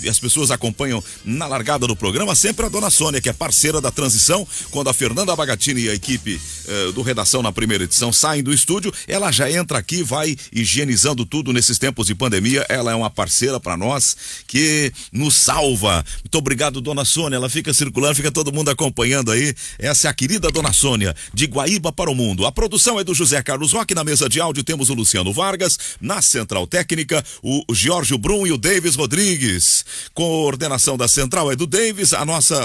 as pessoas acompanham na largada do programa, sempre a dona Sônia, que é parceira da transição. Quando a Fernanda Bagatini e a equipe do Redação na primeira edição saem do estúdio, ela já entra aqui, vai higienizando tudo nesses tempos de pandemia. Ela é uma parceira para nós que nos salva. Muito obrigado, dona Sônia. Ela fica circulando, fica todo mundo acompanhando aí. Essa é a querida dona Sônia, de Guaíba para o mundo. A produção é do José Carlos Roque. Na mesa de áudio temos o Luciano Vargas. Na central técnica, o Giorgio Brum e o Davis Rodrigues. Coordenação da central é do Davis.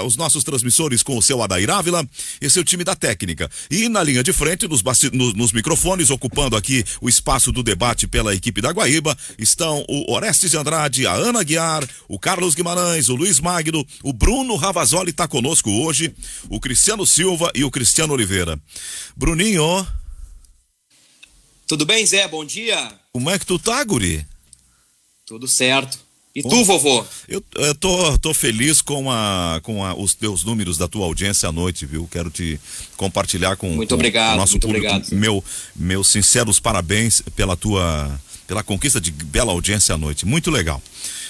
Os nossos transmissores com o seu Adair Ávila. Esse é o time da técnica. E na linha de frente, nos microfones, ocupando aqui o espaço do debate pela equipe da Guaíba, estão o Orestes de Andrade, a Ana Guiar, o Carlos Guimarães, o Luiz Magno, o Bruno Ravazoli está conosco hoje, o Cristiano Silva e o Cristiano Oliveira. Bruninho. Tudo bem, Zé? Bom dia. Como é que tu tá, guri? Tudo certo. E tu, vovô? Eu tô feliz com os teus números da tua audiência à noite, viu? Quero te compartilhar com o nosso público. Meus sinceros parabéns pela conquista de bela audiência à noite. Muito legal.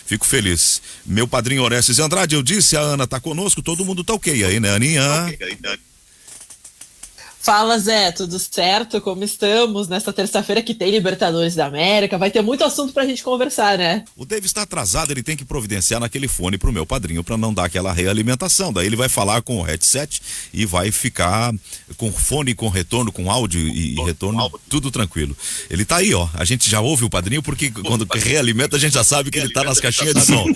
Fico feliz. Meu padrinho Orestes Andrade, eu disse, a Ana tá conosco, todo mundo tá ok aí, né, Aninha? Fala, Zé, tudo certo? Como estamos nesta terça-feira que tem Libertadores da América? Vai ter muito assunto pra gente conversar, né? O David está atrasado, ele tem que providenciar naquele fone pro meu padrinho pra não dar aquela realimentação. Daí ele vai falar com o headset e vai ficar com fone, com retorno, com áudio e retorno, tudo tranquilo. Ele tá aí, ó. A gente já ouve o padrinho porque quando realimenta a gente já sabe que ele tá nas caixinhas de som.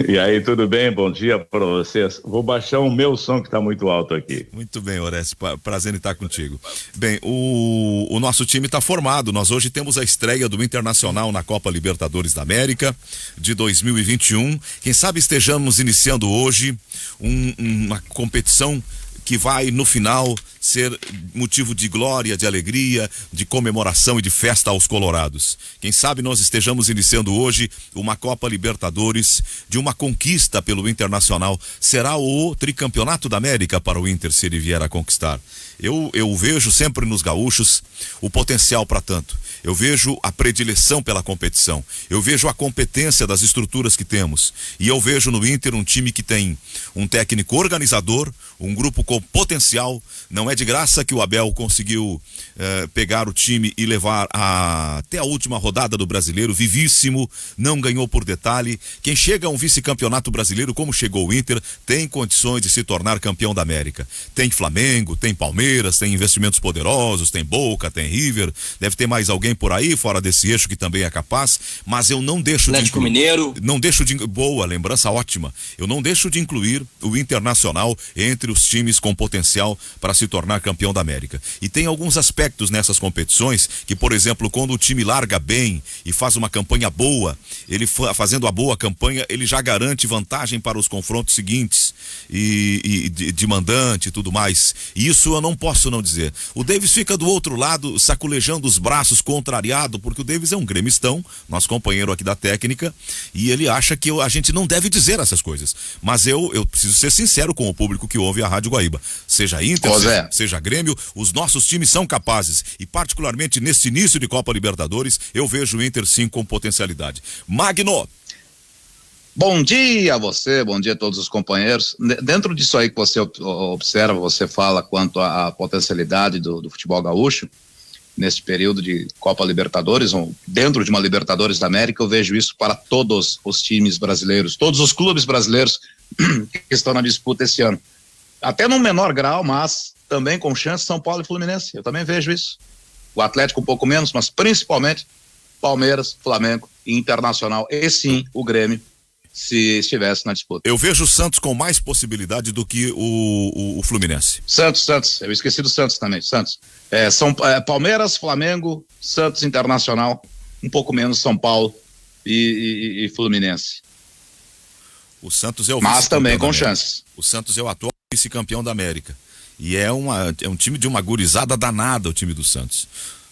E aí, tudo bem? Bom dia para vocês. Vou baixar o meu som que está muito alto aqui. Muito bem, Orestes, prazer em estar contigo. Bem, o nosso time está formado. Nós hoje temos a estreia do Internacional na Copa Libertadores da América de 2021. Quem sabe estejamos iniciando hoje uma competição que vai, no final, ser motivo de glória, de alegria, de comemoração e de festa aos colorados. Quem sabe nós estejamos iniciando hoje uma Copa Libertadores de uma conquista pelo Internacional. Será o tricampeonato da América para o Inter, se ele vier a conquistar. Eu vejo sempre nos gaúchos o potencial para tanto. Eu vejo a predileção pela competição. Eu vejo a competência das estruturas que temos. E eu vejo no Inter um time que tem um técnico organizador, um grupo com potencial. Não é de graça que o Abel conseguiu pegar o time e levar até a última rodada do Brasileiro, vivíssimo, não ganhou por detalhe. Quem chega a um vice-campeonato brasileiro, como chegou o Inter, tem condições de se tornar campeão da América. Tem Flamengo, tem Palmeiras, tem investimentos poderosos, tem Boca, tem River, deve ter mais alguém por aí, fora desse eixo que também é capaz, mas eu não deixo Atlético Mineiro. Não deixo de... Boa, lembrança ótima. Eu não deixo de incluir o Internacional entre os times com potencial para se tornar campeão da América. E tem alguns aspectos nessas competições que, por exemplo, quando o time larga bem e faz uma campanha boa, ele fazendo a boa campanha, ele já garante vantagem para os confrontos seguintes e de mandante e tudo mais. E isso eu não posso não dizer. O Davis fica do outro lado, saculejando os braços, contrariado, porque o Davis é um gremistão, nosso companheiro aqui da técnica, e ele acha que a gente não deve dizer essas coisas. Mas eu preciso ser sincero com o público que ouve a Rádio Guaíba. Seja Inter, seja Grêmio, os nossos times são capazes. E particularmente nesse início de Copa Libertadores, eu vejo o Inter sim com potencialidade. Magno! Bom dia a você, bom dia a todos os companheiros. Dentro disso aí que você observa, você fala quanto à potencialidade do futebol gaúcho, nesse período de Copa Libertadores, ou dentro de uma Libertadores da América, eu vejo isso para todos os times brasileiros, todos os clubes brasileiros que estão na disputa esse ano. Até num menor grau, mas também com chance, São Paulo e Fluminense. Eu também vejo isso. O Atlético um pouco menos, mas principalmente Palmeiras, Flamengo e Internacional. E sim, o Grêmio, se estivesse na disputa. Eu vejo o Santos com mais possibilidade do que o Fluminense. Santos, eu esqueci do Santos também, Santos. Palmeiras, Flamengo, Santos, Internacional, um pouco menos São Paulo e Fluminense. O Santos é o mas também com chances. O Santos é o atual vice-campeão da América. E é um time de uma gurizada danada, o time do Santos.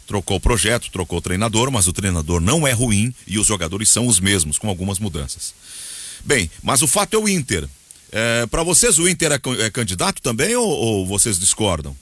Trocou o projeto, trocou o treinador, mas o treinador não é ruim e os jogadores são os mesmos, com algumas mudanças. Bem, mas o fato é o Inter. Para vocês o Inter é candidato também ou vocês discordam?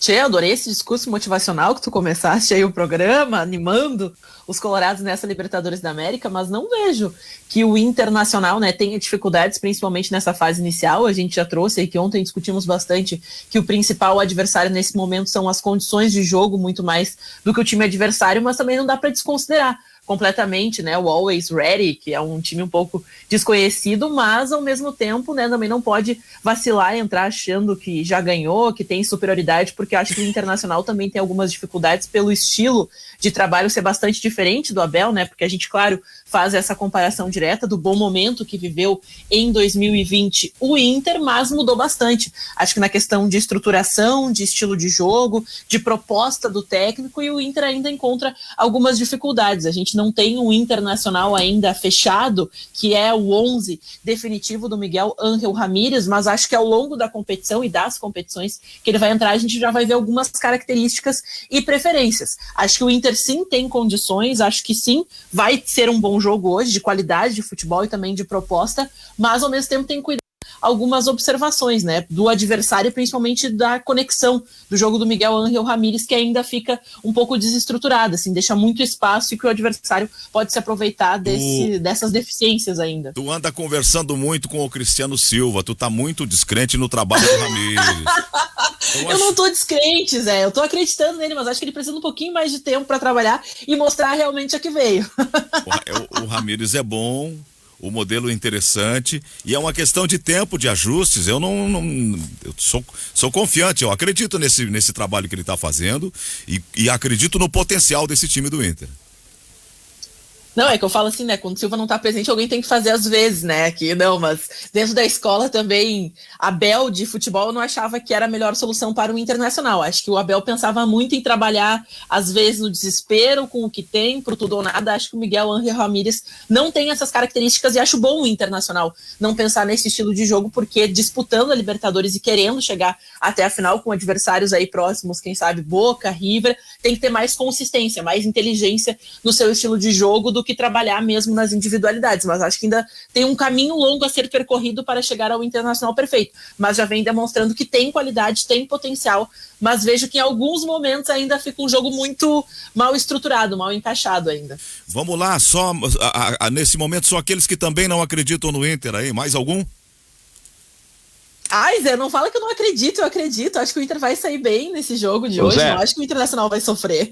Tchê, adorei esse discurso motivacional que tu começaste aí o programa, animando os colorados nessa Libertadores da América, mas não vejo que o Internacional, né, tenha dificuldades, principalmente nessa fase inicial. A gente já trouxe aí que ontem discutimos bastante que o principal adversário nesse momento são as condições de jogo, muito mais do que o time adversário, mas também não dá para desconsiderar completamente, né, o Always Ready, que é um time um pouco desconhecido, mas ao mesmo tempo, né, também não pode vacilar e entrar achando que já ganhou, que tem superioridade, porque acho que o Internacional também tem algumas dificuldades pelo estilo de trabalho ser bastante diferente do Abel, né, porque a gente, claro, faz essa comparação direta do bom momento que viveu em 2020 o Inter, mas mudou bastante. Acho que na questão de estruturação, de estilo de jogo, de proposta do técnico, e o Inter ainda encontra algumas dificuldades. A gente não tem um Internacional ainda fechado, que é o 11 definitivo do Miguel Ángel Ramírez, mas acho que ao longo da competição e das competições que ele vai entrar, a gente já vai ver algumas características e preferências. Acho que o Inter sim tem condições, acho que sim vai ser um bom jogo hoje, de qualidade de futebol e também de proposta, mas ao mesmo tempo tem que cuidar algumas observações, né, do adversário, principalmente da conexão do jogo do Miguel Ángel Ramírez, que ainda fica um pouco desestruturada, assim, deixa muito espaço e que o adversário pode se aproveitar dessas deficiências ainda. Tu anda conversando muito com o Cristiano Silva, tu tá muito descrente no trabalho do Ramírez. Eu não tô descrente, Zé, eu tô acreditando nele, mas acho que ele precisa um pouquinho mais de tempo para trabalhar e mostrar realmente a que veio. O Ramírez é bom, o modelo é interessante, e é uma questão de tempo, de ajustes. Eu eu sou confiante, eu acredito nesse trabalho que ele está fazendo e acredito no potencial desse time do Inter. Não, é que eu falo assim, né, quando o Silva não tá presente, alguém tem que fazer às vezes, né, aqui, não, mas dentro da escola também, Abel de futebol eu não achava que era a melhor solução para o Internacional. Acho que o Abel pensava muito em trabalhar, às vezes, no desespero, com o que tem, pro tudo ou nada. Acho que o Miguel Ángel Ramírez não tem essas características e acho bom o Internacional não pensar nesse estilo de jogo, porque disputando a Libertadores e querendo chegar até a final com adversários aí próximos, quem sabe Boca, River, tem que ter mais consistência, mais inteligência no seu estilo de jogo do que trabalhar mesmo nas individualidades, mas acho que ainda tem um caminho longo a ser percorrido para chegar ao Internacional perfeito, mas já vem demonstrando que tem qualidade, tem potencial, mas vejo que em alguns momentos ainda fica um jogo muito mal estruturado, mal encaixado ainda. Vamos lá, só nesse momento só aqueles que também não acreditam no Inter aí, mais algum? Ai, Zé, não fala que eu não acredito, eu acredito, acho que o Inter vai sair bem nesse jogo de hoje, não acho que o Internacional vai sofrer.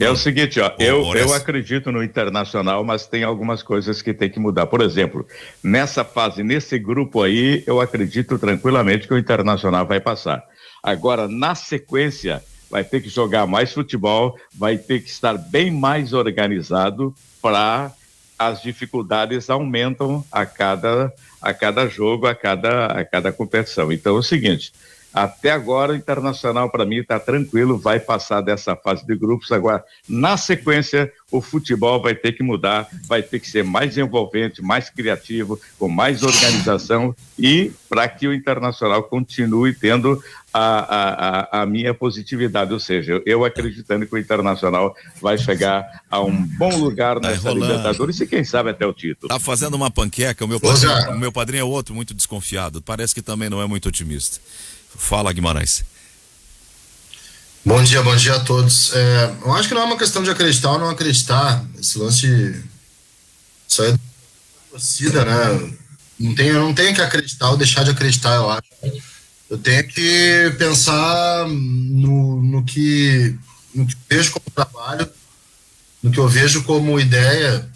É o seguinte, ó, eu acredito no Internacional, mas tem algumas coisas que tem que mudar. Por exemplo, nessa fase, nesse grupo aí, eu acredito tranquilamente que o Internacional vai passar. Agora, na sequência, vai ter que jogar mais futebol, vai ter que estar bem mais organizado para as dificuldades aumentam a cada jogo, a cada competição. Então é o seguinte, até agora o Internacional para mim está tranquilo, vai passar dessa fase de grupos. Agora, na sequência, o futebol vai ter que mudar, vai ter que ser mais envolvente, mais criativo, com mais organização, e para que o Internacional continue tendo a minha positividade, ou seja, eu acreditando que o Internacional vai chegar a um bom lugar nessa Libertadores e quem sabe até o título. Tá fazendo uma panqueca, o meu padrinho é outro muito desconfiado, parece que também não é muito otimista. Fala, Guimarães. Bom dia a todos. Eu acho que não é uma questão de acreditar ou não acreditar. Esse lance só é torcida, né? Eu não tenho que acreditar ou deixar de acreditar, eu acho. Eu tenho que pensar no que eu vejo como trabalho, no que eu vejo como ideia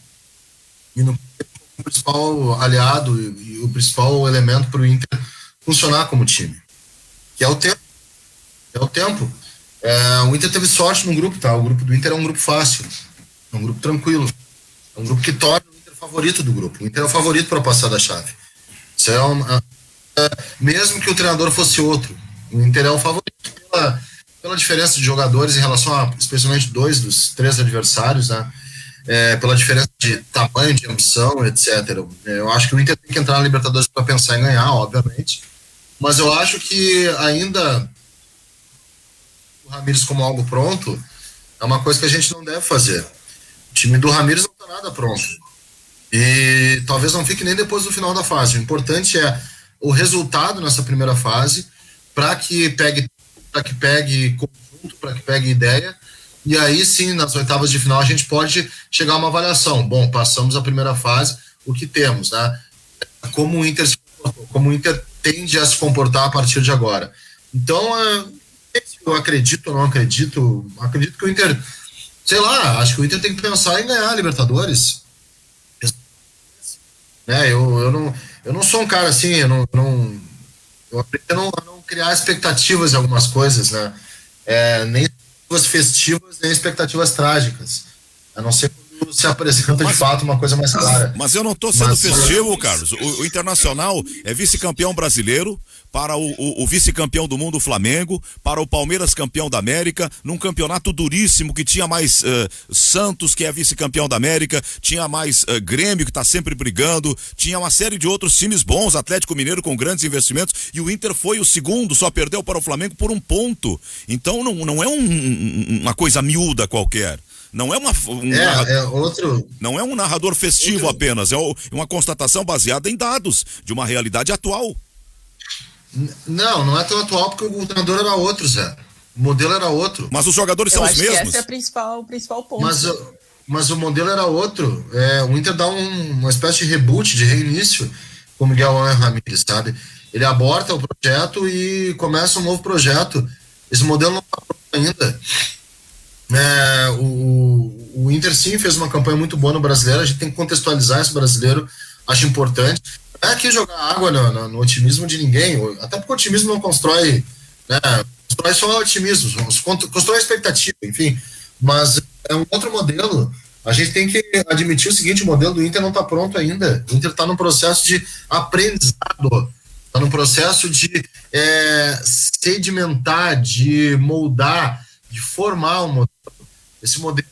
e no que eu vejo como principal aliado e o principal elemento para o Inter funcionar como time. Que é o tempo. O Inter teve sorte no grupo, tá? O grupo do Inter é um grupo fácil, é um grupo tranquilo, é um grupo que torna o Inter favorito do grupo. O Inter é o favorito para passar da chave. Isso mesmo que o treinador fosse outro, o Inter é o favorito pela diferença de jogadores em relação a, especialmente, 2 dos 3 adversários, né? Pela diferença de tamanho, de ambição, etc. Eu acho que o Inter tem que entrar na Libertadores para pensar em ganhar, obviamente. Mas eu acho que ainda o Ramírez como algo pronto é uma coisa que a gente não deve fazer. O time do Ramírez não está nada pronto. E talvez não fique nem depois do final da fase. O importante é o resultado nessa primeira fase, para que pegue conjunto, para que pegue ideia, e aí sim, nas oitavas de final a gente pode chegar a uma avaliação. Bom, passamos a primeira fase, o que temos, né? Como o Inter tende a se comportar a partir de agora. Então, eu acredito ou não acredito que o Inter, sei lá, acho que o Inter tem que pensar em ganhar a Libertadores. Né? Eu não sou um cara assim, eu aprendi a não criar expectativas em algumas coisas, né? Nem expectativas festivas, nem expectativas trágicas. A não ser quando se apresenta de fato uma coisa mais clara. Mas eu não estou sendo festivo, Carlos. O Internacional é vice-campeão brasileiro, para o vice-campeão do mundo, o Flamengo, para o Palmeiras, campeão da América, num campeonato duríssimo que tinha mais Santos, que é vice-campeão da América, tinha mais Grêmio, que está sempre brigando, tinha uma série de outros times bons, Atlético Mineiro com grandes investimentos, e o Inter foi o segundo, só perdeu para o Flamengo por 1 ponto. Então não é uma coisa miúda qualquer. Não é não é um narrador festivo apenas, é uma constatação baseada em dados de uma realidade atual. Não é tão atual porque o treinador era outro, Zé. O modelo era outro. Mas os jogadores são os mesmos. Esse é o principal ponto. Mas o modelo era outro. O Inter dá uma espécie de reboot, de reinício com o Miguel Ramírez, sabe? Ele aborta o projeto e começa um novo projeto. Esse modelo não está pronto ainda. O Inter sim fez uma campanha muito boa no Brasileiro, a gente tem que contextualizar esse Brasileiro, acho importante. Não é aqui jogar água no otimismo de ninguém, até porque o otimismo não constrói, né? Constrói só otimismo, constrói expectativa, enfim, mas é um outro modelo. A gente tem que admitir o seguinte: o modelo do Inter não está pronto ainda. O Inter está num processo de aprendizado, está num processo de sedimentar, de moldar, de formar um modelo. Esse modelo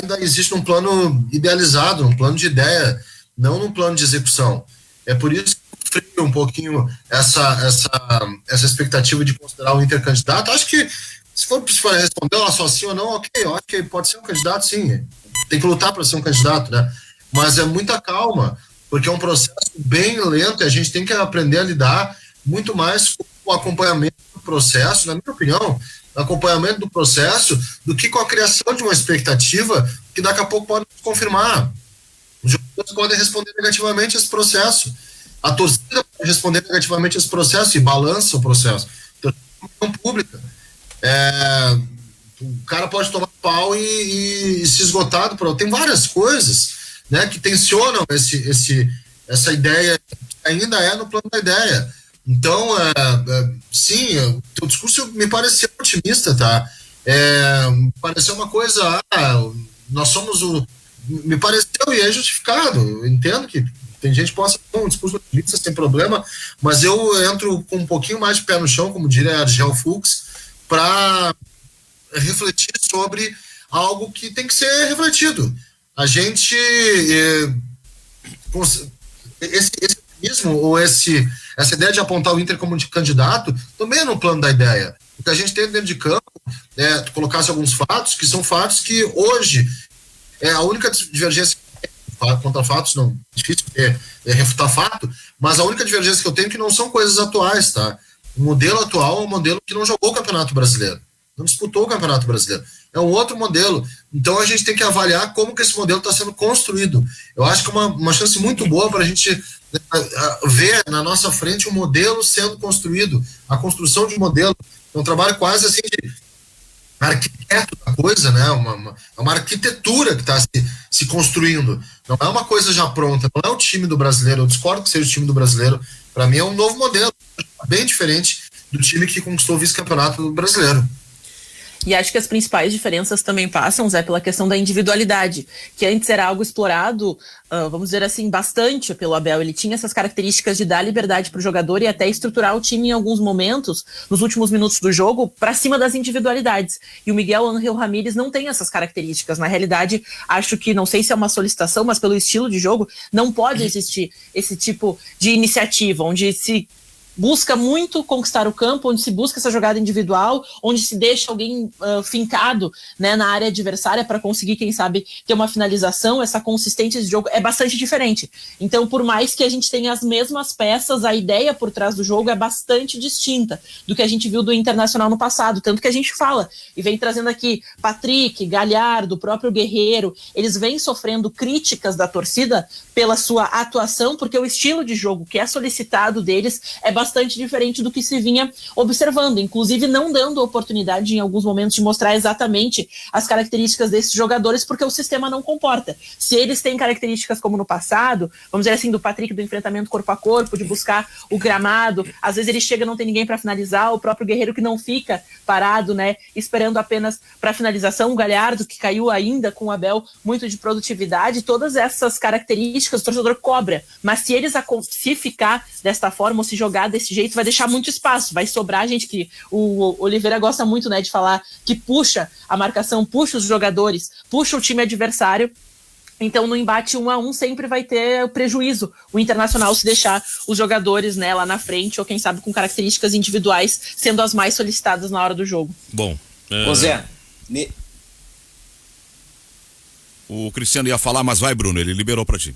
ainda existe num plano idealizado, num plano de ideia, não num plano de execução. É por isso que eu frio um pouquinho essa expectativa de considerar o Inter candidato. Acho que, se for responder ela só sim ou não, ok, eu acho que pode ser um candidato, sim. Tem que lutar para ser um candidato, né? Mas é muita calma, porque é um processo bem lento e a gente tem que aprender a lidar muito mais com o acompanhamento do processo, na minha opinião, acompanhamento do processo, do que com a criação de uma expectativa que daqui a pouco pode confirmar. Os jogadores podem responder negativamente a esse processo. A torcida pode responder negativamente a esse processo e balança o processo. A opinião pública. O cara pode tomar pau e se esgotar do processo. Tem várias coisas, né, que tensionam essa ideia, que ainda é no plano da ideia. Então, sim, o teu discurso me pareceu otimista, tá? Me pareceu uma coisa, nós somos me pareceu e é justificado. Eu entendo que tem gente que possa ter um discurso otimista sem problema, mas eu entro com um pouquinho mais de pé no chão, como diria Argel Fux, para refletir sobre algo que tem que ser refletido. A gente, esse otimismo ou essa ideia de apontar o Inter como de candidato também é no plano da ideia. O que a gente tem dentro de campo, tu colocasse alguns fatos, que são fatos que hoje a única divergência contra fatos, não é difícil refutar fato, mas a única divergência que eu tenho é que não são coisas atuais, tá? O modelo atual é um modelo que não jogou o Campeonato Brasileiro, não disputou o Campeonato Brasileiro, é um outro modelo. Então a gente tem que avaliar como que esse modelo está sendo construído. Eu acho que é uma chance muito boa para a gente ver na nossa frente um modelo sendo construído, a construção de um modelo. É um trabalho quase assim de arquiteto da coisa, né? Uma arquitetura que está se construindo. Não é uma coisa já pronta, não é o time do brasileiro. Eu discordo que seja o time do brasileiro. Para mim é um novo modelo, bem diferente do time que conquistou o vice-campeonato brasileiro. E acho que as principais diferenças também passam, Zé, pela questão da individualidade, que antes era algo explorado, vamos dizer assim, bastante pelo Abel. Ele tinha essas características de dar liberdade para o jogador e até estruturar o time em alguns momentos, nos últimos minutos do jogo, para cima das individualidades. E o Miguel Ángel Ramírez não tem essas características. Na realidade, acho que, não sei se é uma solicitação, mas pelo estilo de jogo, não pode existir esse tipo de iniciativa, onde se busca muito conquistar o campo, onde se busca essa jogada individual, onde se deixa alguém fincado, né, na área adversária para conseguir, quem sabe, ter uma finalização. Essa consistência de jogo é bastante diferente. Então, por mais que a gente tenha as mesmas peças, a ideia por trás do jogo é bastante distinta do que a gente viu do Internacional no passado. Tanto que a gente fala, e vem trazendo aqui Patrick, Galhardo, o próprio Guerreiro, eles vêm sofrendo críticas da torcida pela sua atuação, porque o estilo de jogo que é solicitado deles é bastante diferente do que se vinha observando, inclusive não dando oportunidade em alguns momentos de mostrar exatamente as características desses jogadores, porque o sistema não comporta. Se eles têm características como no passado, vamos dizer assim, do Patrick, do enfrentamento corpo a corpo, de buscar o gramado, às vezes ele chega e não tem ninguém para finalizar, o próprio Guerreiro que não fica parado, né, esperando apenas para finalização, o Galhardo que caiu ainda com o Abel muito de produtividade, todas essas características o torcedor cobra, mas se eles se ficar desta forma ou se jogar desse jeito, vai deixar muito espaço, vai sobrar gente, que o Oliveira gosta muito, né, de falar, que puxa a marcação, puxa os jogadores, puxa o time adversário. Então no embate 1-1 sempre vai ter prejuízo o Internacional se deixar os jogadores, né, lá na frente, ou quem sabe com características individuais sendo as mais solicitadas na hora do jogo. Bom, Ô Zé, o Cristiano ia falar, mas vai, Bruno, ele liberou para ti.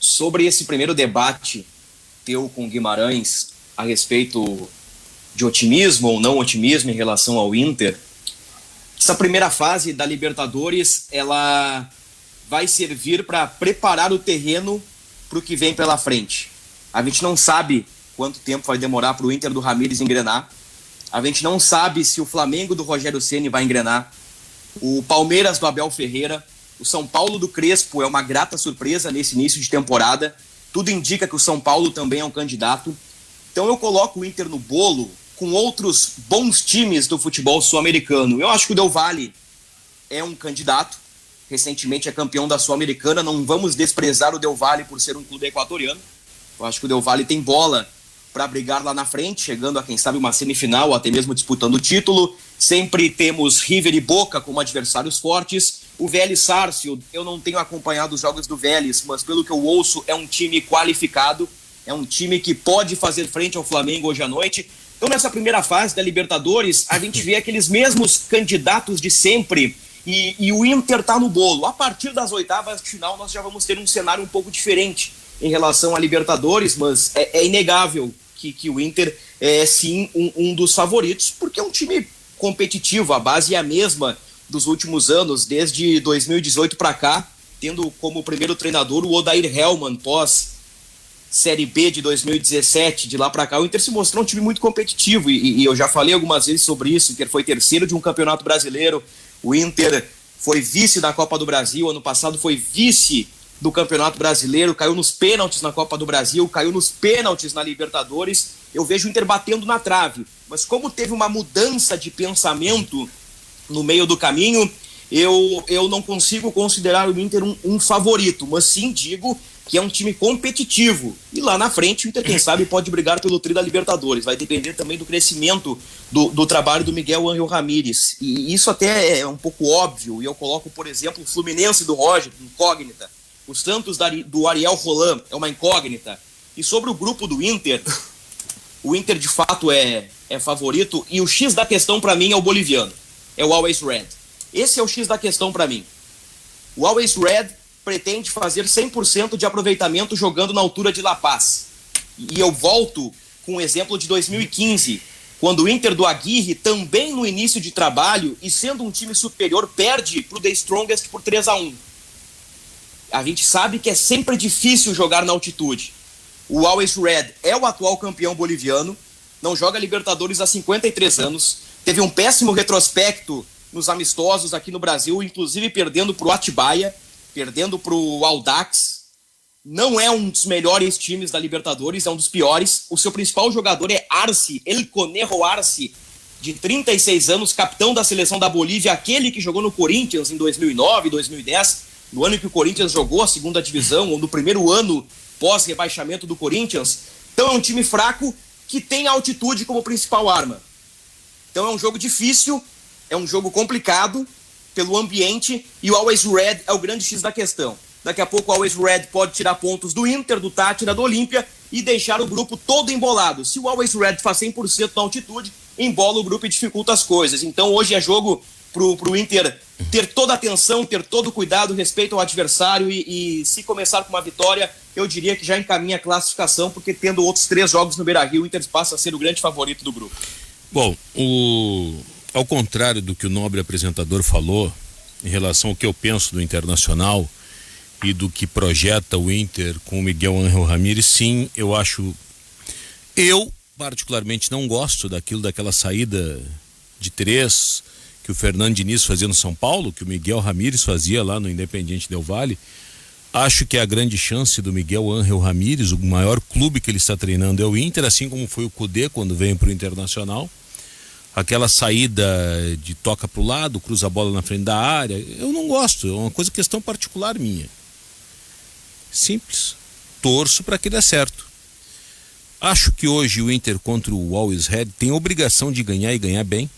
sobre esse primeiro debate teu com Guimarães a respeito de otimismo ou não otimismo em relação ao Inter, essa primeira fase da Libertadores, ela vai servir para preparar o terreno para o que vem pela frente. A gente não sabe quanto tempo vai demorar para o Inter do Ramírez engrenar. A gente não sabe se o Flamengo do Rogério Ceni vai engrenar. O Palmeiras do Abel Ferreira. O São Paulo do Crespo é uma grata surpresa nesse início de temporada. Tudo indica que o São Paulo também é um candidato. Então eu coloco o Inter no bolo com outros bons times do futebol sul-americano. Eu acho que o Del Valle é um candidato. Recentemente é campeão da Sul-Americana. Não vamos desprezar o Del Valle por ser um clube equatoriano. Eu acho que o Del Valle tem bola para brigar lá na frente, chegando a, quem sabe, uma semifinal, ou até mesmo disputando o título. Sempre temos River e Boca como adversários fortes. O Vélez Sarsfield, eu não tenho acompanhado os jogos do Vélez, mas pelo que eu ouço, é um time qualificado, é um time que pode fazer frente ao Flamengo hoje à noite. Então, nessa primeira fase da Libertadores, a gente vê aqueles mesmos candidatos de sempre, e o Inter está no bolo. A partir das oitavas de final, nós já vamos ter um cenário um pouco diferente em relação à Libertadores, mas é inegável que o Inter é sim um dos favoritos, porque é um time competitivo, a base é a mesma dos últimos anos, desde 2018 para cá, tendo como primeiro treinador o Odair Hellmann, pós Série B de 2017, de lá para cá o Inter se mostrou um time muito competitivo, e eu já falei algumas vezes sobre isso. O Inter foi terceiro de um campeonato brasileiro, o Inter foi vice da Copa do Brasil, ano passado foi vice do Campeonato Brasileiro, caiu nos pênaltis na Copa do Brasil, caiu nos pênaltis na Libertadores. Eu vejo o Inter batendo na trave, mas como teve uma mudança de pensamento no meio do caminho, eu não consigo considerar o Inter um favorito, mas sim digo que é um time competitivo, e lá na frente o Inter, quem sabe, pode brigar pelo tri da Libertadores. Vai depender também do crescimento do trabalho do Miguel Ángel Ramírez, e isso até é um pouco óbvio, e eu coloco, por exemplo, o Fluminense do Roger, incógnita. O Santos do Ariel Roland é uma incógnita. E sobre o grupo do Inter, o Inter de fato é favorito, e o X da questão para mim é o boliviano, é o Always Red. Esse é o X da questão para mim. O Always Red pretende fazer 100% de aproveitamento jogando na altura de La Paz. E eu volto com o exemplo de 2015, quando o Inter do Aguirre, também no início de trabalho e sendo um time superior, perde para o The Strongest por 3-1. A gente sabe que é sempre difícil jogar na altitude. O Always Red é o atual campeão boliviano, não joga Libertadores há 53 anos, teve um péssimo retrospecto nos amistosos aqui no Brasil, inclusive perdendo para o Atibaia, perdendo para o Audax. Não é um dos melhores times da Libertadores, é um dos piores. O seu principal jogador é Arce, El Conejo Arce, de 36 anos, capitão da seleção da Bolívia, aquele que jogou no Corinthians em 2009, 2010, no ano em que o Corinthians jogou a segunda divisão, ou no primeiro ano pós-rebaixamento do Corinthians. Então é um time fraco que tem a altitude como principal arma. Então é um jogo difícil, é um jogo complicado pelo ambiente, e o Always Red é o grande X da questão. Daqui a pouco o Always Red pode tirar pontos do Inter, do Tátira, do Olímpia, e deixar o grupo todo embolado. Se o Always Red faz 100% na altitude, embola o grupo e dificulta as coisas. Então hoje é jogo pro Inter ter toda a atenção, ter todo o cuidado, respeito ao adversário e se começar com uma vitória, eu diria que já encaminha a classificação, porque tendo outros 3 jogos no Beira-Rio, o Inter passa a ser o grande favorito do grupo. Bom, ao contrário do que o nobre apresentador falou, em relação ao que eu penso do Internacional e do que projeta o Inter com o Miguel Ángel Ramírez, sim, eu particularmente não gosto daquela saída de 3 que o Fernando Diniz fazia no São Paulo, que o Miguel Ramírez fazia lá no Independiente Del Valle. Acho que a grande chance do Miguel Ángel Ramírez, o maior clube que ele está treinando é o Inter, assim como foi o Cudê quando veio para o Internacional. Aquela saída de toca para o lado, cruza a bola na frente da área, eu não gosto, é uma questão particular minha. Simples. Torço para que dê certo. Acho que hoje o Inter contra o Always Red tem obrigação de ganhar e ganhar bem,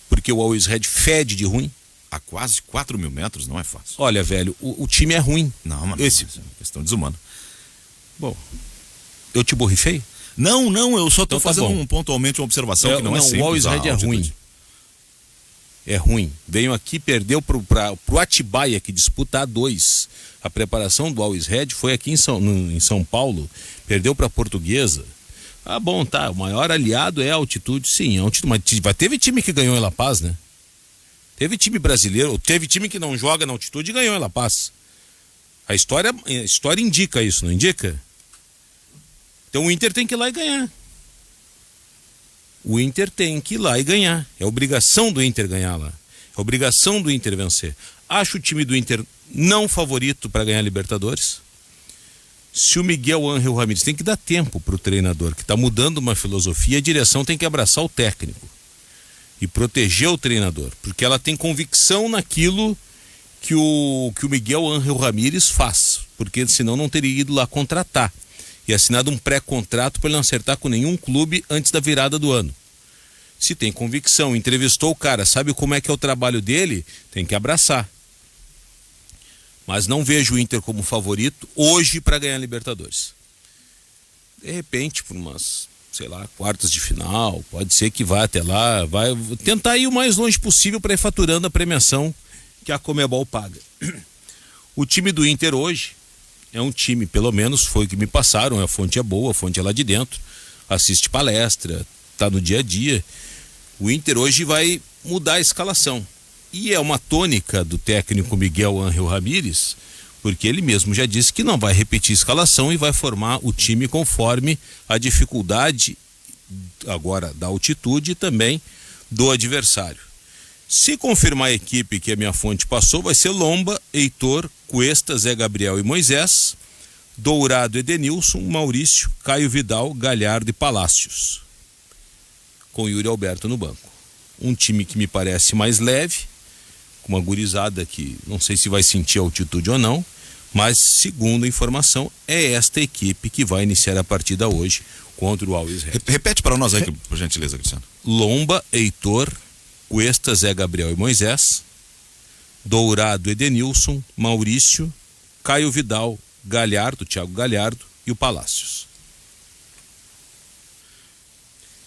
porque o Always Red fede de ruim. A quase 4 mil metros não é fácil. Olha, velho, o time é ruim. Não, mano, é questão desumana. Bom, eu te borrifei? Não, eu só tô então, fazendo pontualmente uma observação que não é simples. O Always Red é ruim. É ruim. Veio aqui, perdeu pro Atibaia, que disputa A2. A preparação do Always Red foi aqui em São Paulo, perdeu para a Portuguesa. Ah, bom, tá, o maior aliado é a altitude, sim, mas teve time que ganhou em La Paz, né? Teve time brasileiro, teve time que não joga na altitude e ganhou em La Paz. A história indica isso, não indica? Então o Inter tem que ir lá e ganhar. O Inter tem que ir lá e ganhar. É obrigação do Inter ganhar lá. É obrigação do Inter vencer. Acho o time do Inter não favorito para ganhar a Libertadores. Se o Miguel Ángel Ramírez tem que dar tempo para o treinador, que está mudando uma filosofia, a direção tem que abraçar o técnico e proteger o treinador, porque ela tem convicção naquilo que o Miguel Ángel Ramírez faz, porque senão não teria ido lá contratar e assinado um pré-contrato para ele não acertar com nenhum clube antes da virada do ano. Se tem convicção, entrevistou o cara, sabe como é que é o trabalho dele, tem que abraçar. Mas não vejo o Inter como favorito hoje para ganhar a Libertadores. De repente, por umas, quartas de final, pode ser que vá até lá, vai tentar ir o mais longe possível para ir faturando a premiação que a Conmebol paga. O time do Inter hoje é um time, pelo menos foi o que me passaram, a fonte é boa, a fonte é lá de dentro, assiste palestra, tá no dia a dia. O Inter hoje vai mudar a escalação. E é uma tônica do técnico Miguel Ángel Ramírez, porque ele mesmo já disse que não vai repetir a escalação e vai formar o time conforme a dificuldade agora da altitude e também do adversário. Se confirmar a equipe que a minha fonte passou, vai ser Lomba, Heitor, Cuesta, Zé Gabriel e Moisés, Dourado, Edenilson, Maurício, Caio Vidal, Galhardo e Palácios, com Yuri Alberto no banco. Um time que me parece mais leve, com uma gurizada que não sei se vai sentir a altitude ou não, mas segundo a informação é esta equipe que vai iniciar a partida hoje contra o Always Red. Repete para nós aí, por gentileza, Cristiano. Lomba, Heitor, Cuesta, Zé Gabriel e Moisés, Dourado, Edenilson, Maurício, Caio Vidal, Galhardo, Thiago Galhardo e o Palácios.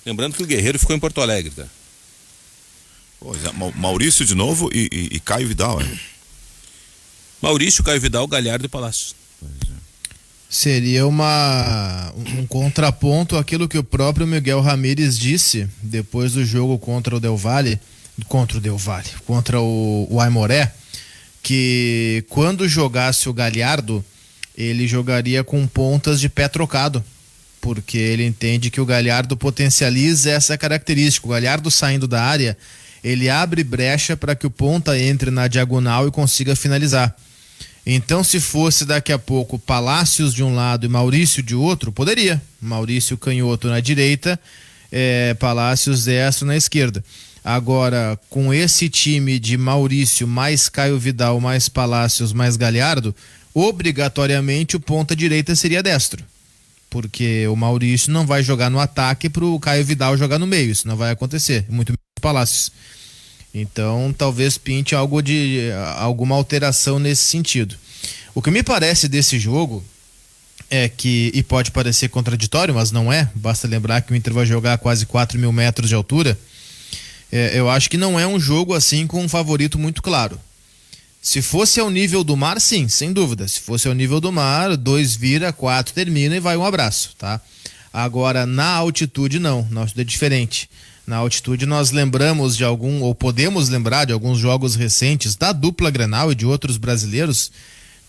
Lembrando que o Guerreiro ficou em Porto Alegre, tá? Pois é, Maurício de novo e Caio Vidal, é? Maurício, Caio Vidal, Galhardo e Palácios. Seria um contraponto àquilo que o próprio Miguel Ramírez disse depois do jogo contra o Aimoré, que quando jogasse o Galhardo, ele jogaria com pontas de pé trocado, porque ele entende que o Galhardo potencializa essa característica. O Galhardo saindo da área, ele abre brecha para que o ponta entre na diagonal e consiga finalizar. Então, se fosse daqui a pouco Palácios de um lado e Maurício de outro, poderia. Maurício canhoto na direita, Palácios destro na esquerda. Agora, com esse time de Maurício mais Caio Vidal, mais Palácios, mais Galhardo, obrigatoriamente o ponta direita seria destro. Porque o Maurício não vai jogar no ataque para o Caio Vidal jogar no meio. Isso não vai acontecer, muito menos Palácios. Então talvez pinte alguma alteração nesse sentido. O que me parece desse jogo e pode parecer contraditório, mas não é, basta lembrar que o Inter vai jogar a quase 4.000 metros de altura. Eu acho que não é um jogo assim com um favorito muito claro. Se fosse ao nível do mar, sim, sem dúvida. Se fosse ao nível do mar, 2 vira, 4 termina e vai um abraço, tá? Agora, na altitude, não. Na altitude é diferente. Na altitude, nós lembramos de ou podemos lembrar de alguns jogos recentes da dupla Grenal e de outros brasileiros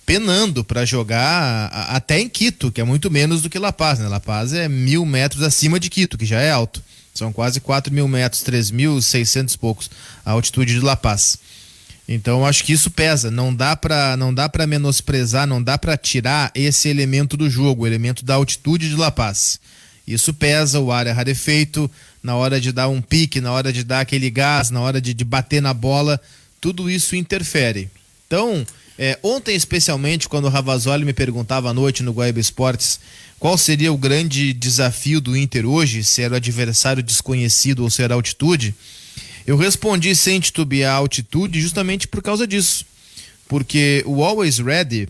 penando para jogar até em Quito, que é muito menos do que La Paz, né? La Paz é 1.000 metros acima de Quito, que já é alto. São quase 4.000 metros, 3.600 e poucos a altitude de La Paz. Então acho que isso pesa, não dá para menosprezar, não dá para tirar esse elemento do jogo, o elemento da altitude de La Paz. Isso pesa, o ar é rarefeito, na hora de dar um pique, na hora de dar aquele gás, na hora de bater na bola, tudo isso interfere. Então, ontem especialmente, quando o Ravazoli me perguntava à noite no Guaíba Esportes qual seria o grande desafio do Inter hoje, se era o adversário desconhecido ou se era a altitude, eu respondi sem titubear a altitude justamente por causa disso. Porque o Always Ready,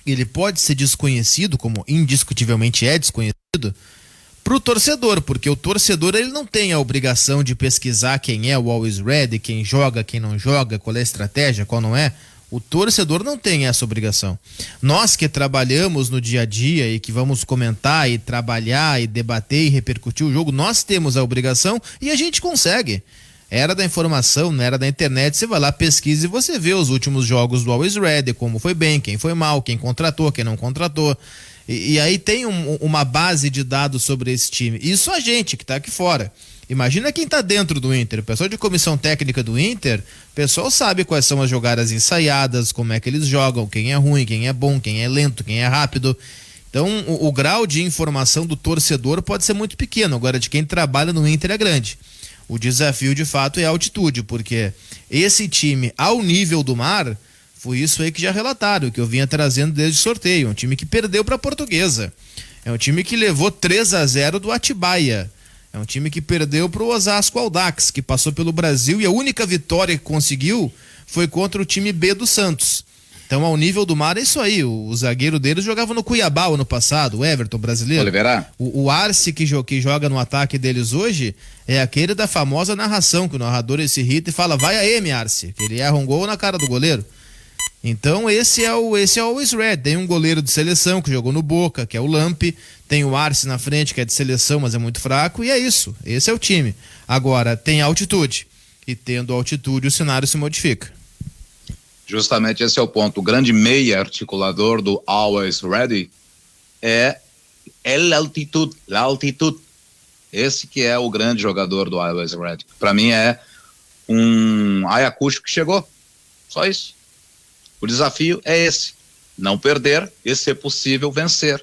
ele pode ser desconhecido, como indiscutivelmente é desconhecido, para o torcedor, porque o torcedor ele não tem a obrigação de pesquisar quem é o Always Ready, quem joga, quem não joga, qual é a estratégia, qual não é. O torcedor não tem essa obrigação. Nós que trabalhamos no dia a dia e que vamos comentar e trabalhar e debater e repercutir o jogo, nós temos a obrigação e a gente consegue. Era da informação, não era da internet, você vai lá, pesquisa e você vê os últimos jogos do Always Ready, como foi bem, quem foi mal, quem contratou, quem não contratou. E aí tem uma base de dados sobre esse time. Isso a gente que está aqui fora. Imagina quem está dentro do Inter. O pessoal de comissão técnica do Inter, o pessoal sabe quais são as jogadas ensaiadas, como é que eles jogam, quem é ruim, quem é bom, quem é lento, quem é rápido. Então o grau de informação do torcedor pode ser muito pequeno, agora de quem trabalha no Inter é grande. O desafio de fato é a altitude, porque esse time ao nível do mar, foi isso aí que já relataram, que eu vinha trazendo desde o sorteio, um time que perdeu para a Portuguesa, é um time que levou 3-0 do Atibaia, é um time que perdeu para o Osasco Audax, que passou pelo Brasil e a única vitória que conseguiu foi contra o time B do Santos. Então, ao nível do mar, é isso aí. O zagueiro deles jogava no Cuiabá ano passado, o Everton brasileiro. Oliveira. O Arce que joga no ataque deles hoje é aquele da famosa narração, que o narrador se irrita e fala, vai aí, M. Arce, que ele erra um gol na cara do goleiro. Então, esse é o Always Red. Tem um goleiro de seleção que jogou no Boca, que é o Lampe. Tem o Arce na frente, que é de seleção, mas é muito fraco. E é isso. Esse é o time. Agora, tem altitude. E tendo altitude, o cenário se modifica. Justamente esse é o ponto. O grande meia articulador do Always Ready é a altitude. Esse que é o grande jogador do Always Ready. Para mim é um Ayacucho que chegou. Só isso. O desafio é esse. Não perder e, se possível, vencer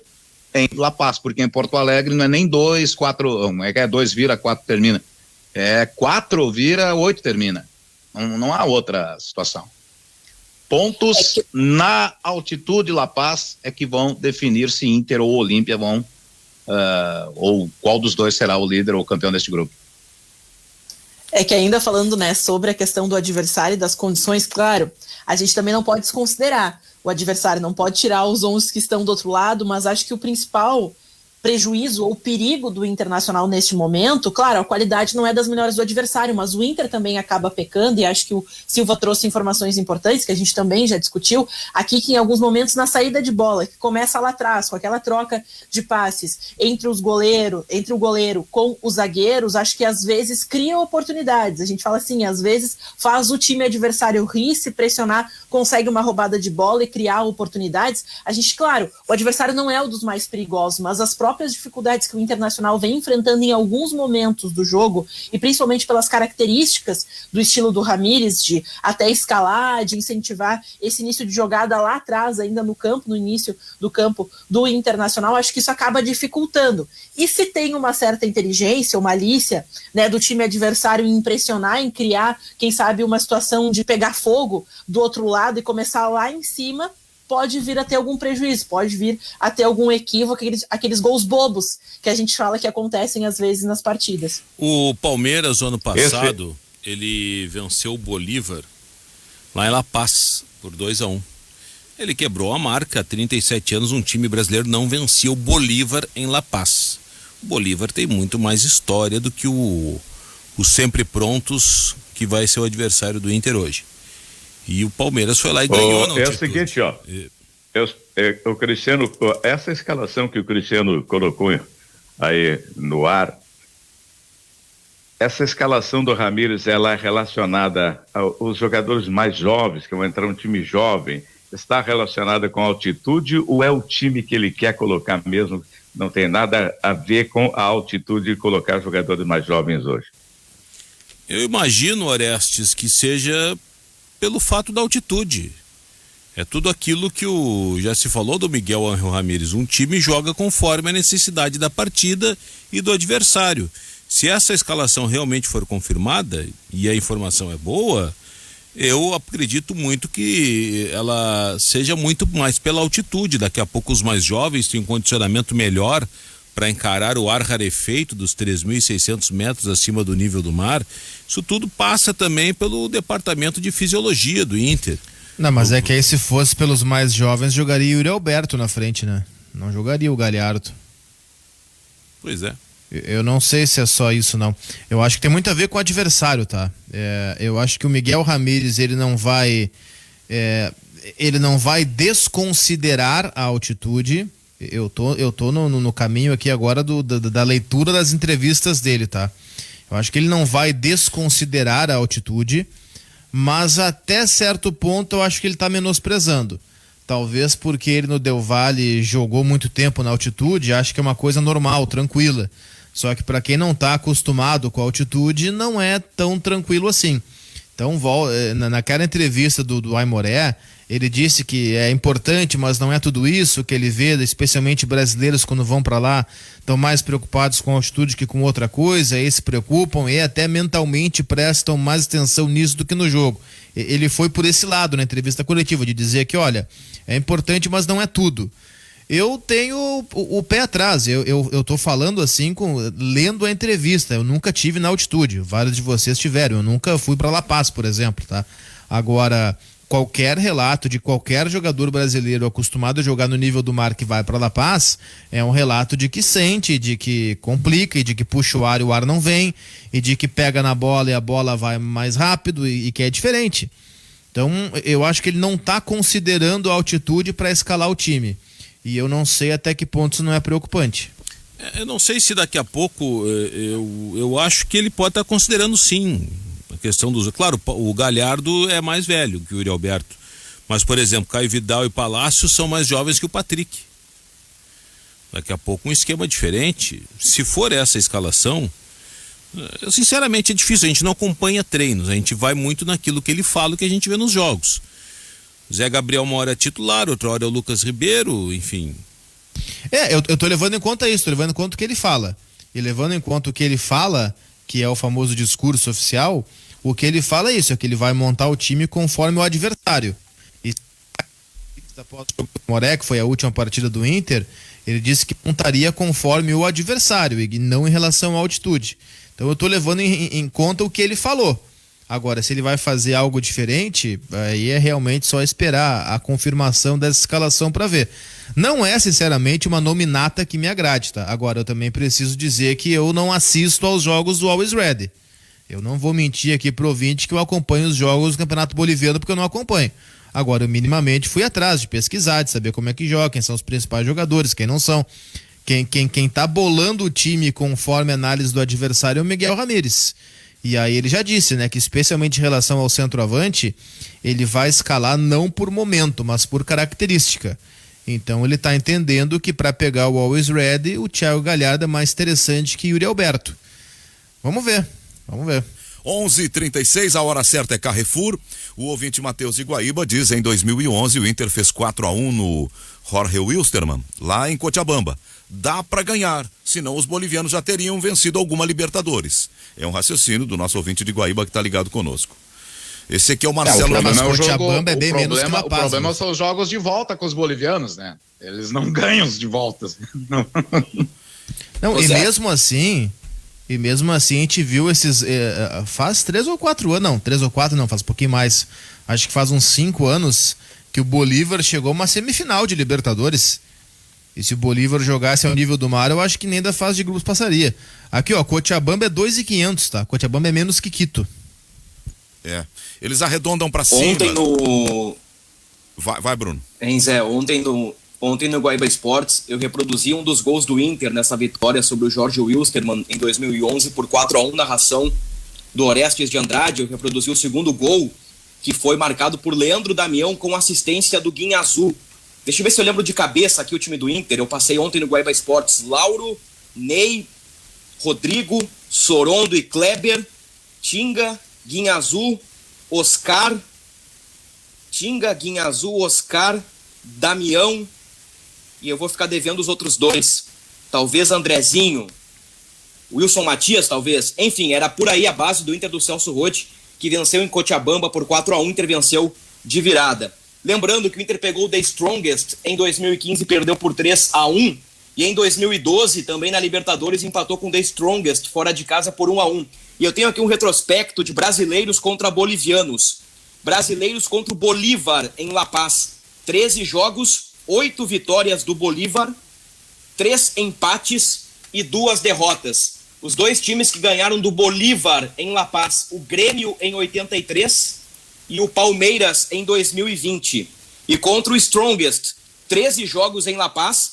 em La Paz. Porque em Porto Alegre não é nem 2, 4... É 2 vira, 4 termina. É 4 vira, 8 termina. Não há outra situação. Pontos na altitude La Paz é que vão definir se Inter ou Olímpia vão ou qual dos dois será o líder ou o campeão deste grupo. É que ainda falando, né, sobre a questão do adversário e das condições, claro, a gente também não pode desconsiderar o adversário, não pode tirar os 11 que estão do outro lado, mas acho que o principal prejuízo ou perigo do Internacional neste momento, claro, a qualidade não é das melhores do adversário, mas o Inter também acaba pecando, e acho que o Silva trouxe informações importantes, que a gente também já discutiu, aqui que em alguns momentos na saída de bola, que começa lá atrás, com aquela troca de passes entre o goleiro com os zagueiros, acho que às vezes cria oportunidades, a gente fala assim, às vezes faz o time adversário rir, se pressionar, consegue uma roubada de bola e criar oportunidades. A gente, claro, o adversário não é o dos mais perigosos, mas as próprias dificuldades que o Internacional vem enfrentando em alguns momentos do jogo, e principalmente pelas características do estilo do Ramírez, de até escalar, de incentivar esse início de jogada lá atrás, ainda no campo, no início do campo do Internacional, acho que isso acaba dificultando. E se tem uma certa inteligência ou malícia, né, do time adversário em impressionar, em criar, quem sabe, uma situação de pegar fogo do outro lado e começar lá em cima, pode vir a ter algum prejuízo, pode vir a ter algum equívoco, aqueles gols bobos que a gente fala que acontecem às vezes nas partidas. O Palmeiras, ano passado, ele venceu o Bolívar lá em La Paz por 2-1. Ele quebrou a marca. Há 37 anos um time brasileiro não vencia o Bolívar em La Paz. O Bolívar tem muito mais história do que o sempre prontos, que vai ser o adversário do Inter hoje. E o Palmeiras foi lá e ganhou na altitude. É o seguinte, ó. O Cristiano, essa escalação que o Cristiano colocou aí no ar, essa escalação do Ramírez, ela é relacionada aos jogadores mais jovens, que vão entrar um time jovem, está relacionada com a altitude, ou é o time que ele quer colocar mesmo? Não tem nada a ver com a altitude de colocar jogadores mais jovens hoje. Eu imagino, Orestes, que seja pelo fato da altitude. É tudo aquilo que já se falou do Miguel Ángel Ramírez. Um time joga conforme a necessidade da partida e do adversário. Se essa escalação realmente for confirmada, e a informação é boa, eu acredito muito que ela seja muito mais pela altitude. Daqui a pouco os mais jovens têm um condicionamento melhor para encarar o ar rarefeito dos 3.600 metros acima do nível do mar. Isso tudo passa também pelo departamento de fisiologia do Inter. Não, mas é que aí se fosse pelos mais jovens, jogaria o Yuri Alberto na frente, né? Não jogaria o Galhardo. Pois é. Eu não sei se é só isso, não. Eu acho que tem muito a ver com o adversário, tá? Eu acho que o Miguel Ramírez, ele não vai desconsiderar a altitude. Eu tô no caminho aqui agora da leitura das entrevistas dele, tá? Eu acho que ele não vai desconsiderar a altitude, mas até certo ponto eu acho que ele tá menosprezando. Talvez porque ele no Del Valle jogou muito tempo na altitude, acho que é uma coisa normal, tranquila. Só que para quem não está acostumado com a altitude, não é tão tranquilo assim. Então, naquela entrevista do Aimoré, ele disse que é importante, mas não é tudo isso, que ele vê, especialmente brasileiros quando vão para lá, estão mais preocupados com a altitude que com outra coisa, e se preocupam e até mentalmente prestam mais atenção nisso do que no jogo. Ele foi por esse lado na entrevista coletiva, de dizer que, olha, é importante, mas não é tudo. Eu tenho o pé atrás, eu tô falando assim, lendo a entrevista. Eu nunca tive na altitude, vários de vocês tiveram, eu nunca fui para La Paz, por exemplo, tá? Agora, qualquer relato de qualquer jogador brasileiro acostumado a jogar no nível do mar que vai para La Paz, é um relato de que sente, de que complica, e de que puxa o ar e o ar não vem, e de que pega na bola e a bola vai mais rápido, e que é diferente. Então, eu acho que ele não tá considerando a altitude para escalar o time. E eu não sei até que ponto isso não é preocupante. Eu não sei se daqui a pouco, eu acho que ele pode estar considerando sim a questão dos... Claro, o Galhardo é mais velho que o Yuri Alberto, mas, por exemplo, Caio Vidal e Palácio são mais jovens que o Patrick. Daqui a pouco um esquema diferente. Se for essa escalação, sinceramente é difícil, a gente não acompanha treinos, a gente vai muito naquilo que ele fala, o que a gente vê nos jogos. Zé Gabriel uma hora é titular, outra hora é o Lucas Ribeiro, enfim. Eu tô levando em conta isso, tô levando em conta o que ele fala. E levando em conta o que ele fala, que é o famoso discurso oficial, o que ele fala é isso, é que ele vai montar o time conforme o adversário. E após o Moré, que foi a última partida do Inter, ele disse que montaria conforme o adversário e não em relação à altitude. Então eu tô levando em conta o que ele falou. Agora, se ele vai fazer algo diferente, aí é realmente só esperar a confirmação dessa escalação para ver. Não é, sinceramente, uma nominata que me agrade, tá? Agora, eu também preciso dizer que eu não assisto aos jogos do Always Ready. Eu não vou mentir aqui pro ouvinte que eu acompanho os jogos do Campeonato Boliviano, porque eu não acompanho. Agora, eu minimamente fui atrás de pesquisar, de saber como é que joga, quem são os principais jogadores, quem não são. Quem tá bolando o time conforme a análise do adversário é o Miguel Ramírez. E aí ele já disse, né, que especialmente em relação ao centroavante, ele vai escalar não por momento, mas por característica. Então ele está entendendo que para pegar o Always Ready, o Thiago Galhardo é mais interessante que Yuri Alberto. Vamos ver. 11h36, a hora certa é Carrefour. O ouvinte Matheus de Guaíba diz: em 2011 o Inter fez 4-1 no Jorge Wilstermann, lá em Cochabamba. Dá para ganhar, senão os bolivianos já teriam vencido alguma Libertadores. É um raciocínio do nosso ouvinte de Guaíba que está ligado conosco. Esse aqui é o Marcelo. O problema são os jogos de volta com os bolivianos, né? Eles não ganham os de volta. Não, e mesmo assim a gente viu esses, faz 3 ou 4 anos, não, 3 ou 4 não, faz um pouquinho mais, acho que faz uns 5 anos que o Bolívar chegou a uma semifinal de Libertadores. E se o Bolívar jogasse ao nível do mar, eu acho que nem da fase de grupos passaria. Aqui, ó, Cochabamba é 2.500, tá? Cochabamba é menos que Quito. Eles arredondam pra cima. Ontem no... Vai, Bruno. Hein, Zé, ontem no Guaíba Esportes, eu reproduzi um dos gols do Inter nessa vitória sobre o Jorge Wilstermann em 2011 por 4-1, narração do Orestes de Andrade. Eu reproduzi o segundo gol, que foi marcado por Leandro Damião com assistência do Guinha Azul. Deixa eu ver se eu lembro de cabeça aqui o time do Inter. Eu passei ontem no Guaíba Esportes: Lauro, Ney, Rodrigo, Sorondo e Kleber, Tinga, Guinha Azul, Oscar, Damião, e eu vou ficar devendo os outros dois. Talvez Andrezinho, Wilson Matias, talvez. Enfim, era por aí a base do Inter do Celso Roth, que venceu em Cochabamba por 4-1, Inter venceu de virada. Lembrando que o Inter pegou o The Strongest em 2015 e perdeu por 3-1. E em 2012, também na Libertadores, empatou com o The Strongest fora de casa por 1-1. E eu tenho aqui um retrospecto de brasileiros contra bolivianos. Brasileiros contra o Bolívar em La Paz. 13 jogos, 8 vitórias do Bolívar, 3 empates e 2 derrotas. Os dois times que ganharam do Bolívar em La Paz, o Grêmio em 83 e o Palmeiras em 2020. E contra o Strongest, 13 jogos em La Paz.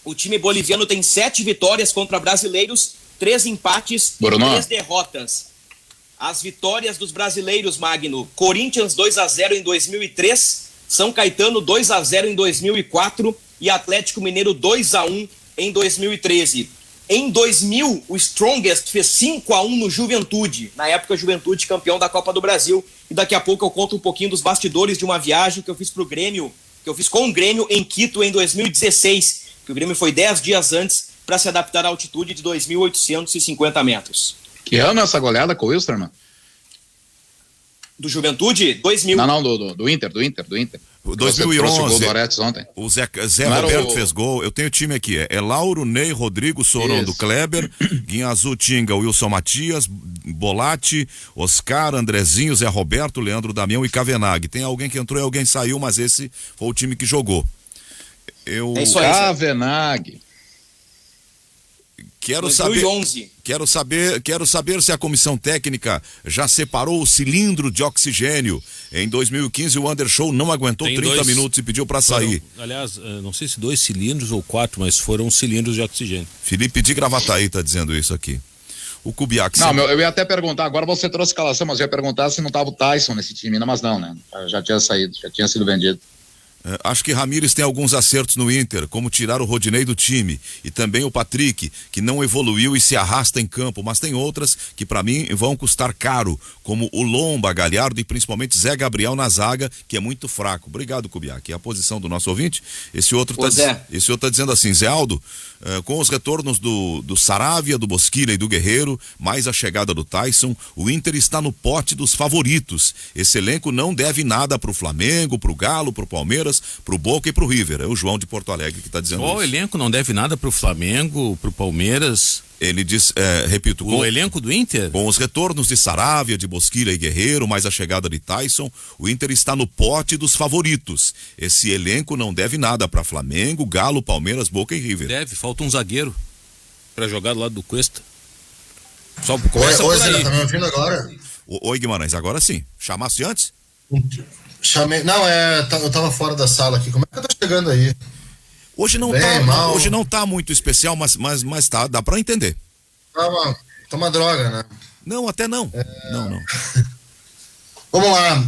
O time boliviano tem 7 vitórias contra brasileiros, 3 empates e 3 derrotas. As vitórias dos brasileiros, Magno: Corinthians 2-0 em 2003, São Caetano 2-0 em 2004 e Atlético Mineiro 2-1 em 2013. Em 2000, o Strongest fez 5-1 no Juventude, na época Juventude campeão da Copa do Brasil. E daqui a pouco eu conto um pouquinho dos bastidores de uma viagem que eu fiz pro Grêmio, que eu fiz com o Grêmio em Quito em 2016, que o Grêmio foi 10 dias antes para se adaptar à altitude de 2.850 metros. Que ano é essa goleada com o Wilstermann? Do Juventude? 2000. Não, do Inter. 2011. O gol do Orestes ontem. O Zé Roberto fez gol. Eu tenho o time aqui. É Lauro, Ney, Rodrigo, Sorondo, Kleber, Guinha Azul, Tinga, Wilson Matias, Bolatti, Oscar, Andrezinho, Zé Roberto, Leandro Damião e Cavenaghi. Tem alguém que entrou e alguém saiu, mas esse foi o time que jogou. É isso aí, Cavenaghi. Quero 2011. saber se a comissão técnica já separou o cilindro de oxigênio. Em 2015 o Undershow não aguentou 30 minutos e pediu para sair. Aliás, não sei se 2 cilindros ou 4, mas foram cilindros de oxigênio. Felipe de Gravataí tá dizendo isso aqui. O Kubiak... eu ia até perguntar, agora você trouxe escalação, mas eu ia perguntar se não tava o Tyson nesse time, mas não, né? Já tinha saído, já tinha sido vendido. Acho que Ramires tem alguns acertos no Inter, como tirar o Rodinei do time, e também o Patrick, que não evoluiu e se arrasta em campo, mas tem outras que para mim vão custar caro, como o Lomba, Galhardo e principalmente Zé Gabriel na zaga, que é muito fraco. Obrigado, Kubiak. É a posição do nosso ouvinte. Esse outro tá dizendo assim: Zé Aldo, com os retornos do Saravia, do Bosquilha e do Guerreiro, mais a chegada do Tyson, o Inter está no pote dos favoritos. Esse elenco não deve nada pro Flamengo, pro Galo, pro Palmeiras, pro Boca e pro River. É o João de Porto Alegre que tá dizendo isso. O elenco não deve nada pro Flamengo, pro Palmeiras. Ele diz, repito... O elenco do Inter? Com os retornos de Saravia, de Bosquilha e Guerreiro, mais a chegada de Tyson, o Inter está no pote dos favoritos. Esse elenco não deve nada para Flamengo, Galo, Palmeiras, Boca e River. Deve, falta um zagueiro para jogar do lado do Cuesta. Só começa por aí. Tá me ouvindo agora? Oi, Guimarães, agora sim. Chamaste antes? Chamei. Não, eu tava fora da sala aqui. Como é que eu tô chegando aí? Hoje não tá muito especial, mas tá, dá pra entender. Tá uma droga, né? Não, até não. Não. Vamos lá.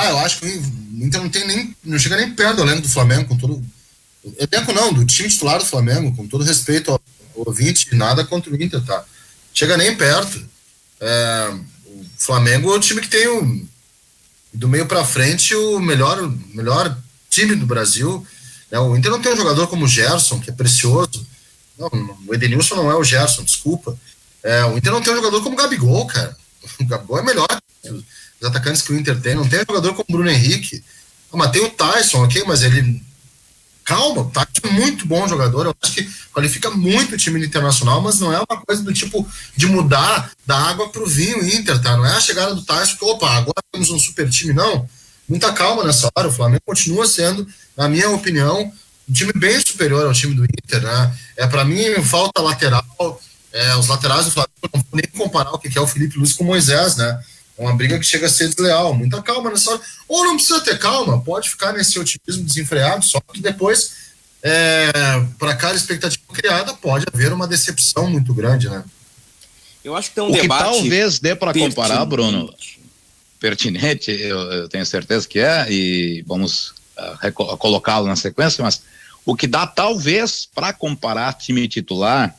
Eu acho que o Inter não chega nem perto do elenco do Flamengo, com todo... Elenco não, do time titular do Flamengo, com todo respeito ao ouvinte, nada contra o Inter, tá? Chega nem perto. O Flamengo é o time que tem do meio pra frente o melhor time do Brasil. O Inter não tem um jogador como o Gerson, que é precioso. Não, o Edenilson não é o Gerson, desculpa. O Inter não tem um jogador como o Gabigol, cara. O Gabigol é melhor que os atacantes que o Inter tem. Não tem um jogador como o Bruno Henrique. Mas tem o Tyson, ok? Mas ele... Calma, o Tyson é muito bom jogador. Eu acho que qualifica muito o time do Internacional, mas não é uma coisa do tipo de mudar da água pro vinho o Inter, tá? Não é a chegada do Tyson que, agora temos um super time, não. muita calma nessa hora. O Flamengo continua sendo, na minha opinião, um time bem superior ao time do Inter, né? Para mim, falta lateral. Os laterais do Flamengo, não vou nem comparar o que é o Felipe Luiz com o Moisés, né? É uma briga que chega a ser desleal. Muita calma nessa hora. Ou não precisa ter calma, pode ficar nesse otimismo desenfreado, só que depois, para cada expectativa criada, pode haver uma decepção muito grande, né? Eu acho que tem um o debate. Que talvez dê para comparar, Bruno, pertinente, eu tenho certeza que é, e vamos colocá-lo na sequência, mas o que dá talvez para comparar time titular,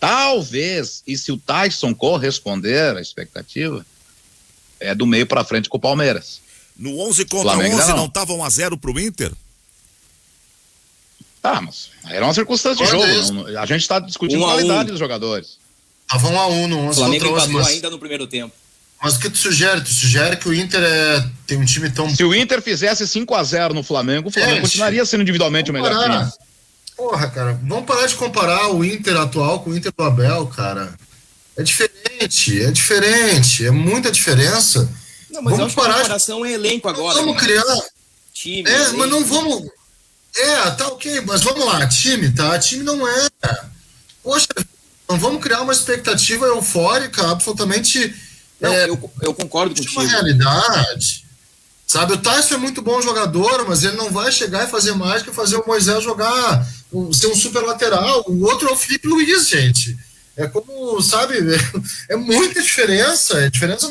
talvez, e se o Tyson corresponder à expectativa, é do meio para frente com o Palmeiras. No 11 contra Flamengo 11 não estava 1-0 pro Inter? Tá, mas era uma circunstância de jogo. A gente está discutindo a qualidade dos jogadores. Tava 1-1 no 11 o Flamengo contra 11, empatou mas... ainda no primeiro tempo. Mas o que tu sugere? Tu sugere que o Inter tem um time tão... Se o Inter fizesse 5-0 no Flamengo, o Flamengo continuaria sendo individualmente o melhor time. Porra, cara, vamos parar de comparar o Inter atual com o Inter do Abel, cara. É diferente, é muita diferença. Não, mas vamos parar. A comparação é elenco agora. Vamos criar time. Mas não vamos. Tá ok, mas vamos lá, time, tá? Time não é. Poxa, não vamos criar uma expectativa eufórica, absolutamente. Não, eu concordo contigo. Uma realidade. Sabe, o Tyson é muito bom jogador, mas ele não vai chegar e fazer mágica e fazer o Moisés jogar, ser um super lateral. O outro é o Felipe Luiz, gente. É como, sabe, é muita diferença. É diferença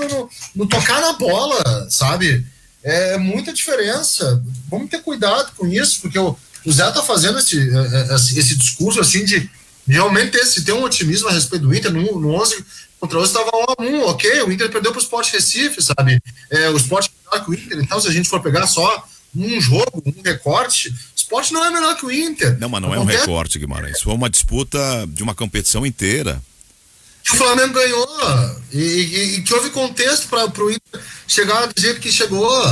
no tocar na bola, sabe? É muita diferença. Vamos ter cuidado com isso, porque o Zé tá fazendo esse discurso assim de realmente ter um otimismo a respeito do Inter. No 11 contra 11 estava 1-1, ok? O Inter perdeu para o Sport Recife, sabe? O Sport é melhor que o Inter, então se a gente for pegar só um jogo, um recorte, o Sport não é melhor que o Inter. Não, mas não é um recorte, Guimarães. Foi uma disputa de uma competição inteira. Que o Flamengo ganhou e que houve contexto para o Inter chegar do jeito que chegou.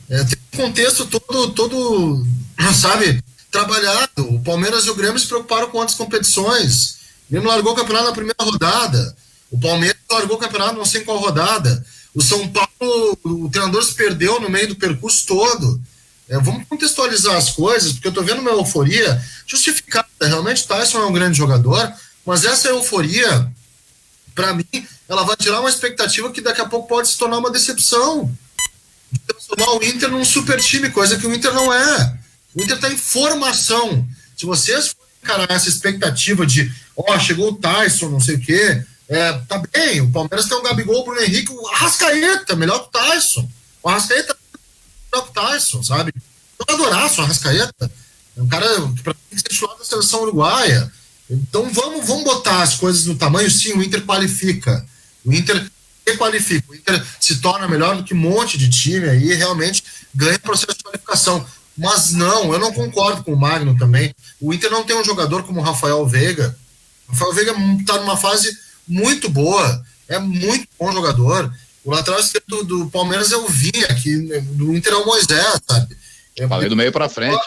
Tem um contexto todo, sabe, trabalhado. O Palmeiras e o Grêmio se preocuparam com outras competições. O Grêmio largou o campeonato na primeira rodada. O Palmeiras largou o campeonato não sei em qual rodada. O São Paulo, o treinador se perdeu no meio do percurso todo. Vamos contextualizar as coisas, porque eu tô vendo uma euforia justificada. Realmente o Tyson é um grande jogador, mas essa euforia, para mim, ela vai tirar uma expectativa que daqui a pouco pode se tornar uma decepção. De transformar o Inter num super time, coisa que o Inter não é. O Inter está em formação. Se vocês forem encarar essa expectativa de chegou o Tyson, não sei o quê, tá bem, o Palmeiras tem o Gabigol, o Bruno Henrique, o Arrascaeta, melhor que o Tyson. O Arrascaeta é melhor que o Tyson, sabe? Eu adoraço o Arrascaeta. É um cara que pra mim tem que ser titular da seleção uruguaia. Então vamos botar as coisas no tamanho. Sim, o Inter qualifica. O Inter qualifica. O Inter se torna melhor do que um monte de time aí, realmente ganha processo de qualificação. Mas não, eu não concordo com o Magno também. O Inter não tem um jogador como o Rafael Veiga. O Rafael Veiga está numa fase muito boa, é muito bom jogador. O lateral esquerdo do Palmeiras é o Vinha, que do Inter é o Moisés, sabe? Falei do meio para frente.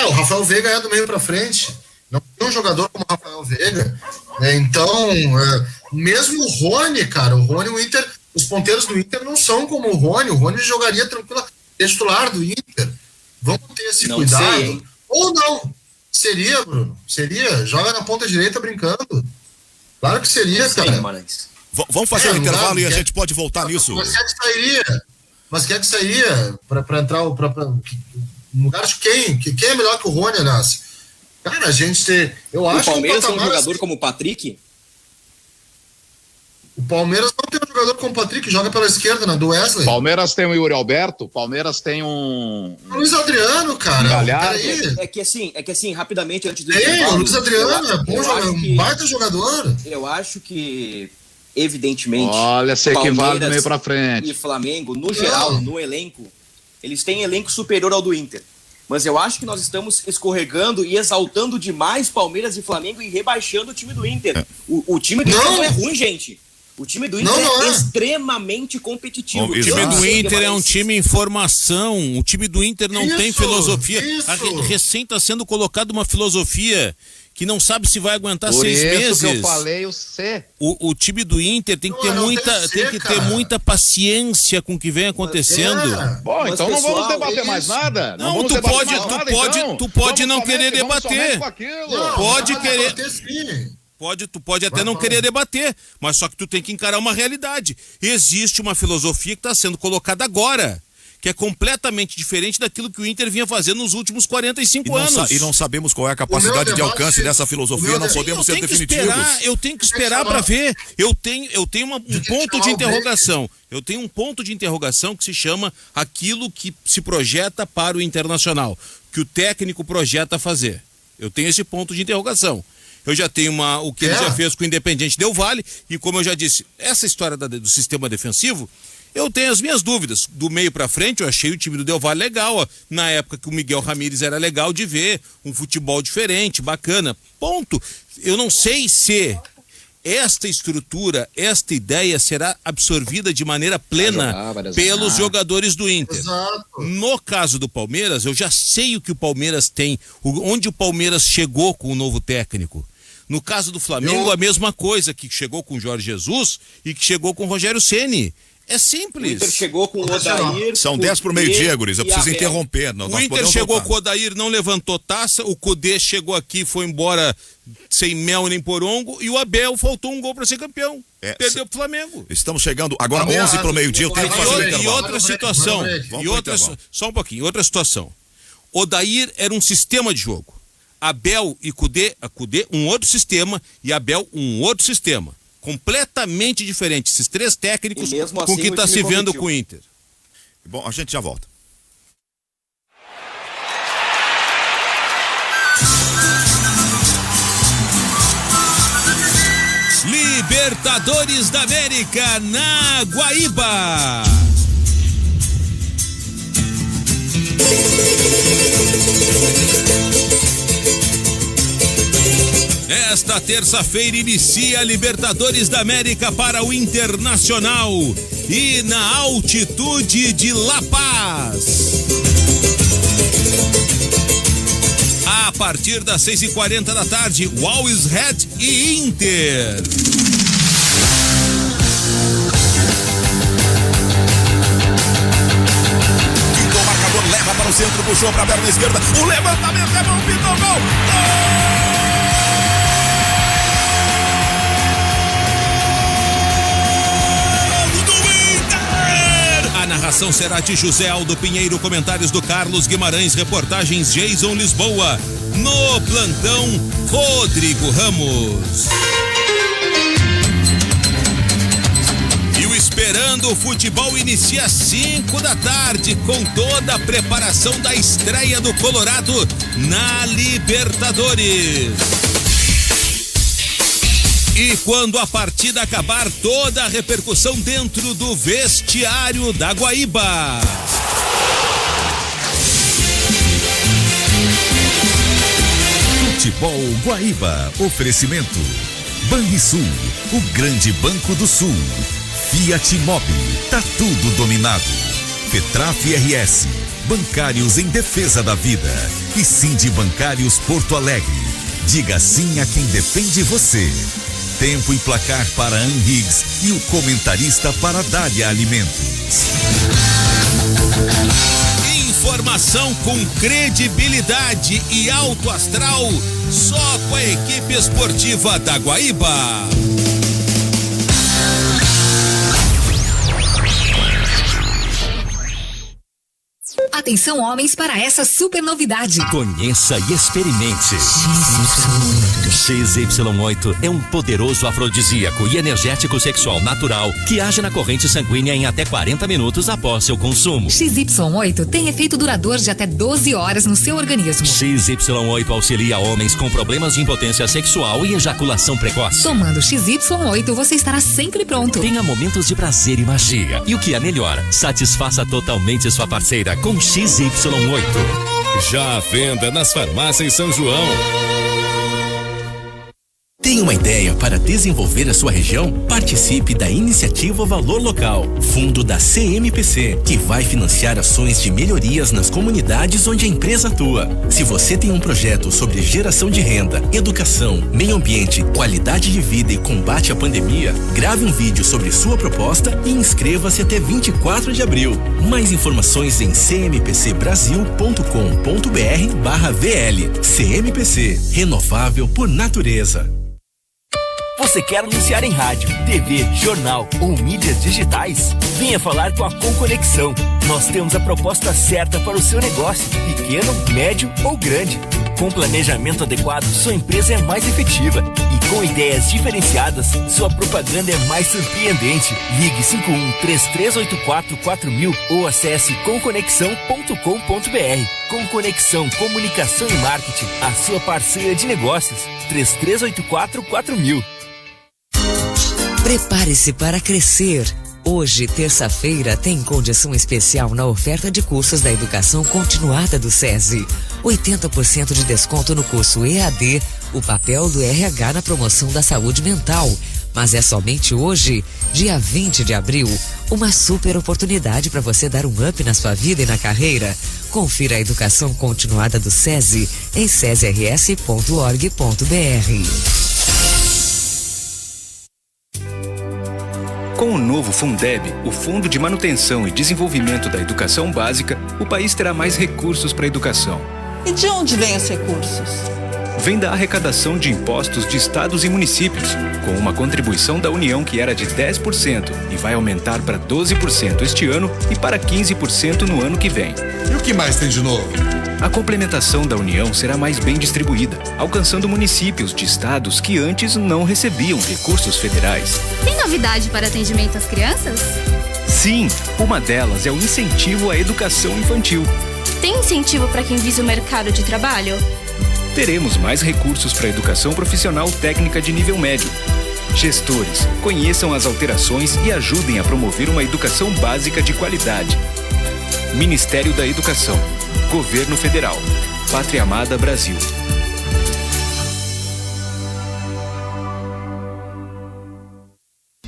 O Rafael Veiga é do meio para frente. Não tem um jogador como o Rafael Veiga. Então, mesmo o Rony, cara, o Inter, os ponteiros do Inter não são como o Rony jogaria tranquilo, titular do Inter. Vamos ter esse cuidado. Sei, ou não. Seria, Bruno. Seria. Joga na ponta direita brincando. Claro que seria, cara. Vamos fazer um intervalo e a gente pode voltar nisso. Mas quem é que sairia para entrar no lugar de quem? Quem é melhor que o Rony, aliás? Cara, a gente eu acho que o Palmeiras tem um jogador como o Patrick? O Palmeiras não tem um jogador como o Patrick, joga pela esquerda, do Wesley. Palmeiras tem o Yuri Alberto, Palmeiras tem um Luiz Adriano, cara. Galhardo. É que assim, rapidamente, antes do o Luiz Adriano é bom jogador, um baita jogador. Eu acho que, evidentemente, olha, você que vale do meio pra frente. E Flamengo, no geral, no elenco, eles têm elenco superior ao do Inter. Mas eu acho que nós estamos escorregando e exaltando demais Palmeiras e Flamengo e rebaixando o time do Inter. O time do Inter não é ruim, gente. O time do Inter é extremamente competitivo. O time do Inter é um time em formação. O time do Inter não tem filosofia. Recém está sendo colocada uma filosofia que não sabe se vai aguentar Por 6 isso meses. que eu falei o C. O time do Inter tem que ter ter muita paciência com o que vem acontecendo. Bom, Mas, então não pessoal, vamos debater mais nada. Não, vamos tu debater pode, mais tu nada, pode, então. tu pode Vamos não querer somente- vamos debater. somente com aquilo. Pode querer. Sim. Tu pode até não querer debater, mas só que tu tem que encarar uma realidade. Existe uma filosofia que está sendo colocada agora, que é completamente diferente daquilo que o Inter vinha fazendo nos últimos 45 anos. E não sabemos qual é a capacidade de alcance dessa filosofia, não podemos ser definitivos. Eu tenho que esperar para ver. Eu tenho um ponto de interrogação. Eu tenho um ponto de interrogação que se chama aquilo que se projeta para o Internacional, que o técnico projeta fazer. Eu tenho esse ponto de interrogação. Eu já tenho o que ele já fez com o Independiente Del Valle, e como eu já disse, essa história do sistema defensivo, eu tenho as minhas dúvidas. Do meio pra frente, eu achei o time do Del Valle legal, ó. Na época que o Miguel Ramírez era legal de ver, um futebol diferente, bacana. Ponto. Eu não sei se esta estrutura, esta ideia será absorvida de maneira plena pelos jogadores do Inter. Exato. No caso do Palmeiras, eu já sei o que o Palmeiras tem, onde o Palmeiras chegou com o novo técnico. No caso do Flamengo, a mesma coisa, que chegou com o Jorge Jesus e que chegou com o Rogério Ceni. É simples. O Inter chegou com o Odair. São 10 pro meio-dia, guris. Eu preciso interromper. O Inter chegou com o Odair, não levantou taça. O Cudê chegou aqui, foi embora sem mel nem porongo. E o Abel faltou um gol para ser campeão. Perdeu pro Flamengo. Estamos chegando agora 11 pro meio-dia. Eu tenho que fazer o intervalo. E outra situação. Só um pouquinho. Outra situação. Odair era um sistema de jogo. Abel e Cudê, um outro sistema, e Abel um outro sistema. Completamente diferente. Esses 3 técnicos com o que está se vendo com o Inter. Bom, a gente já volta. Libertadores da América na Guaíba. Esta terça-feira inicia a Libertadores da América para o Internacional e na altitude de La Paz. A partir das 6h40 da tarde, Always Red e Inter. Pintou o marcador, leva para o centro, puxou para a perna esquerda. O levantamento é bom, pintou o gol. A narração será de José Aldo Pinheiro, comentários do Carlos Guimarães, reportagens Jason Lisboa. No plantão, Rodrigo Ramos. E o Esperando o Futebol inicia às 5 da tarde, com toda a preparação da estreia do Colorado na Libertadores. E quando a partida acabar, toda a repercussão dentro do vestiário da Guaíba. Futebol Guaíba. Oferecimento. Banrisul, o grande banco do sul. Fiat Mobi, tá tudo dominado. Fetraf RS, bancários em defesa da vida. E Sindi Bancários Porto Alegre. Diga sim a quem defende você. Tempo e placar para Ann Higgs e o comentarista para Dália Alimentos. Informação com credibilidade e alto astral, só com a equipe esportiva da Guaíba. Atenção, homens, para essa super novidade. Conheça e experimente. XY8 é um poderoso afrodisíaco e energético sexual natural que age na corrente sanguínea em até 40 minutos após seu consumo. XY8 tem efeito duradouro de até 12 horas no seu organismo. XY8 auxilia homens com problemas de impotência sexual e ejaculação precoce. Tomando XY8, você estará sempre pronto. Tenha momentos de prazer e magia. E o que é melhor, satisfaça totalmente sua parceira com XY8. Já à venda nas farmácias São João. Tem Tem uma ideia para desenvolver a sua região? Participe da iniciativa Valor Local, fundo da CMPC, que vai financiar ações de melhorias nas comunidades onde a empresa atua. Se você tem um projeto sobre geração de renda, educação, meio ambiente, qualidade de vida e combate à pandemia, grave um vídeo sobre sua proposta e inscreva-se até 24 de abril. Mais informações em cmpc.brasil.com.br/VL. CMPC, renovável por natureza. Você quer anunciar em rádio, TV, jornal ou mídias digitais? Venha falar com a Conconexão. Nós temos a proposta certa para o seu negócio, pequeno, médio ou grande. Com planejamento adequado, sua empresa é mais efetiva. E com ideias diferenciadas, sua propaganda é mais surpreendente. Ligue 51-3384-4000 ou acesse conconexão.com.br. Conconexão Comunicação e Marketing, a sua parceira de negócios. 3384-4000. Prepare-se para crescer. Hoje, terça-feira, tem condição especial na oferta de cursos da educação continuada do SESI. 80% de desconto no curso EAD, o papel do RH na promoção da saúde mental. Mas é somente hoje, dia 20 de abril, uma super oportunidade para você dar um up na sua vida e na carreira. Confira a educação continuada do SESI em sesirs.org.br. Com o novo Fundeb, o Fundo de Manutenção e Desenvolvimento da Educação Básica, o país terá mais recursos para a educação. E de onde vêm os recursos? Vem da arrecadação de impostos de estados e municípios, com uma contribuição da União que era de 10% e vai aumentar para 12% este ano e para 15% no ano que vem. E o que mais tem de novo? A complementação da União será mais bem distribuída, alcançando municípios de estados que antes não recebiam recursos federais. Tem novidade para atendimento às crianças? Sim, uma delas é o incentivo à educação infantil. Tem incentivo para quem visa o mercado de trabalho? Teremos mais recursos para a educação profissional técnica de nível médio. Gestores, conheçam as alterações e ajudem a promover uma educação básica de qualidade. Ministério da Educação. Governo Federal. Pátria Amada Brasil.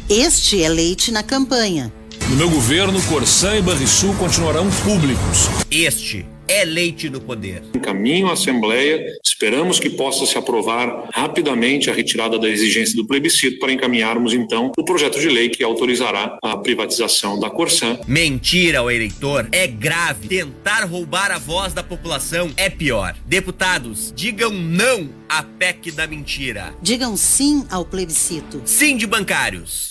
Este é Leite na Campanha. No meu governo, Corsã e Banrisul continuarão públicos. Este é Leite no Poder. Encaminho à Assembleia, esperamos que possa se aprovar rapidamente a retirada da exigência do plebiscito para encaminharmos, então, o projeto de lei que autorizará a privatização da Corsã. Mentir ao eleitor é grave. Tentar roubar a voz da população é pior. Deputados, digam não à PEC da mentira. Digam sim ao plebiscito. Sim de bancários.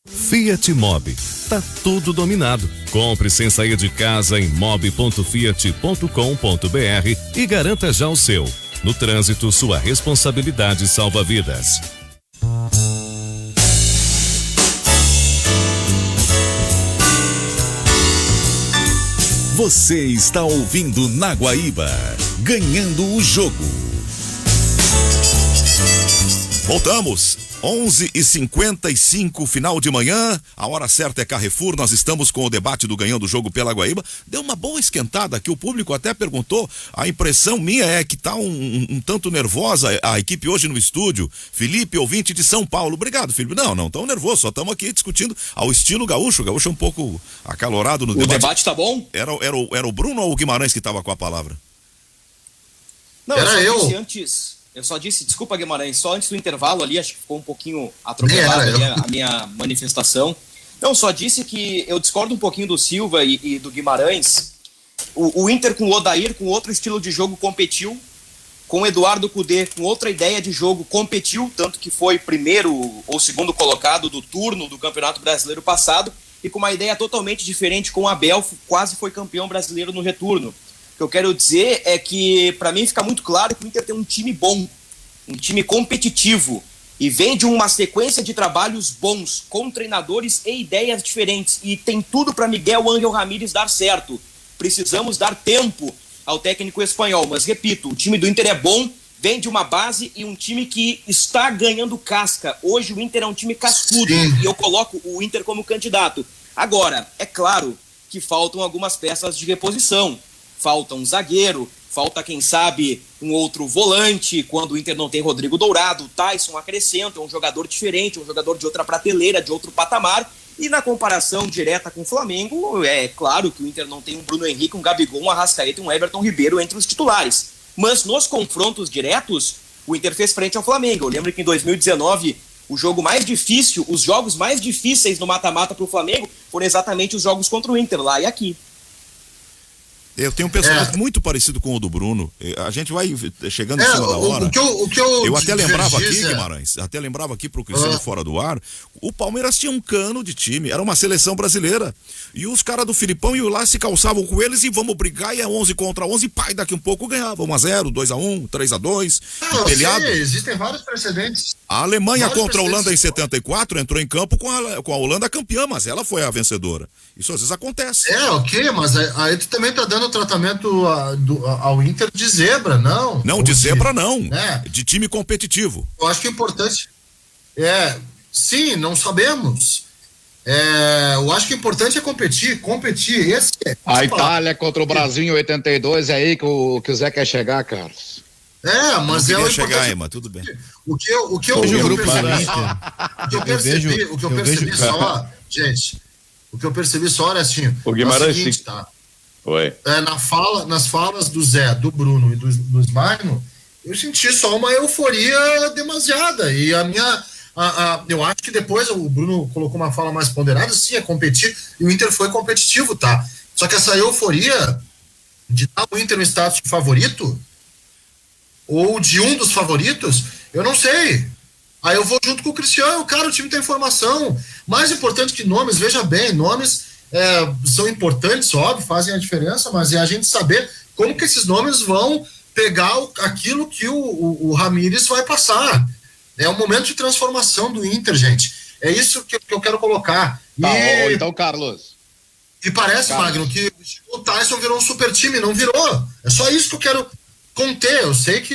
Fiat Mobi. Tá tudo dominado. Compre sem sair de casa em mobi.fiat.com.br e garanta já o seu. No trânsito, sua responsabilidade salva vidas. Você está ouvindo na Guaíba, ganhando o jogo. Voltamos. 11h55, final de manhã, a hora certa é Carrefour, nós estamos com o debate do Ganhando o Jogo pela Guaíba. Deu uma boa esquentada aqui, o público até perguntou, a impressão minha é que tá um tanto nervosa a equipe hoje no estúdio. Felipe, ouvinte de São Paulo, obrigado, Felipe. Não tão nervoso, só estamos aqui discutindo ao estilo gaúcho. O gaúcho é um pouco acalorado no debate. O debate tá bom? Era o Bruno ou o Guimarães que estava com a palavra? Não, era eu. Eu só disse, desculpa Guimarães, só antes do intervalo ali, acho que ficou um pouquinho atropelado ali a minha manifestação. Não, só disse que eu discordo um pouquinho do Silva e do Guimarães. O Inter com o Odair, com outro estilo de jogo, competiu. Com o Eduardo Cudê, com outra ideia de jogo, competiu, tanto que foi primeiro ou segundo colocado do turno do Campeonato Brasileiro passado, e com uma ideia totalmente diferente com o Abel, quase foi campeão brasileiro no retorno. O que eu quero dizer é que, para mim, fica muito claro que o Inter tem um time bom, um time competitivo, e vem de uma sequência de trabalhos bons, com treinadores e ideias diferentes, e tem tudo para Miguel Ángel Ramírez dar certo. Precisamos dar tempo ao técnico espanhol, mas repito, o time do Inter é bom, vem de uma base e um time que está ganhando casca. Hoje o Inter é um time cascudo, e eu coloco o Inter como candidato. Agora, é claro que faltam algumas peças de reposição. Falta um zagueiro, falta, quem sabe, um outro volante, quando o Inter não tem Rodrigo Dourado, o Tyson acrescenta, é um jogador diferente, um jogador de outra prateleira, de outro patamar, e na comparação direta com o Flamengo, é claro que o Inter não tem um Bruno Henrique, um Gabigol, um Arrascaeta e um Everton Ribeiro entre os titulares, mas nos confrontos diretos, o Inter fez frente ao Flamengo. Eu lembro que em 2019, o jogo mais difícil, os jogos mais difíceis no mata-mata para o Flamengo foram exatamente os jogos contra o Inter, lá e aqui. Eu tenho um pensamento muito parecido com o do Bruno. A gente vai chegando em cima da hora. Eu até lembrava aqui, Guimarães, até lembrava aqui pro Cristiano fora do ar, o Palmeiras tinha um cano de time, era uma seleção brasileira. E os caras do Filipão iam lá, se calçavam com eles e vamos brigar, e é 11 contra 11, e pai, daqui um pouco ganhava 1-0, 2-1, 3-2. Existem vários precedentes. A Alemanha contra a Holanda em 74 entrou em campo com a Holanda campeã, mas ela foi a vencedora. Isso às vezes acontece. Ok, mas aí tu também tá dando tratamento ao Inter de zebra, não? Não, de zebra não. De time competitivo. Eu acho que é importante. Sim, não sabemos. Eu acho que o importante é competir. A Itália contra o Brasil em 82, é aí que o Zé quer chegar, Carlos. Mas eu chegar, Ema, tudo bem. O que eu percebi só, gente, o que eu percebi só era assim, o Guimarães, é o seguinte, tá? Oi. Nas falas do Zé, do Bruno e do Magno, eu senti só uma euforia demasiada, e eu acho que depois o Bruno colocou uma fala mais ponderada, sim, é competir, e o Inter foi competitivo, tá? Só que essa euforia de dar o Inter no status de favorito, ou de um dos favoritos, eu não sei. Aí eu vou junto com o Cristiano, cara, o time tem informação. Mais importante que nomes, veja bem, nomes são importantes, óbvio, fazem a diferença, mas é a gente saber como que esses nomes vão pegar aquilo que o Ramires vai passar. É um momento de transformação do Inter, gente. É isso que eu quero colocar. Então, Carlos. E parece, Magno, que o Tyson virou um super time, não virou. É só isso que eu quero conter. Eu sei que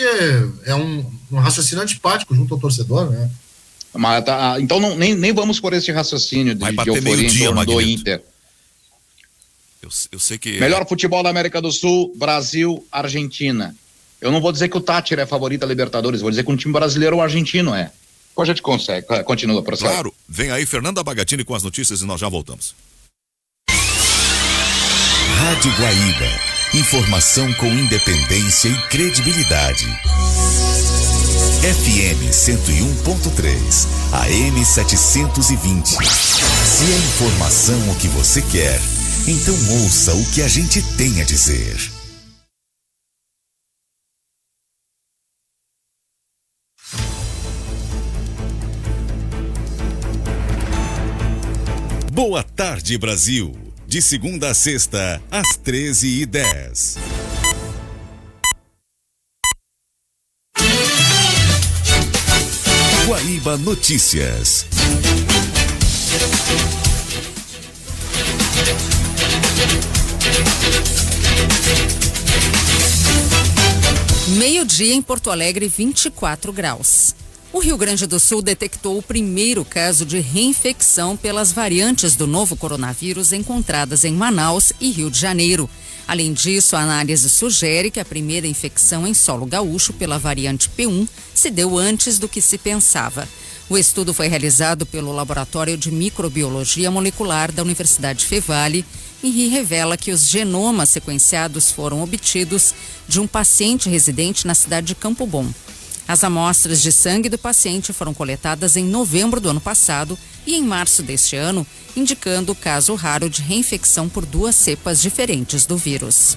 é um raciocínio antipático junto ao torcedor, né? Mas então nem vamos por esse raciocínio de euforia em torno do Inter. Eu sei que... Melhor futebol da América do Sul, Brasil, Argentina. Eu não vou dizer que o Tátira é favorito a Libertadores, vou dizer que um time brasileiro ou argentino é. Qual a gente consegue? Continua, professor. Claro, vem aí Fernanda Bagatini com as notícias e nós já voltamos. Rádio Guaíba. Informação com independência e credibilidade. FM 101.3, AM 720. Se é informação o que você quer, então ouça o que a gente tem a dizer. Boa tarde, Brasil. De segunda a sexta, às 13h10. Guaíba Notícias. Meio-dia em Porto Alegre, 24 graus. O Rio Grande do Sul detectou o primeiro caso de reinfecção pelas variantes do novo coronavírus encontradas em Manaus e Rio de Janeiro. Além disso, a análise sugere que a primeira infecção em solo gaúcho pela variante P1 se deu antes do que se pensava. O estudo foi realizado pelo Laboratório de Microbiologia Molecular da Universidade Fevale e revela que os genomas sequenciados foram obtidos de um paciente residente na cidade de Campo Bom. As amostras de sangue do paciente foram coletadas em novembro do ano passado e em março deste ano, indicando o caso raro de reinfecção por duas cepas diferentes do vírus.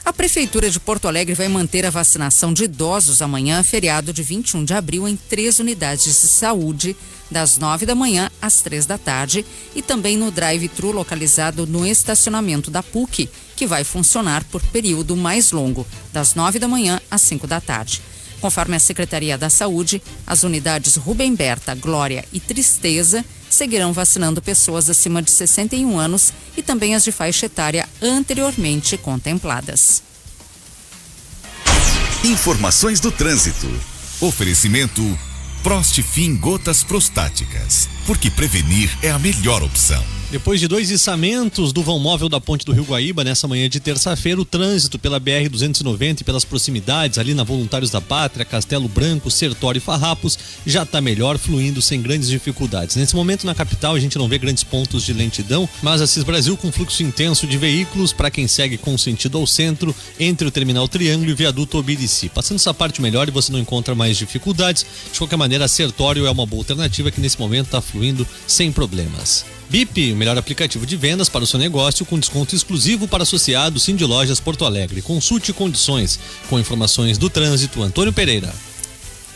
A Prefeitura de Porto Alegre vai manter a vacinação de idosos amanhã, feriado de 21 de abril, em 3 unidades de saúde, das 9 da manhã às 3 da tarde, e também no drive-thru localizado no estacionamento da PUC, que vai funcionar por período mais longo, das 9 da manhã às 5 da tarde. Conforme a Secretaria da Saúde, as unidades Rubem Berta, Glória e Tristeza seguirão vacinando pessoas acima de 61 anos e também as de faixa etária anteriormente contempladas. Informações do trânsito. Oferecimento Prostfin Gotas Prostáticas, porque prevenir é a melhor opção. Depois de 2 içamentos do vão móvel da Ponte do Rio Guaíba, nessa manhã de terça-feira, o trânsito pela BR-290 e pelas proximidades, ali na Voluntários da Pátria, Castelo Branco, Sertório e Farrapos, já está melhor, fluindo sem grandes dificuldades. Nesse momento, na capital, a gente não vê grandes pontos de lentidão, mas a Cis Brasil com fluxo intenso de veículos para quem segue com sentido ao centro, entre o Terminal Triângulo e o Viaduto Obirici. Passando essa parte melhor e você não encontra mais dificuldades, de qualquer maneira, a Sertório é uma boa alternativa que nesse momento está fluindo sem problemas. BIP, o melhor aplicativo de vendas para o seu negócio com desconto exclusivo para associados Cindy Lojas Porto Alegre. Consulte condições. Com informações do trânsito, Antônio Pereira.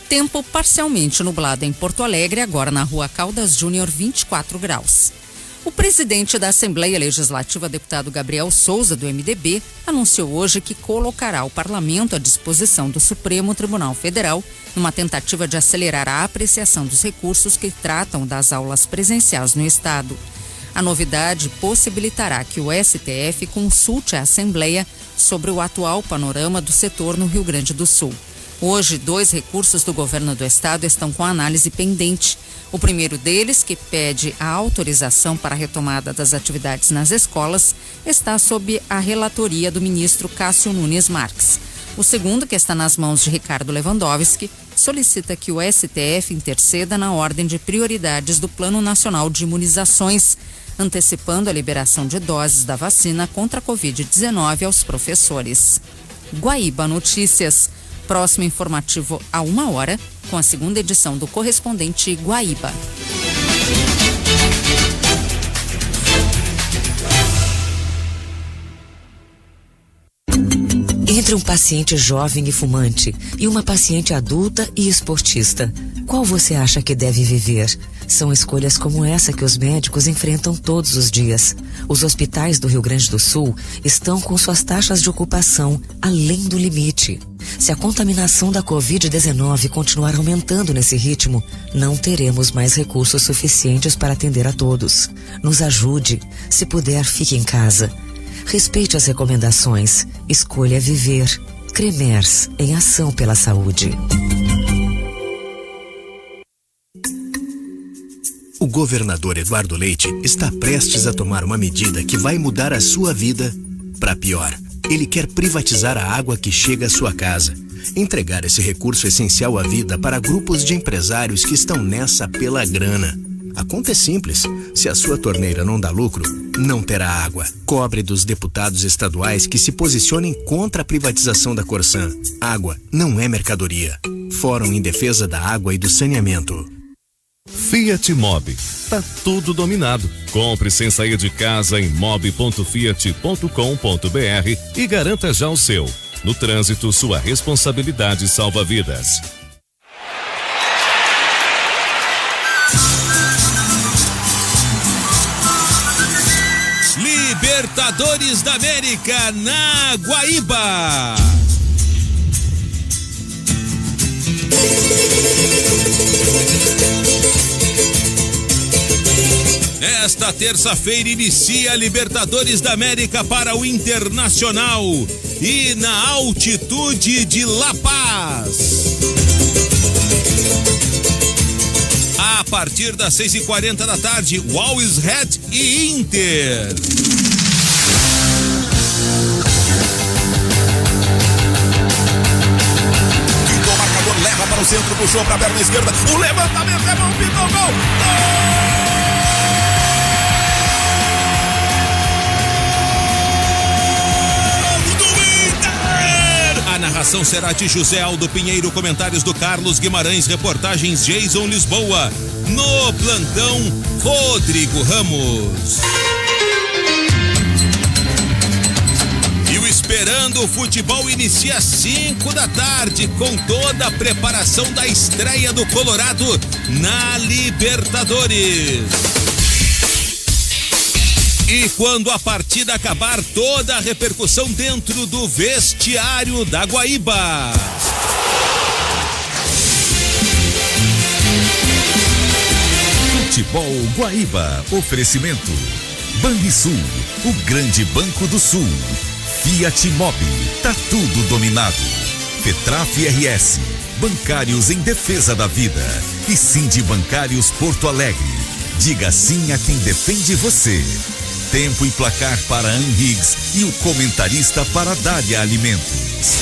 Tempo parcialmente nublado em Porto Alegre, agora na Rua Caldas Júnior, 24 graus. O presidente da Assembleia Legislativa, deputado Gabriel Souza, do MDB, anunciou hoje que colocará o parlamento à disposição do Supremo Tribunal Federal numa tentativa de acelerar a apreciação dos recursos que tratam das aulas presenciais no estado. A novidade possibilitará que o STF consulte a Assembleia sobre o atual panorama do setor no Rio Grande do Sul. Hoje, 2 recursos do governo do estado estão com análise pendente. O primeiro deles, que pede a autorização para a retomada das atividades nas escolas, está sob a relatoria do ministro Cássio Nunes Marques. O segundo, que está nas mãos de Ricardo Lewandowski, solicita que o STF interceda na ordem de prioridades do Plano Nacional de Imunizações, antecipando a liberação de doses da vacina contra a Covid-19 aos professores. Guaíba Notícias. Próximo informativo a 1h, com a segunda edição do Correspondente Guaíba. Entre um paciente jovem e fumante e uma paciente adulta e esportista, qual você acha que deve viver? São escolhas como essa que os médicos enfrentam todos os dias. Os hospitais do Rio Grande do Sul estão com suas taxas de ocupação além do limite. Se a contaminação da Covid-19 continuar aumentando nesse ritmo, não teremos mais recursos suficientes para atender a todos. Nos ajude. Se puder, fique em casa. Respeite as recomendações. Escolha viver. Cremers, em ação pela saúde. O governador Eduardo Leite está prestes a tomar uma medida que vai mudar a sua vida para pior. Ele quer privatizar a água que chega à sua casa, entregar esse recurso essencial à vida para grupos de empresários que estão nessa pela grana. A conta é simples. Se a sua torneira não dá lucro, não terá água. Cobre dos deputados estaduais que se posicionem contra a privatização da Corsan. Água não é mercadoria. Fórum em Defesa da Água e do Saneamento. Fiat Mobi. Tá tudo dominado. Compre sem sair de casa em mobi.fiat.com.br e garanta já o seu. No trânsito, sua responsabilidade salva vidas. Libertadores da América na Guaíba. Nesta terça-feira inicia a Libertadores da América para o Internacional e na altitude de La Paz. A partir das 6h40 da tarde, Always Red e Inter. Pintou o marcador, leva para o centro, puxou para a perna esquerda. O levantamento é bom, pintou o gol. A narração será de José Aldo Pinheiro, comentários do Carlos Guimarães, reportagens Jason Lisboa. No plantão, Rodrigo Ramos. E o Esperando o Futebol inicia às 5 da tarde, com toda a preparação da estreia do Colorado na Libertadores. E quando a partida acabar, toda a repercussão dentro do vestiário da Guaíba. Futebol Guaíba. Oferecimento. Banrisul, o grande banco do sul. Fiat Mobi, tá tudo dominado. Fetraf RS, bancários em defesa da vida. E Cindy Bancários Porto Alegre. Diga sim a quem defende você. Tempo e placar para Ann Higgs e o comentarista para Dália Alimentos.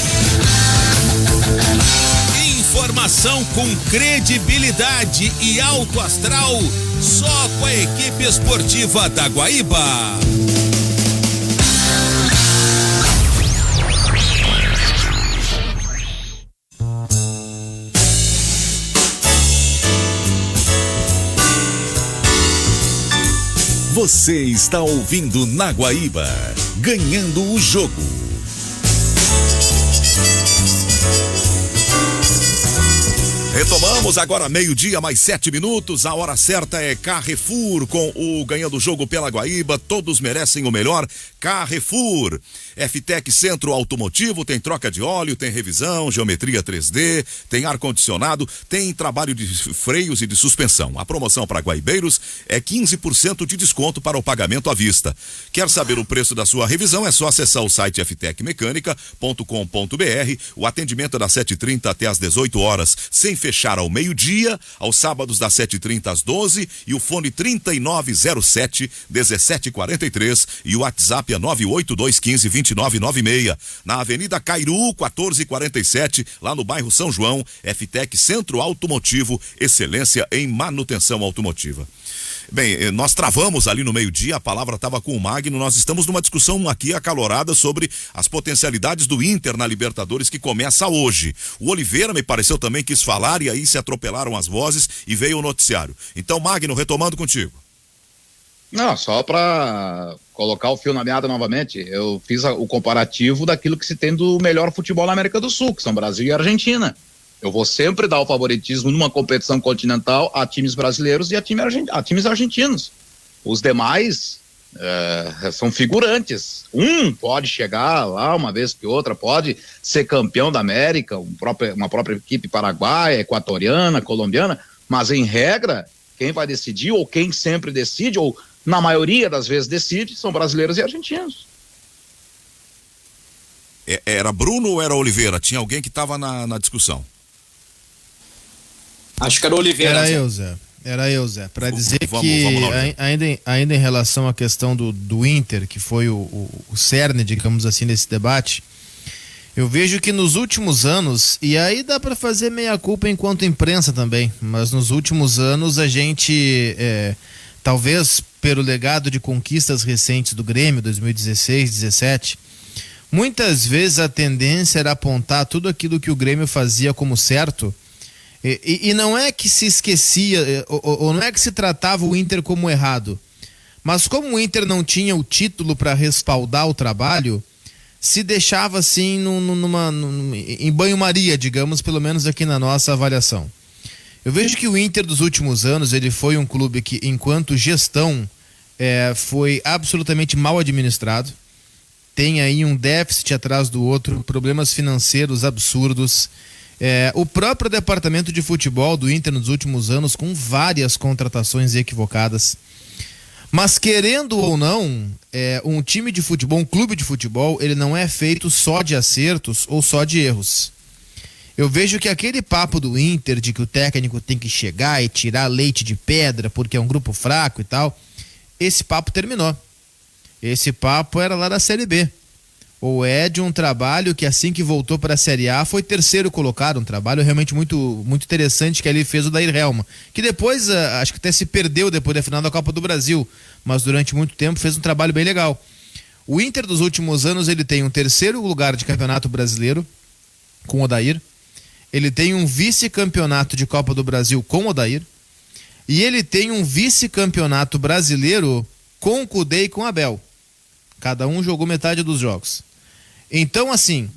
Informação com credibilidade e alto astral, só com a equipe esportiva da Guaíba. Você está ouvindo na Guaíba, ganhando o jogo. Retomamos agora 12:00 mais 7 minutos. A hora certa é Carrefour com o Ganhando o Jogo pela Guaíba. Todos merecem o melhor. Carrefour. FTEC Centro Automotivo tem troca de óleo, tem revisão, geometria 3D, tem ar-condicionado, tem trabalho de freios e de suspensão. A promoção para guaibeiros é 15% de desconto para o pagamento à vista. Quer saber o preço da sua revisão? É só acessar o site ftecmecânica.com.br. O atendimento é das 7h30 até às 18 horas, sem fechar ao meio-dia, aos sábados das 7h30 às 12h, e o fone 3907-1743 e o WhatsApp é 98215-2996. Na Avenida Cairu, 1447, lá no bairro São João. FTEC Centro Automotivo, excelência em manutenção automotiva. Bem, nós travamos ali no meio-dia, a palavra estava com o Magno, nós estamos numa discussão aqui acalorada sobre as potencialidades do Inter na Libertadores, que começa hoje. O Oliveira, me pareceu, também quis falar, e aí se atropelaram as vozes e veio o noticiário. Então, Magno, retomando contigo. Não, só para colocar o fio na meada novamente, eu fiz o comparativo daquilo que se tem do melhor futebol na América do Sul, que são Brasil e Argentina. Eu vou sempre dar o favoritismo numa competição continental a times brasileiros e a times argentinos. Os demais são figurantes. Um pode chegar lá uma vez que outra, pode ser campeão da América, uma própria equipe paraguaia, equatoriana, colombiana, mas em regra, quem vai decidir, ou quem sempre decide, ou na maioria das vezes decide, são brasileiros e argentinos. Era Bruno ou era Oliveira? Tinha alguém que estava na discussão. Acho que era Oliveira. Era eu, Zé. Para dizer que ainda em relação à questão do Inter, que foi o cerne, digamos assim, nesse debate, eu vejo que nos últimos anos, e aí dá para fazer meia-culpa enquanto imprensa também, mas nos últimos anos a gente, talvez pelo legado de conquistas recentes do Grêmio, 2016, 2017, muitas vezes a tendência era apontar tudo aquilo que o Grêmio fazia como certo. E não é que se esquecia, ou não é que se tratava o Inter como errado, mas como o Inter não tinha o título para respaldar o trabalho, se deixava assim em banho-maria, digamos, pelo menos aqui na nossa avaliação. Eu vejo que o Inter dos últimos anos, ele foi um clube que, enquanto gestão, foi absolutamente mal administrado, tem aí um déficit atrás do outro, problemas financeiros absurdos. O próprio departamento de futebol do Inter nos últimos anos com várias contratações equivocadas, mas querendo ou não, um time de futebol, um clube de futebol, ele não é feito só de acertos ou só de erros. Eu vejo que aquele papo do Inter de que o técnico tem que chegar e tirar leite de pedra porque é um grupo fraco e tal, esse papo terminou. Esse papo era lá da Série B. Ou é de um trabalho que assim que voltou para a Série A foi terceiro colocado, um trabalho realmente muito, muito interessante que ali fez o Dair Helma, que depois acho que até se perdeu depois da final da Copa do Brasil, mas durante muito tempo fez um trabalho bem legal. O Inter dos últimos anos, ele tem um terceiro lugar de campeonato brasileiro com o Odair, ele tem um vice-campeonato de Copa do Brasil com o Odair, e ele tem um vice-campeonato brasileiro com o Cudê e com o Abel. Cada um jogou metade dos jogos. Então, assim,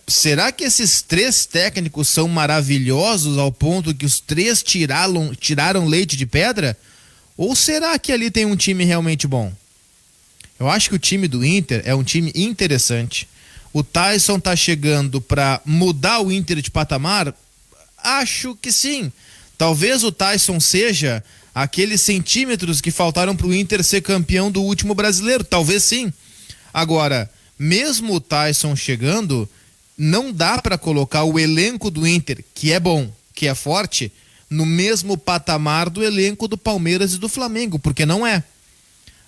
será que esses três técnicos são maravilhosos ao ponto que os três tiraram leite de pedra? Ou será que ali tem um time realmente bom? Eu acho que o time do Inter é um time interessante. O Tyson tá chegando para mudar o Inter de patamar? Acho que sim. Talvez o Tyson seja aqueles centímetros que faltaram para o Inter ser campeão do último brasileiro. Talvez sim. Agora, mesmo o Tyson chegando, não dá para colocar o elenco do Inter, que é bom, que é forte, no mesmo patamar do elenco do Palmeiras e do Flamengo, porque não é.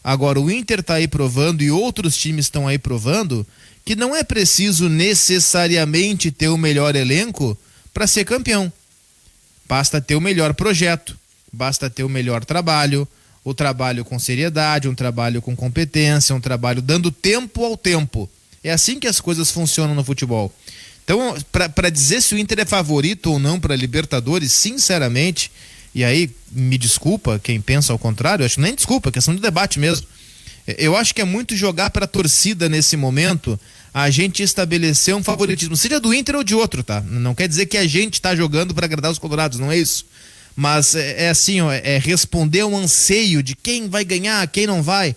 Agora, o Inter está aí provando e outros times estão aí provando que não é preciso necessariamente ter o melhor elenco para ser campeão. Basta ter o melhor projeto, basta ter o melhor trabalho, o trabalho com seriedade, um trabalho com competência, um trabalho dando tempo ao tempo. É assim que as coisas funcionam no futebol. Então, para dizer se o Inter é favorito ou não para Libertadores, sinceramente, e aí me desculpa quem pensa ao contrário, eu acho nem desculpa, é questão de debate mesmo. Eu acho que é muito jogar para a torcida nesse momento a gente estabelecer um favoritismo, seja do Inter ou de outro, tá? Não quer dizer que a gente está jogando para agradar os colorados, não é isso. Mas é assim, ó, é responder ao anseio de quem vai ganhar, quem não vai.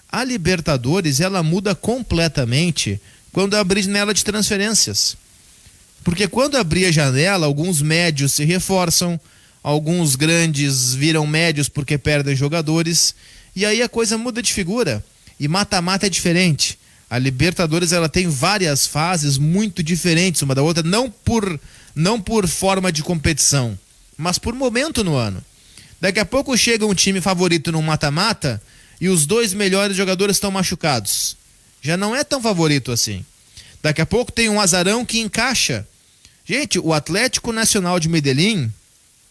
A Libertadores, ela muda completamente quando abrir janela de transferências. Porque quando abrir a janela, alguns médios se reforçam, alguns grandes viram médios porque perdem jogadores, e aí a coisa muda de figura. E mata-mata é diferente. A Libertadores, ela tem várias fases muito diferentes uma da outra, não por forma de competição, mas por momento no ano. Daqui a pouco chega um time favorito no mata-mata e os 2 melhores jogadores estão machucados. Já não é tão favorito assim. Daqui a pouco tem um azarão que encaixa. Gente, o Atlético Nacional de Medellín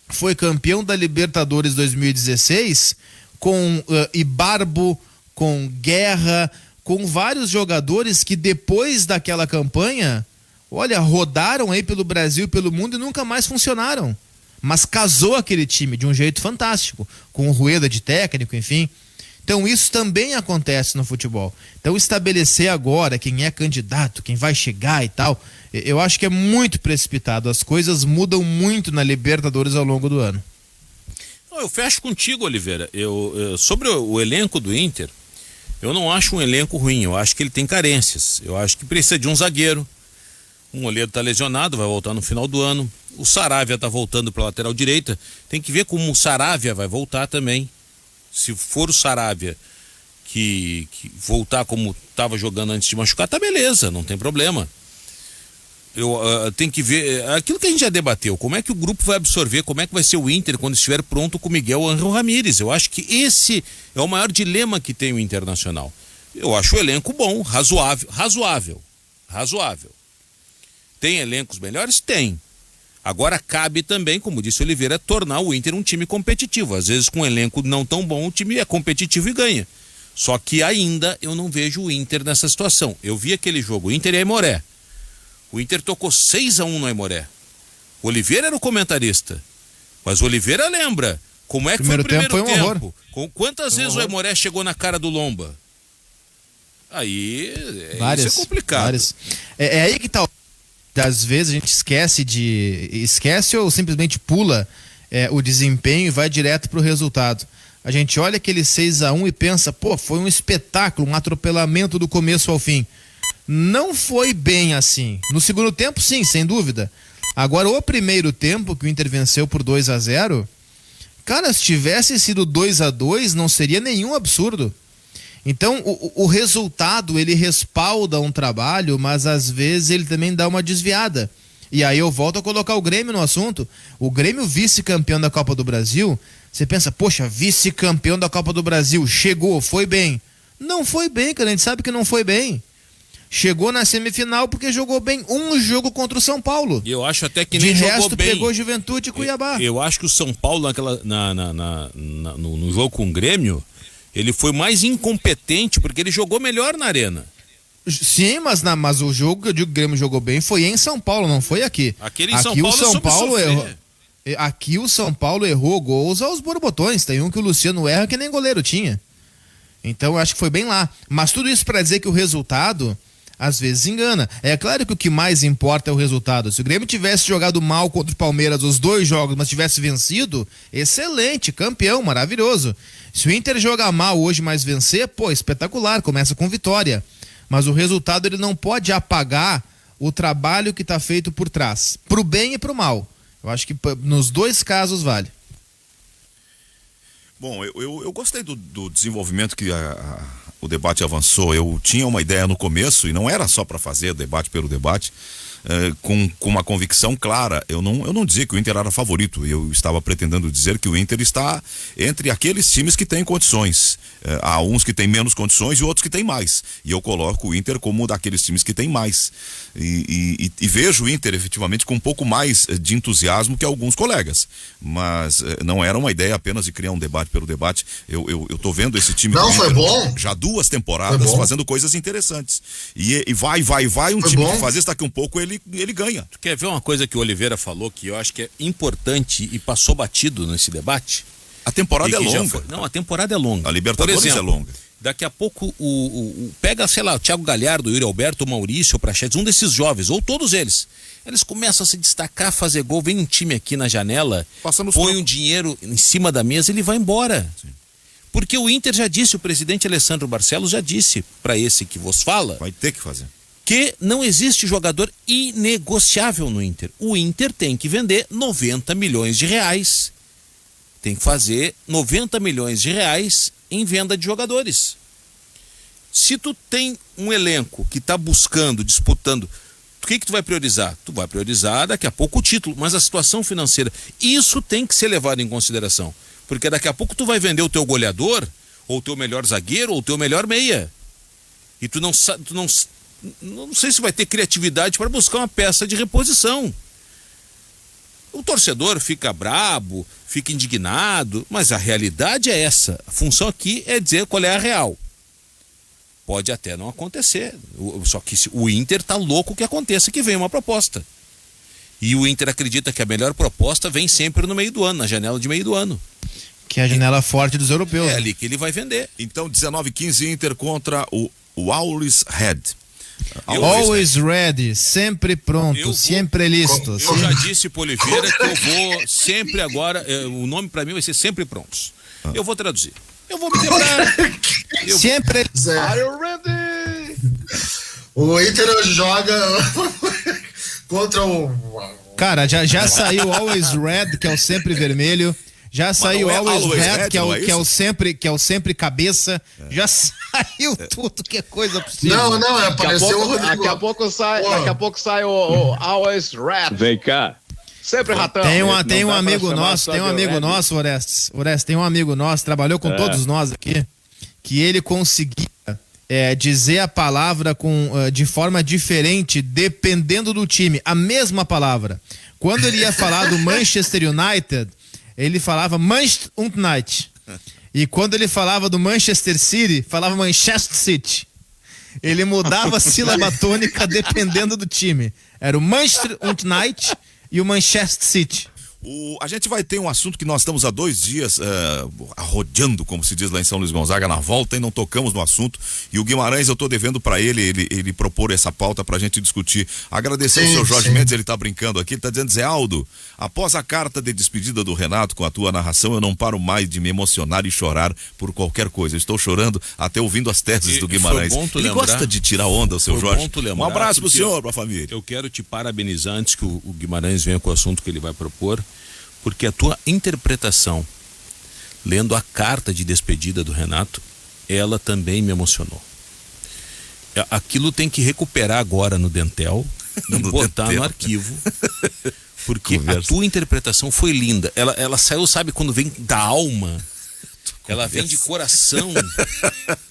foi campeão da Libertadores 2016 com Ibarbo, com Guerra, com vários jogadores que depois daquela campanha, olha, rodaram aí pelo Brasil e pelo mundo e nunca mais funcionaram. Mas casou aquele time de um jeito fantástico, com o Rueda de técnico, enfim. Então isso também acontece no futebol. Então estabelecer agora quem é candidato, quem vai chegar e tal, eu acho que é muito precipitado. As coisas mudam muito na Libertadores ao longo do ano. Eu fecho contigo, Oliveira. Sobre o elenco do Inter, eu não acho um elenco ruim, eu acho que ele tem carências. Eu acho que precisa de um zagueiro. Um goleiro está lesionado, vai voltar no final do ano. O Saravia está voltando para a lateral direita. Tem que ver como o Saravia vai voltar também. Se for o Saravia que voltar como estava jogando antes de machucar, tá beleza, não tem problema. Tem que ver aquilo que a gente já debateu, como é que o grupo vai absorver, como é que vai ser o Inter quando estiver pronto com o Miguel Ángel Ramírez. Eu acho que esse é o maior dilema que tem o Internacional. Eu acho o elenco bom, razoável. Tem elencos melhores? Tem. Agora cabe também, como disse Oliveira, tornar o Inter um time competitivo. Às vezes com um elenco não tão bom, o time é competitivo e ganha. Só que ainda eu não vejo o Inter nessa situação. Eu vi aquele jogo, Inter e Aimoré. O Inter tocou 6-1 no Aimoré. O Oliveira era o comentarista. Mas o Oliveira lembra como é que foi o primeiro tempo. Quantas vezes o Aimoré chegou na cara do Lomba? Aí isso é complicado. Várias. É aí que tá. Às vezes a gente esquece ou simplesmente pula o desempenho e vai direto pro resultado. A gente olha aquele 6-1 e pensa, pô, foi um espetáculo, um atropelamento do começo ao fim. Não foi bem assim. No segundo tempo, sim, sem dúvida. Agora, o primeiro tempo, que o Inter venceu por 2-0, cara, se tivesse sido 2-2, não seria nenhum absurdo. Então, o resultado, ele respalda um trabalho, mas às vezes ele também dá uma desviada. E aí eu volto a colocar o Grêmio no assunto. O Grêmio, vice-campeão da Copa do Brasil, você pensa, poxa, vice-campeão da Copa do Brasil, chegou, foi bem. Não foi bem, cara, a gente sabe que não foi bem. Chegou na semifinal porque jogou bem um jogo contra o São Paulo. E eu acho até que nem jogou bem. De resto, pegou Juventude e Cuiabá. Eu acho que o São Paulo, no jogo com o Grêmio, ele foi mais incompetente porque ele jogou melhor na Arena. Sim, mas o jogo que eu digo que o Grêmio jogou bem foi em São Paulo, não foi aqui. Aquele em São Paulo errou. Aqui o São Paulo errou gols aos borbotões. Tem um que o Luciano erra que nem goleiro tinha. Então eu acho que foi bem lá. Mas tudo isso para dizer que o resultado às vezes engana. É claro que o que mais importa é o resultado. Se o Grêmio tivesse jogado mal contra o Palmeiras os 2 jogos, mas tivesse vencido, excelente, campeão, maravilhoso. Se o Inter jogar mal hoje, mas vencer, pô, espetacular, começa com vitória. Mas o resultado, ele não pode apagar o trabalho que está feito por trás, pro bem e pro mal. Eu acho que nos 2 casos vale. Bom, eu gostei do desenvolvimento que o debate avançou. Eu tinha uma ideia no começo, e não era só para fazer debate pelo debate, com uma convicção clara. Eu não dizia que o Inter era favorito, eu estava pretendendo dizer que o Inter está entre aqueles times que têm condições. Há uns que têm menos condições e outros que têm mais. E eu coloco o Inter como um daqueles times que têm mais. E vejo o Inter efetivamente com um pouco mais de entusiasmo que alguns colegas. Mas não era uma ideia apenas de criar um debate pelo debate. Eu tô vendo esse time. Não, foi bom. Já 2 temporadas fazendo coisas interessantes. E vai. Um time que fazer isso daqui um pouco ele ganha. Tu quer ver uma coisa que o Oliveira falou que eu acho que é importante e passou batido nesse debate? A temporada é longa. Não, a temporada é longa. A Libertadores é longa. Daqui a pouco pega, sei lá, o Thiago Galhardo, o Yuri Alberto, o Maurício, o Prachedes, um desses jovens, ou todos eles. Eles começam a se destacar, fazer gol, vem um time aqui na janela, põe um dinheiro em cima da mesa e ele vai embora. Sim. Porque o Inter já disse, o presidente Alessandro Barcelos já disse para esse que vos fala. Vai ter que fazer. Que não existe jogador inegociável no Inter. O Inter tem que vender 90 milhões de reais. Tem que fazer 90 milhões de reais em venda de jogadores. Se tu tem um elenco que está buscando, disputando, o que tu vai priorizar? Tu vai priorizar daqui a pouco o título, mas a situação financeira. Isso tem que ser levado em consideração. Porque daqui a pouco tu vai vender o teu goleador, ou o teu melhor zagueiro, ou o teu melhor meia. E tu não sei se vai ter criatividade para buscar uma peça de reposição. O torcedor fica brabo, fica indignado, mas a realidade é essa. A função aqui é dizer qual é a real. Pode até não acontecer, só que o Inter tá louco que aconteça, que venha uma proposta. E o Inter acredita que a melhor proposta vem sempre no meio do ano, na janela de meio do ano. Que é a janela forte dos europeus. É ali que ele vai vender. Então, 19-15 Inter contra o Always Red. Always ready, sempre pronto, sempre listos. Eu já disse pro Oliveira que eu vou sempre agora, o nome pra mim vai ser sempre prontos. Eu vou traduzir. Eu vou me quebrar. Sempre. Are you ready? O Inter joga contra o... Cara, já saiu o Always Red, que é o sempre vermelho. Já saiu o Always Red, que é o sempre cabeça. Já saiu tudo que é coisa possível. Não, apareceu o Rodrigo. Daqui a pouco sai o Always Red. Vem cá. Sempre ratão. Tem um amigo nosso, Orestes. Orestes, tem um amigo nosso, trabalhou com todos nós aqui, que ele conseguia dizer a palavra de forma diferente, dependendo do time. A mesma palavra. Quando ele ia falar do Manchester United, ele falava Manchester United. E quando ele falava do Manchester City, falava Manchester City. Ele mudava a sílaba tônica dependendo do time. Era o Manchester United e o Manchester City. A gente vai ter um assunto que nós estamos há 2 dias arrodeando, como se diz lá em São Luís Gonzaga, na volta, e não tocamos no assunto. E o Guimarães, eu tô devendo para ele propor essa pauta pra gente discutir. Agradecer ao seu Jorge Mendes, ele tá brincando aqui, ele tá dizendo: Zé Aldo, após a carta de despedida do Renato com a tua narração, eu não paro mais de me emocionar e chorar por qualquer coisa. Eu estou chorando até ouvindo as teses do Guimarães. Ele gosta de tirar onda, o seu Jorge. Um abraço pro senhor, pra família. Eu quero te parabenizar antes que o Guimarães venha com o assunto que ele vai propor, porque a tua interpretação, lendo a carta de despedida do Renato, ela também me emocionou. Aquilo tem que recuperar agora no Dentel e botar no arquivo, porque a tua interpretação foi linda. Ela saiu, sabe, quando vem da alma, ela vem de coração.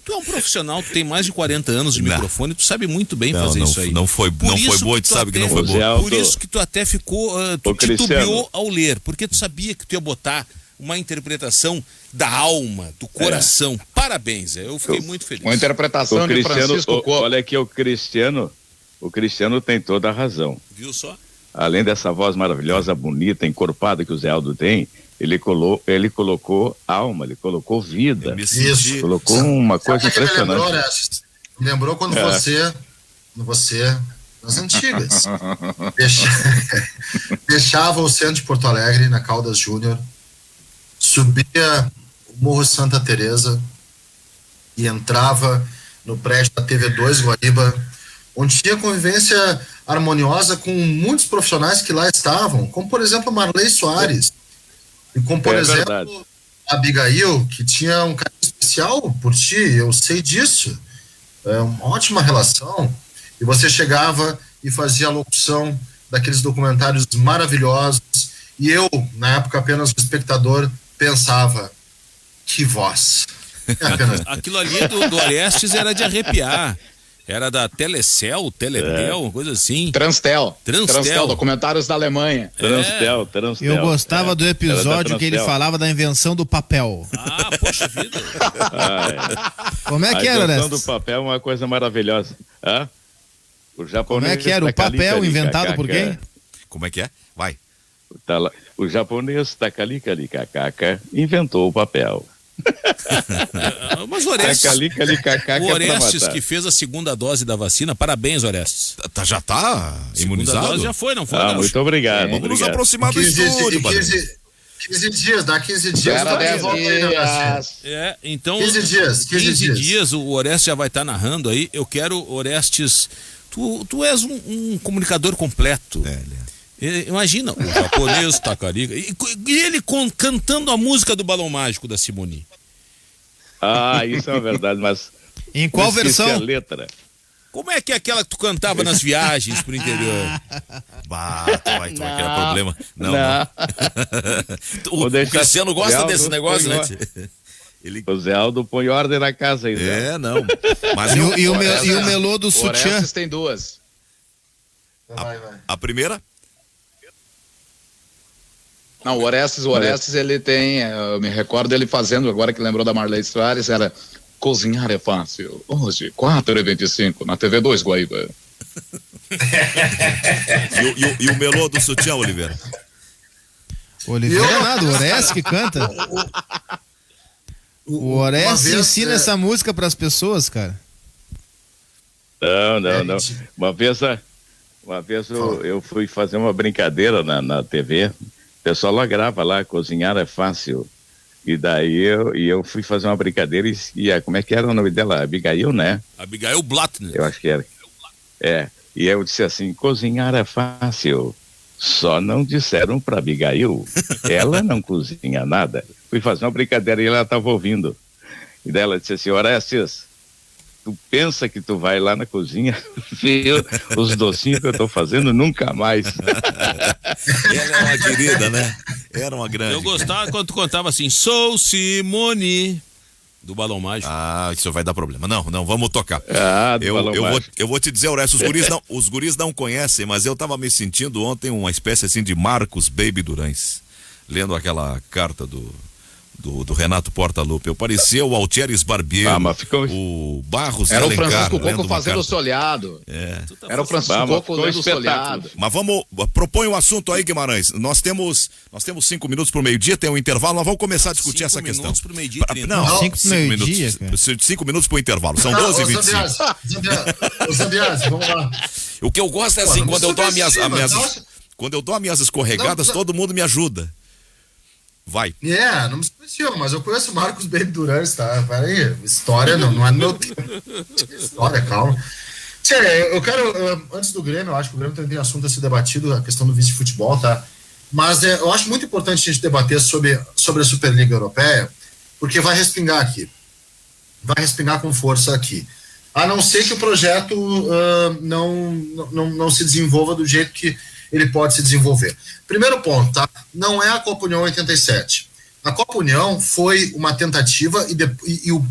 Tu é um profissional, tu tem mais de 40 anos de microfone, tu sabe muito bem fazer isso aí. Não foi boa, tu sabe que não foi boa. Por isso que tu até ficou, tu titubeou ao ler, porque tu sabia que tu ia botar uma interpretação da alma, do coração. Parabéns, eu fiquei muito feliz. Uma interpretação de Francisco Coco. Olha aqui, o Cristiano tem toda a razão. Viu só? Além dessa voz maravilhosa, bonita, encorpada que o Zé Aldo tem, ele colocou alma, ele colocou vida. Isso. Colocou uma coisa impressionante. Lembrou quando você, nas antigas, deixava o centro de Porto Alegre, na Caldas Júnior, subia o Morro Santa Teresa e entrava no prédio da TV2 Guaíba, onde tinha convivência harmoniosa com muitos profissionais que lá estavam, como por exemplo Marley Soares, e como por exemplo verdade. a Abigail, que tinha um carinho especial por ti, eu sei disso, uma ótima relação, e você chegava e fazia a locução daqueles documentários maravilhosos. E eu, na época, apenas o espectador, pensava, que voz. Aquilo ali do Orestes era de arrepiar. Era da Telecel, Teletel, coisa assim. Transtel, documentários da Alemanha. Transtel. Eu gostava do episódio que ele falava da invenção do papel. Ah, poxa vida. Como é que era, Orestes? A invenção do papel é uma coisa maravilhosa. O japonês Como é que era o papel inventado por quem? Como é que é? Vai. O japonês Takali Kakaka inventou o papel. Mas o Orestes que fez a segunda dose da vacina, parabéns, Orestes. Já tá imunizado? Dose já foi, não foi? Muito obrigado. Vamos nos aproximar do estúdio. 15 dias, dá 15 dias. Então 15 dias. O Orestes já vai estar narrando aí. Eu quero, Orestes, tu és um comunicador completo. Imagina, o japonês Takarica e ele cantando a música do Balão Mágico da Simone. Isso é verdade, mas em qual versão? A letra. Como é que é aquela que tu cantava nas viagens pro interior? Tu vai criar problema. Não. O Cristiano gosta desse negócio, né? O Zé Aldo põe ordem na casa aí, Zé. Não. Mas e o melô do sutiã? Orestes tem duas. A primeira? Não, o Orestes ele tem, eu me recordo ele fazendo, agora que lembrou da Marley Soares, era cozinhar é fácil, hoje, 4h25, na TV 2 Guaíba. e o melô do sutiã, Oliveira? Oliveira nada, o Orestes que canta. O Orestes ensina essa música para as pessoas, cara. Não. Uma vez eu fui fazer uma brincadeira na TV. O pessoal lá grava lá, cozinhar é fácil. E daí eu fui fazer uma brincadeira e como é que era o nome dela? Abigail, né? Abigail Blattner. Eu acho que era. E eu disse assim, cozinhar é fácil. Só não disseram pra Abigail. Ela não cozinha nada. Fui fazer uma brincadeira e ela estava ouvindo. E daí ela disse assim, Orestes, tu pensa que tu vai lá na cozinha ver os docinhos que eu tô fazendo? Nunca mais. Ela é uma querida, né? Era uma grande. Eu gostava quando tu contava assim, sou Simone, do Balão Mágico. Isso vai dar problema. Não, vamos tocar. Eu vou te dizer, Orestes, os guris não conhecem, mas eu tava me sentindo ontem uma espécie assim de Marcos Baby Durães, lendo aquela carta do Renato Portaluppi. Eu parecia o Altieres Barbiero, o Barros era de Alencar. Era o Francisco Coco fazendo o solhado. Era o Francisco Coco lendo o solhado. Mas propõe um assunto aí, Guimarães. Nós temos 5 minutos pro meio-dia, tem um intervalo, nós vamos começar a discutir essa questão. 5 minutos pro meio-dia, 30. Não, 5 pro meio-dia. 5 minutos pro intervalo, são 12h25. Zambiase, vamos lá. O que eu gosto é assim, quando eu dou as minhas escorregadas, todo mundo me ajuda. Vai. Não me subestima, mas eu conheço o Marcos Baby Durães, tá? Peraí, história não é no meu tempo. História, calma. Eu quero, antes do Grêmio, eu acho que o Grêmio tem assunto a ser debatido, a questão do vice de futebol, tá? Mas eu acho muito importante a gente debater sobre a Superliga Europeia, porque vai respingar aqui. Vai respingar com força aqui. A não ser que o projeto não se desenvolva do jeito que ele pode se desenvolver. Primeiro ponto, tá? Não é a Copa União 87. A Copa União foi uma tentativa e o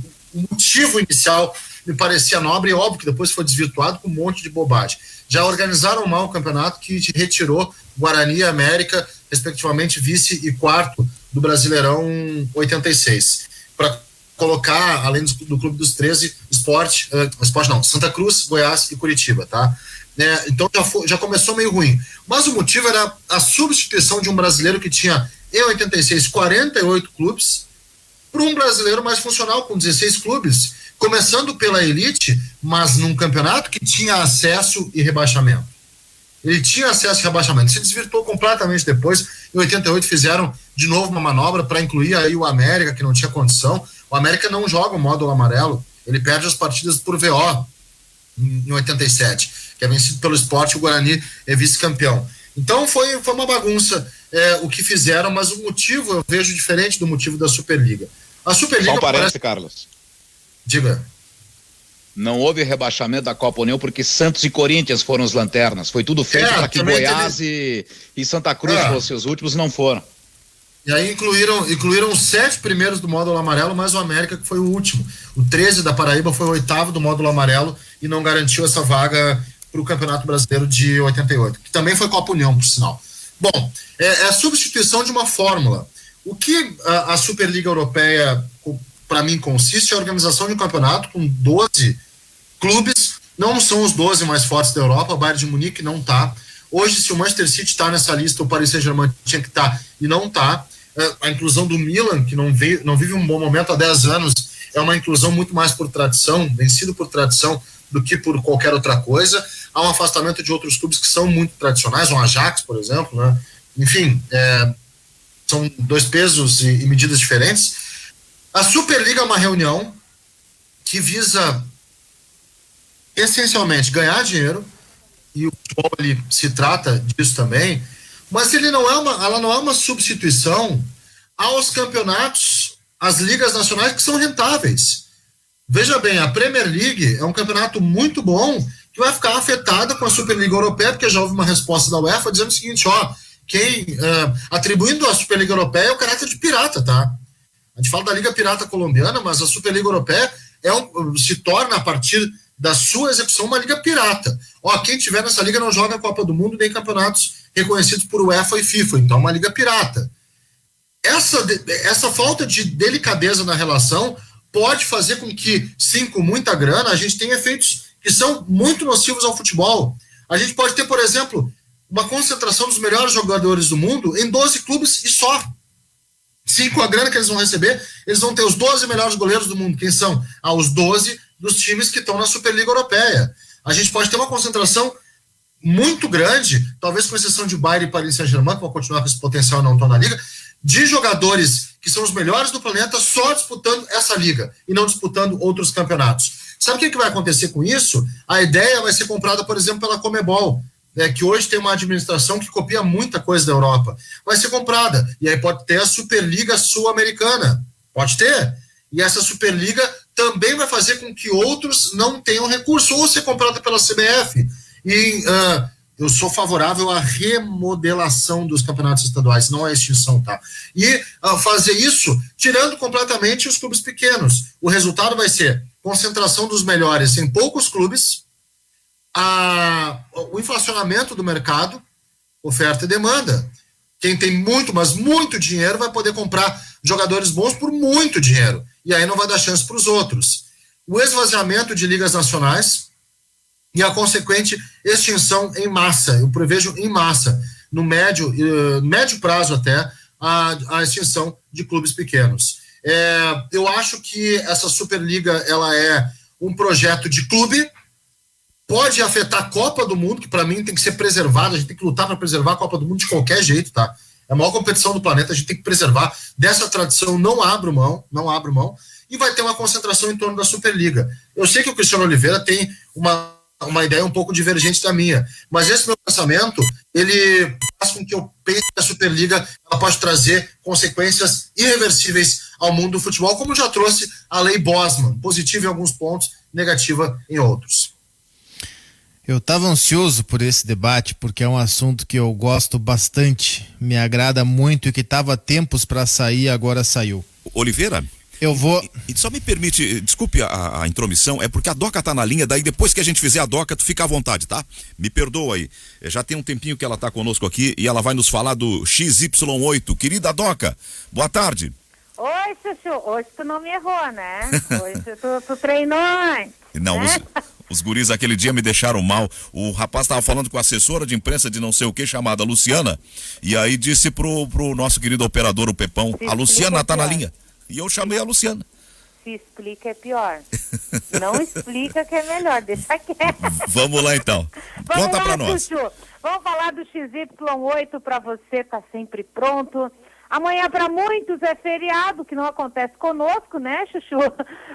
motivo inicial me parecia nobre e óbvio que depois foi desvirtuado com um monte de bobagem. Já organizaram mal o campeonato que retirou Guarani e América, respectivamente vice e quarto do Brasileirão 86. Para colocar, além do Clube dos 13, Santa Cruz, Goiás e Curitiba, tá? Então já começou meio ruim. Mas o motivo era a substituição de um brasileiro que tinha, em 86, 48 clubes, por um brasileiro mais funcional, com 16 clubes, começando pela elite, mas num campeonato que tinha acesso e rebaixamento. Ele tinha acesso e rebaixamento. Se desvirtuou completamente depois. Em 88 fizeram de novo uma manobra para incluir aí o América, que não tinha condição. O América não joga o módulo amarelo. Ele perde as partidas por VO em 87. Que é vencido pelo Sport, o Guarani é vice-campeão. Então foi uma bagunça o que fizeram, mas o motivo eu vejo diferente do motivo da Superliga. A Superliga Só parece, Carlos. Diga. Não houve rebaixamento da Copa União porque Santos e Corinthians foram os lanternas. Foi tudo feito para que Goiás e Santa Cruz fossem os últimos, não foram. E aí incluíram os 7 primeiros do módulo amarelo, mais o América, que foi o último. O 13 da Paraíba foi o 8º do módulo amarelo e não garantiu essa vaga para o Campeonato Brasileiro de 88, que também foi Copa União, por sinal. Bom, é a substituição de uma fórmula. O que a Superliga Europeia, para mim, consiste é a organização de um campeonato com 12 clubes, não são os 12 mais fortes da Europa, o Bayern de Munique não está. Hoje, se o Manchester City está nessa lista, o Paris Saint-Germain tinha que estar e não está. A inclusão do Milan, que não vive um bom momento há 10 anos, é uma inclusão muito mais por tradição, vencido por tradição, do que por qualquer outra coisa. Há um afastamento de outros clubes que são muito tradicionais, o Ajax, por exemplo, né? Enfim, são 2 pesos e medidas diferentes. A Superliga é uma reunião que visa essencialmente ganhar dinheiro, e o futebol ele se trata disso também, mas ela não é uma substituição aos campeonatos, às ligas nacionais que são rentáveis. Veja bem, a Premier League é um campeonato muito bom que vai ficar afetada com a Superliga Europeia, porque já houve uma resposta da UEFA dizendo o seguinte, atribuindo à Superliga Europeia o caráter de pirata, tá? A gente fala da Liga Pirata Colombiana, mas a Superliga Europeia se torna, a partir da sua execução, uma liga pirata. Quem tiver nessa liga não joga a Copa do Mundo nem campeonatos reconhecidos por UEFA e FIFA, então é uma liga pirata. Essa falta de delicadeza na relação pode fazer com que, sim, com muita grana, a gente tenha efeitos que são muito nocivos ao futebol. A gente pode ter, por exemplo, uma concentração dos melhores jogadores do mundo em 12 clubes e só. Sim, com a grana que eles vão receber, eles vão ter os 12 melhores goleiros do mundo. Quem são? Os 12 dos times que estão na Superliga Europeia. A gente pode ter uma concentração muito grande, talvez com exceção de Bayern e Paris Saint-Germain, que vão continuar com esse potencial e não estão na liga, de jogadores que são os melhores do planeta só disputando essa liga e não disputando outros campeonatos. Sabe o que vai acontecer com isso? A ideia vai ser comprada, por exemplo, pela Conmebol, que hoje tem uma administração que copia muita coisa da Europa. Vai ser comprada. E aí pode ter a Superliga Sul-Americana. Pode ter. E essa Superliga também vai fazer com que outros não tenham recurso, ou ser comprada pela CBF. E eu sou favorável à remodelação dos campeonatos estaduais, não à extinção, tá? E fazer isso tirando completamente os clubes pequenos. O resultado vai ser concentração dos melhores em poucos clubes, o inflacionamento do mercado, oferta e demanda. Quem tem muito, mas muito dinheiro vai poder comprar jogadores bons por muito dinheiro, e aí não vai dar chance para os outros. O esvaziamento de ligas nacionais e a consequente extinção em massa, eu prevejo em massa, no médio prazo até, a extinção de clubes pequenos. Eu acho que essa Superliga ela é um projeto de clube, pode afetar a Copa do Mundo, que para mim tem que ser preservada, a gente tem que lutar para preservar a Copa do Mundo de qualquer jeito, tá? É a maior competição do planeta, a gente tem que preservar. Dessa tradição não abro mão, e vai ter uma concentração em torno da Superliga. Eu sei que o Cristiano Oliveira tem uma ideia um pouco divergente da minha, mas esse meu pensamento, ele faz com que eu pense que a Superliga ela pode trazer consequências irreversíveis ao mundo do futebol, como já trouxe a Lei Bosman, positiva em alguns pontos, negativa em outros. Eu estava ansioso por esse debate, porque é um assunto que eu gosto bastante, me agrada muito e que estava tempos para sair, agora saiu. Oliveira? Eu vou... E só me permite, desculpe a intromissão, é porque a Doca tá na linha, daí depois que a gente fizer a Doca, tu fica à vontade, tá? Me perdoa aí. Já tem um tempinho que ela tá conosco aqui e ela vai nos falar do XY8. Querida Doca, boa tarde. Oi, Chuchu. Hoje tu não me errou, né? Hoje tu treinou antes. Não, né? Os guris aquele dia me deixaram mal. O rapaz estava falando com a assessora de imprensa de não sei o que, chamada Luciana, e aí disse pro nosso querido operador, o Pepão, a Luciana tá na linha. E eu chamei a Luciana. Se explica é pior. Não explica que é melhor, deixa quieto. Vamos lá então. Conta pra nós. Chuchu. Vamos falar do XY8 para você, tá sempre pronto. Amanhã para muitos é feriado, que não acontece conosco, né, Chuchu?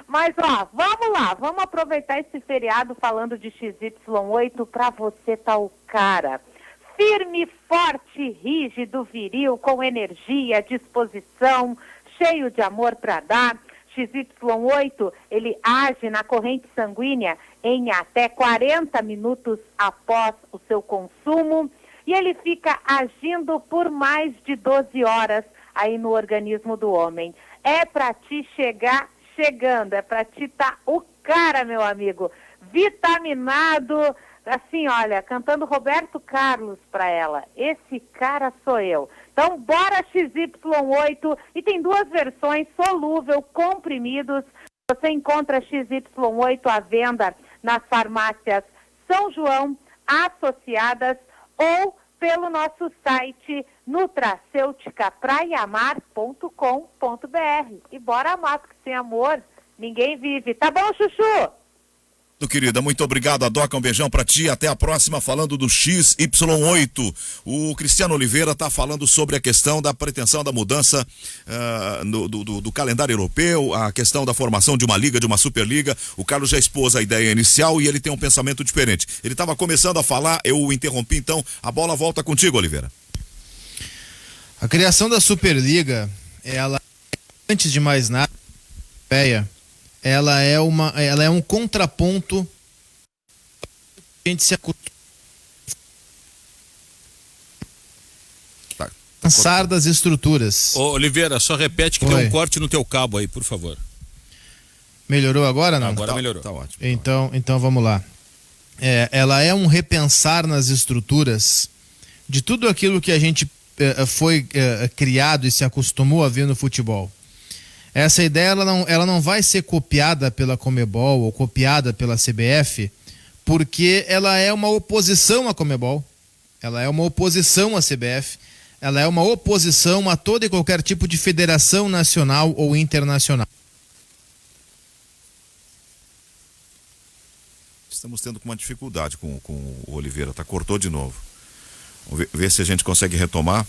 Mas, vamos lá, vamos aproveitar esse feriado falando de XY8 para você tá o cara. Firme, forte, rígido, viril, com energia, disposição, cheio de amor para dar. XY8, ele age na corrente sanguínea em até 40 minutos após o seu consumo e ele fica agindo por mais de 12 horas aí no organismo do homem. É para ti chegar chegando, é para ti tá o cara, meu amigo, vitaminado, assim, olha, cantando Roberto Carlos para ela. Esse cara sou eu. Então, bora XY8 e tem 2 versões, solúvel, comprimidos. Você encontra XY8 à venda nas farmácias São João, associadas ou pelo nosso site nutracêuticapraiamar.com.br. E bora amar, porque sem amor ninguém vive. Tá bom, Chuchu? Querida, muito obrigado, Adoca, um beijão pra ti, até a próxima, falando do XY8. O Cristiano Oliveira tá falando sobre a questão da pretensão da mudança do calendário europeu, a questão da formação de uma liga, de uma superliga. O Carlos já expôs a ideia inicial e ele tem um pensamento diferente. Ele estava começando a falar, eu o interrompi, então a bola volta contigo, Oliveira. A criação da Superliga, ela, antes de mais nada, ela é um contraponto. A gente se acostuma cansar das estruturas. Ô, Oliveira, só repete que Oi. tem um corte no teu cabo aí, por favor. Melhorou agora, não? Agora melhorou. Tá ótimo. Então vamos lá. Ela é um repensar nas estruturas de tudo aquilo que a gente foi criado e se acostumou a ver no futebol. Essa ideia ela não vai ser copiada pela Conmebol ou copiada pela CBF, porque ela é uma oposição à Conmebol, ela é uma oposição à CBF, ela é uma oposição a todo e qualquer tipo de federação nacional ou internacional. Estamos tendo uma dificuldade com o Oliveira, cortou de novo. Vamos ver se a gente consegue retomar.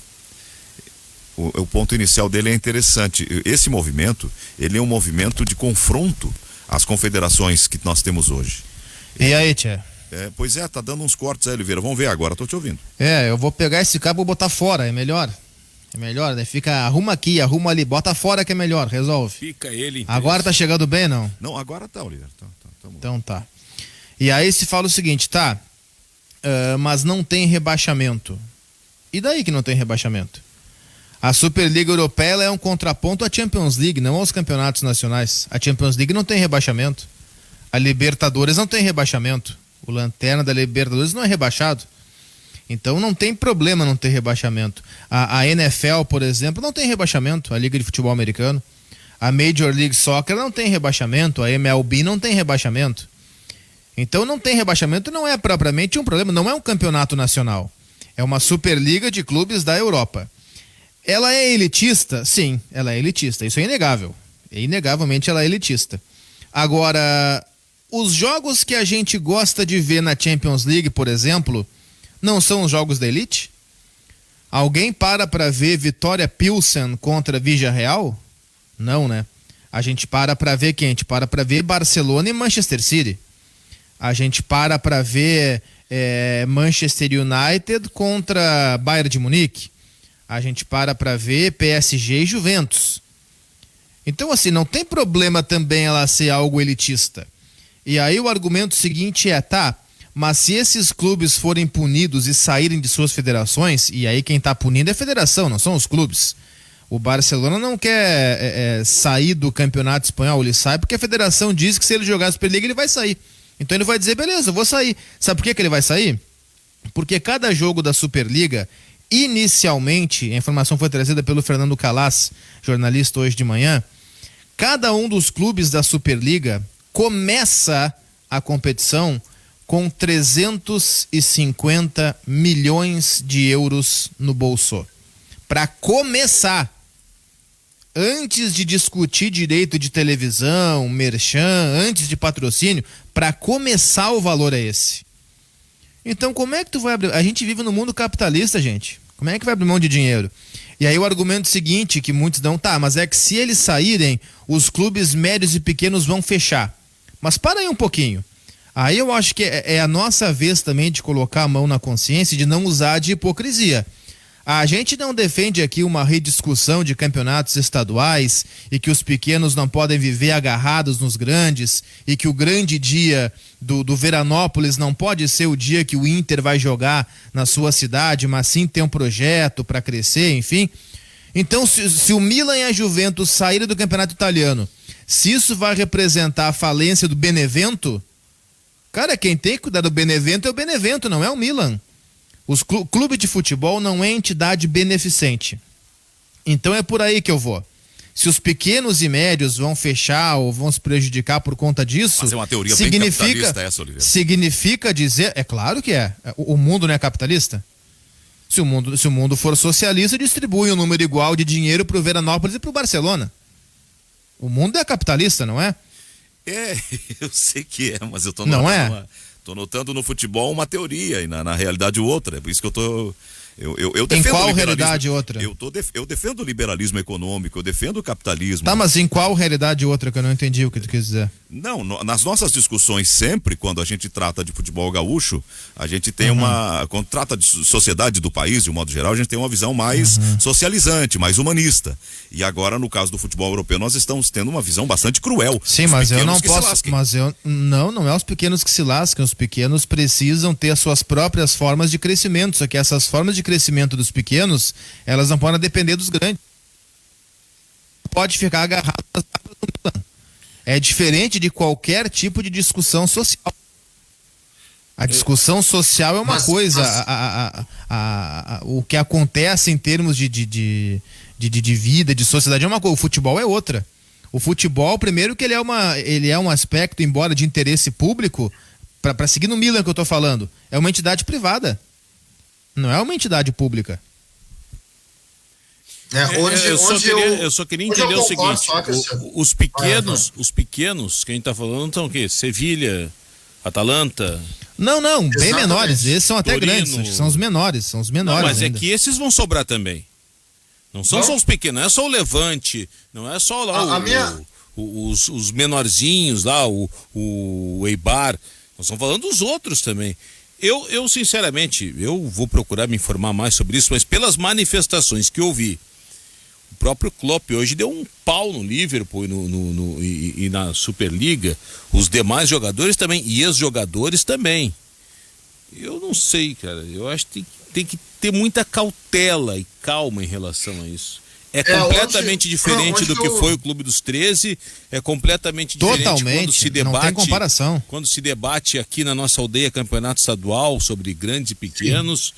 O ponto inicial dele é interessante. Esse movimento, ele é um movimento de confronto às confederações que nós temos hoje. E aí, Tchê? Pois tá dando uns cortes aí, Oliveira. Vamos ver agora, tô te ouvindo. Eu vou pegar esse cabo e botar fora, é melhor. É melhor, né? Fica, arruma aqui, arruma ali, bota fora que é melhor, resolve. Fica ele inteiro. Agora tá chegando bem, não? Não, agora tá, Oliveira. Então tá. E aí se fala o seguinte, mas não tem rebaixamento. E daí que não tem rebaixamento? A Superliga Europeia ela é um contraponto à Champions League, não aos campeonatos nacionais. A Champions League não tem rebaixamento. A Libertadores não tem rebaixamento. O Lanterna da Libertadores não é rebaixado. Então não tem problema não ter rebaixamento. A NFL, por exemplo, não tem rebaixamento. A Liga de Futebol Americano. A Major League Soccer não tem rebaixamento. A MLB não tem rebaixamento. Então não tem rebaixamento, não é propriamente um problema. Não é um campeonato nacional. É uma Superliga de clubes da Europa. Ela é elitista? Sim, ela é elitista. Isso é inegável. Inegavelmente ela é elitista. Agora, os jogos que a gente gosta de ver na Champions League, por exemplo, não são os jogos da elite? Alguém para ver Vitória Pilsen contra Villarreal? Não, né? A gente para ver quem? A gente para ver Barcelona e Manchester City. A gente para ver Manchester United contra Bayern de Munique. A gente para ver PSG e Juventus. Então, assim, não tem problema também ela ser algo elitista. E aí o argumento seguinte mas se esses clubes forem punidos e saírem de suas federações, e aí quem está punindo é a federação, não são os clubes. O Barcelona não quer sair do campeonato espanhol, ele sai porque a federação diz que se ele jogar a Superliga ele vai sair. Então ele vai dizer, beleza, eu vou sair. Sabe por que ele vai sair? Porque cada jogo da Superliga, inicialmente, a informação foi trazida pelo Fernando Calas, jornalista hoje de manhã, cada um dos clubes da Superliga começa a competição com 350 milhões de euros no bolso. Para começar, antes de discutir direito de televisão, merchan, antes de patrocínio, para começar o valor é esse. Então como é que tu vai abrir? A gente vive no mundo capitalista, gente. Como é que vai abrir mão de dinheiro? E aí o argumento seguinte que muitos dão, mas é que se eles saírem, os clubes médios e pequenos vão fechar. Mas para aí um pouquinho. Aí eu acho que é a nossa vez também de colocar a mão na consciência e de não usar de hipocrisia. A gente não defende aqui uma rediscussão de campeonatos estaduais e que os pequenos não podem viver agarrados nos grandes e que o grande dia do Veranópolis não pode ser o dia que o Inter vai jogar na sua cidade, mas sim ter um projeto para crescer, enfim. Então, se o Milan e a Juventus saírem do campeonato italiano, se isso vai representar a falência do Benevento, cara, quem tem que cuidar do Benevento é o Benevento, não é o Milan. Os clube de futebol não é entidade beneficente. Então é por aí que eu vou. Se os pequenos e médios vão fechar ou vão se prejudicar por conta disso, mas é uma teoria bem capitalista essa, Oliveira. Significa dizer, é claro que é. O mundo não é capitalista? Se o mundo for socialista, distribui um número igual de dinheiro para o Veranópolis e para o Barcelona. O mundo é capitalista, não é? É, eu sei que é, mas eu tô notando no futebol uma teoria e na realidade outra. É por isso que eu tô... Eu defendo em qual realidade outra? Eu defendo o liberalismo econômico, eu defendo o capitalismo. Tá, mas em qual realidade outra que eu não entendi o que tu quis dizer? Não, nas nossas discussões sempre, quando a gente trata de futebol gaúcho, a gente tem quando trata de sociedade do país, de um modo geral, a gente tem uma visão mais socializante, mais humanista. E agora, no caso do futebol europeu, nós estamos tendo uma visão bastante cruel. Sim, mas eu não posso, não é os pequenos que se lasquem, os pequenos precisam ter as suas próprias formas de crescimento, só que essas formas de crescimento dos pequenos, elas não podem depender dos grandes. Pode ficar agarrado nas barras do Milan. É diferente de qualquer tipo de discussão social. A discussão social é uma coisa, o que acontece em termos de vida, de sociedade é uma coisa, o futebol é outra. O futebol, primeiro que ele é um aspecto, embora de interesse público, para seguir no Milan que eu tô falando, é uma entidade privada. Não é uma entidade pública. Eu só queria entender o seguinte: os pequenos que a gente tá falando são o quê? Sevilha, Atalanta? Não, bem menores. Esses são até Torino. Grandes, são os menores. Não, mas ainda. É que esses vão sobrar também. Não são só os pequenos, não é só o Levante, não é só lá os menorzinhos lá, o Eibar. Nós estamos falando dos outros também. Eu sinceramente, eu vou procurar me informar mais sobre isso, mas pelas manifestações que eu vi, o próprio Klopp hoje deu um pau no Liverpool e na Superliga, os demais jogadores também, e ex-jogadores também. Eu não sei, cara, eu acho que tem que ter muita cautela e calma em relação a isso. É completamente diferente do que foi o Clube dos 13, é completamente diferente quando se debate, não tem comparação. Quando se debate aqui na nossa aldeia campeonato estadual sobre grandes e pequenos.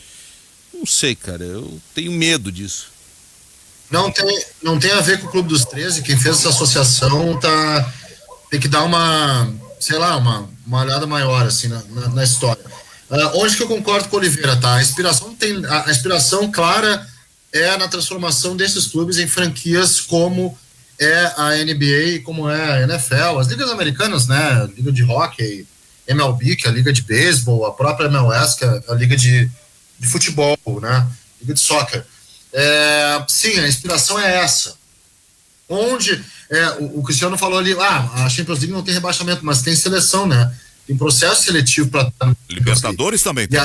Sim. Não sei, cara, eu tenho medo disso. Não tem a ver com o Clube dos 13, quem fez essa associação tem que dar uma olhada maior assim na história. Onde que eu concordo com o Oliveira, tá? A inspiração clara é na transformação desses clubes em franquias como é a NBA e como é a NFL, as ligas americanas, né? Liga de hockey, MLB, que é a liga de beisebol, a própria MLS, que é a liga de futebol, né? Liga de soccer. Sim, a inspiração é essa. Onde o Cristiano falou ali, a Champions League não tem rebaixamento, mas tem seleção, né? Tem processo seletivo para Libertadores também tem.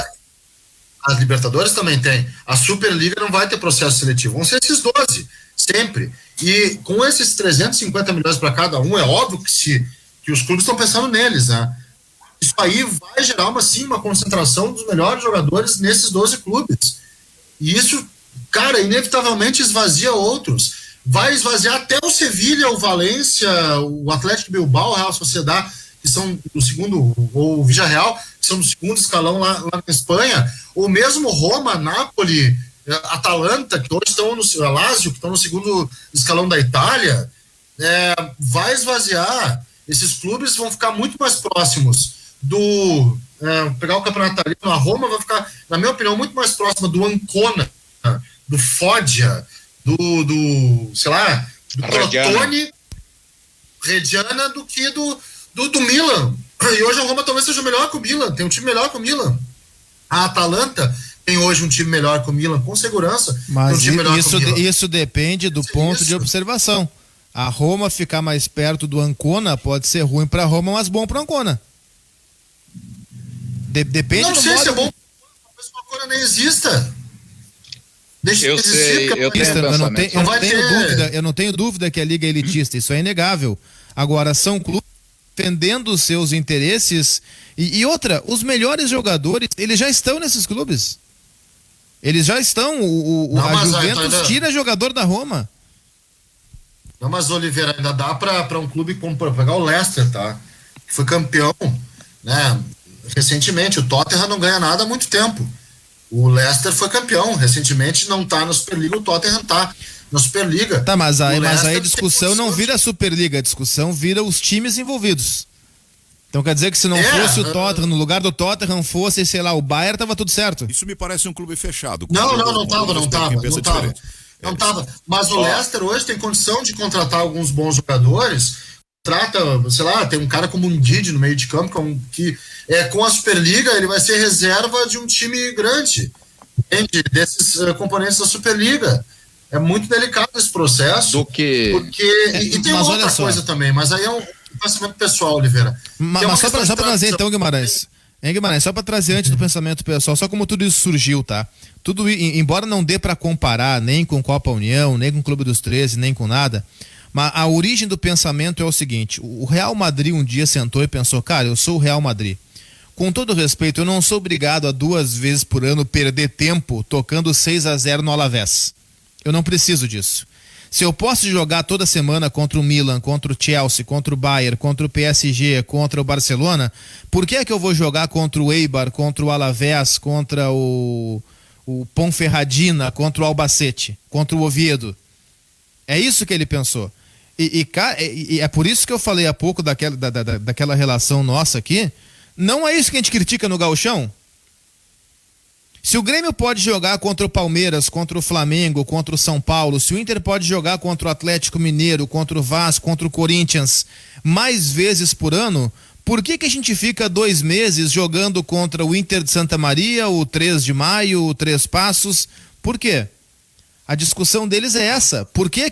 As Libertadores também tem. A Superliga não vai ter processo seletivo. Vão ser esses 12, sempre. E com esses 350 milhões para cada um, é óbvio que os clubes estão pensando neles, né? Isso aí vai gerar uma concentração dos melhores jogadores nesses 12 clubes. E isso, cara, inevitavelmente esvazia outros. Vai esvaziar até o Sevilha, o Valência, o Atlético Bilbao, o Real Sociedad, que são no segundo, ou o Villarreal, que são no segundo escalão lá na Espanha, ou mesmo Roma, Napoli, Atalanta, que hoje estão no Lazio, que estão no segundo escalão da Itália, vai esvaziar. Esses clubes vão ficar muito mais próximos pegar o campeonato italiano. A Roma vai ficar, na minha opinião, muito mais próxima do Ancona, do Foggia, do Crotone, Reggiana, do que do Milan. E hoje a Roma talvez seja melhor que o Milan, tem um time melhor que o Milan. A Atalanta tem hoje um time melhor que o Milan, com segurança. Mas um time melhor que o Milan. Isso depende do ponto de observação. A Roma ficar mais perto do Ancona pode ser ruim para Roma, mas bom para Ancona. Depende não do sei modo... se é bom, talvez o Ancona nem exista. Deixa eu de existir, sei, eu tenho eu não tenho dúvida que a liga é elitista, isso é inegável. Agora, são clubes defendendo os seus interesses e outra, os melhores jogadores, eles já estão nesses clubes. Eles já estão, a Juventus tira jogador da Roma. Não, mas Oliveira, ainda dá para um clube como pegar o Leicester, tá? Que foi campeão, né? Recentemente, o Tottenham não ganha nada há muito tempo. O Leicester foi campeão, recentemente não tá na Superliga, o Tottenham tá na Superliga. Tá, mas aí a discussão não vira a Superliga, a discussão vira os times envolvidos. Então quer dizer que se não fosse o Tottenham, no lugar do Tottenham fosse, sei lá, o Bayern, tava tudo certo. Isso me parece um clube fechado. Não tava. Mas o Leicester hoje tem condição de contratar alguns bons jogadores. Trata, sei lá, tem um cara como um Didi no meio de campo, que com a Superliga ele vai ser reserva de um time grande, entende? Desses componentes da Superliga. É muito delicado esse processo. E tem uma outra coisa também, mas aí é um pensamento pessoal, Oliveira. Mas só para trazer então, Guimarães. Guimarães, só para trazer antes do pensamento pessoal, só como tudo isso surgiu, tá? Tudo, embora não dê para comparar nem com Copa União, nem com o Clube dos 13, nem com nada, mas a origem do pensamento é o seguinte: o Real Madrid um dia sentou e pensou, cara, eu sou o Real Madrid. Com todo respeito, eu não sou obrigado a 2 vezes por ano perder tempo tocando 6-0 no Alavés. Eu não preciso disso. Se eu posso jogar toda semana contra o Milan, contra o Chelsea, contra o Bayern, contra o PSG, contra o Barcelona, por que é que eu vou jogar contra o Eibar, contra o Alavés, contra o Ponferradina, contra o Albacete, contra o Oviedo? É isso que ele pensou. E é por isso que eu falei há pouco daquela relação nossa aqui. Não é isso que a gente critica no Gauchão? Se o Grêmio pode jogar contra o Palmeiras, contra o Flamengo, contra o São Paulo, se o Inter pode jogar contra o Atlético Mineiro, contra o Vasco, contra o Corinthians, mais vezes por ano, por que a gente fica 2 meses jogando contra o Inter de Santa Maria, o 3 de Maio, o 3 Passos? Por quê? A discussão deles é essa. Por que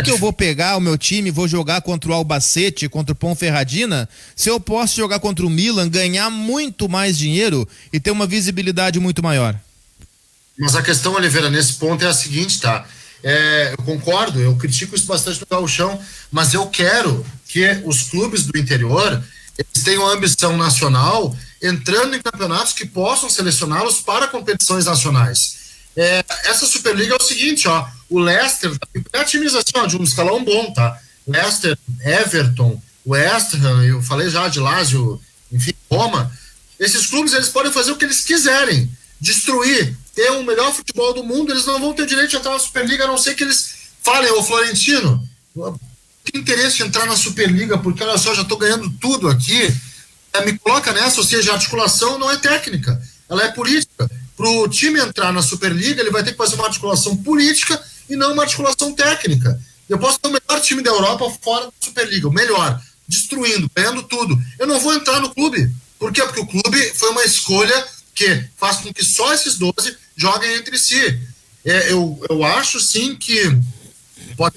eu vou pegar o meu time e vou jogar contra o Albacete, contra o Ponferradina, se eu posso jogar contra o Milan, ganhar muito mais dinheiro e ter uma visibilidade muito maior? Mas a questão, Oliveira, nesse ponto é a seguinte, tá? Eu concordo, eu critico isso bastante no Gauchão, mas eu quero que os clubes do interior eles tenham ambição nacional, entrando em campeonatos que possam selecioná-los para competições nacionais. Essa Superliga é o seguinte, ó, o Leicester é times assim, ó, de um escalão bom, tá? Leicester, Everton, West Ham, eu falei já de Lazio, enfim, Roma. Esses clubes, eles podem fazer o que eles quiserem, destruir, ter o melhor futebol do mundo, eles não vão ter direito de entrar na Superliga, a não ser que eles falem, ô Florentino, tem interesse em entrar na Superliga, porque olha só, já tô ganhando tudo aqui, me coloca nessa, ou seja, a articulação não é técnica, ela é política. Para o time entrar na Superliga, ele vai ter que fazer uma articulação política e não uma articulação técnica. Eu posso ter o melhor time da Europa fora da Superliga, o melhor, destruindo, ganhando tudo. Eu não vou entrar no clube. Por quê? Porque o clube foi uma escolha que faz com que só esses 12 joguem entre si. Eu acho, sim, que pode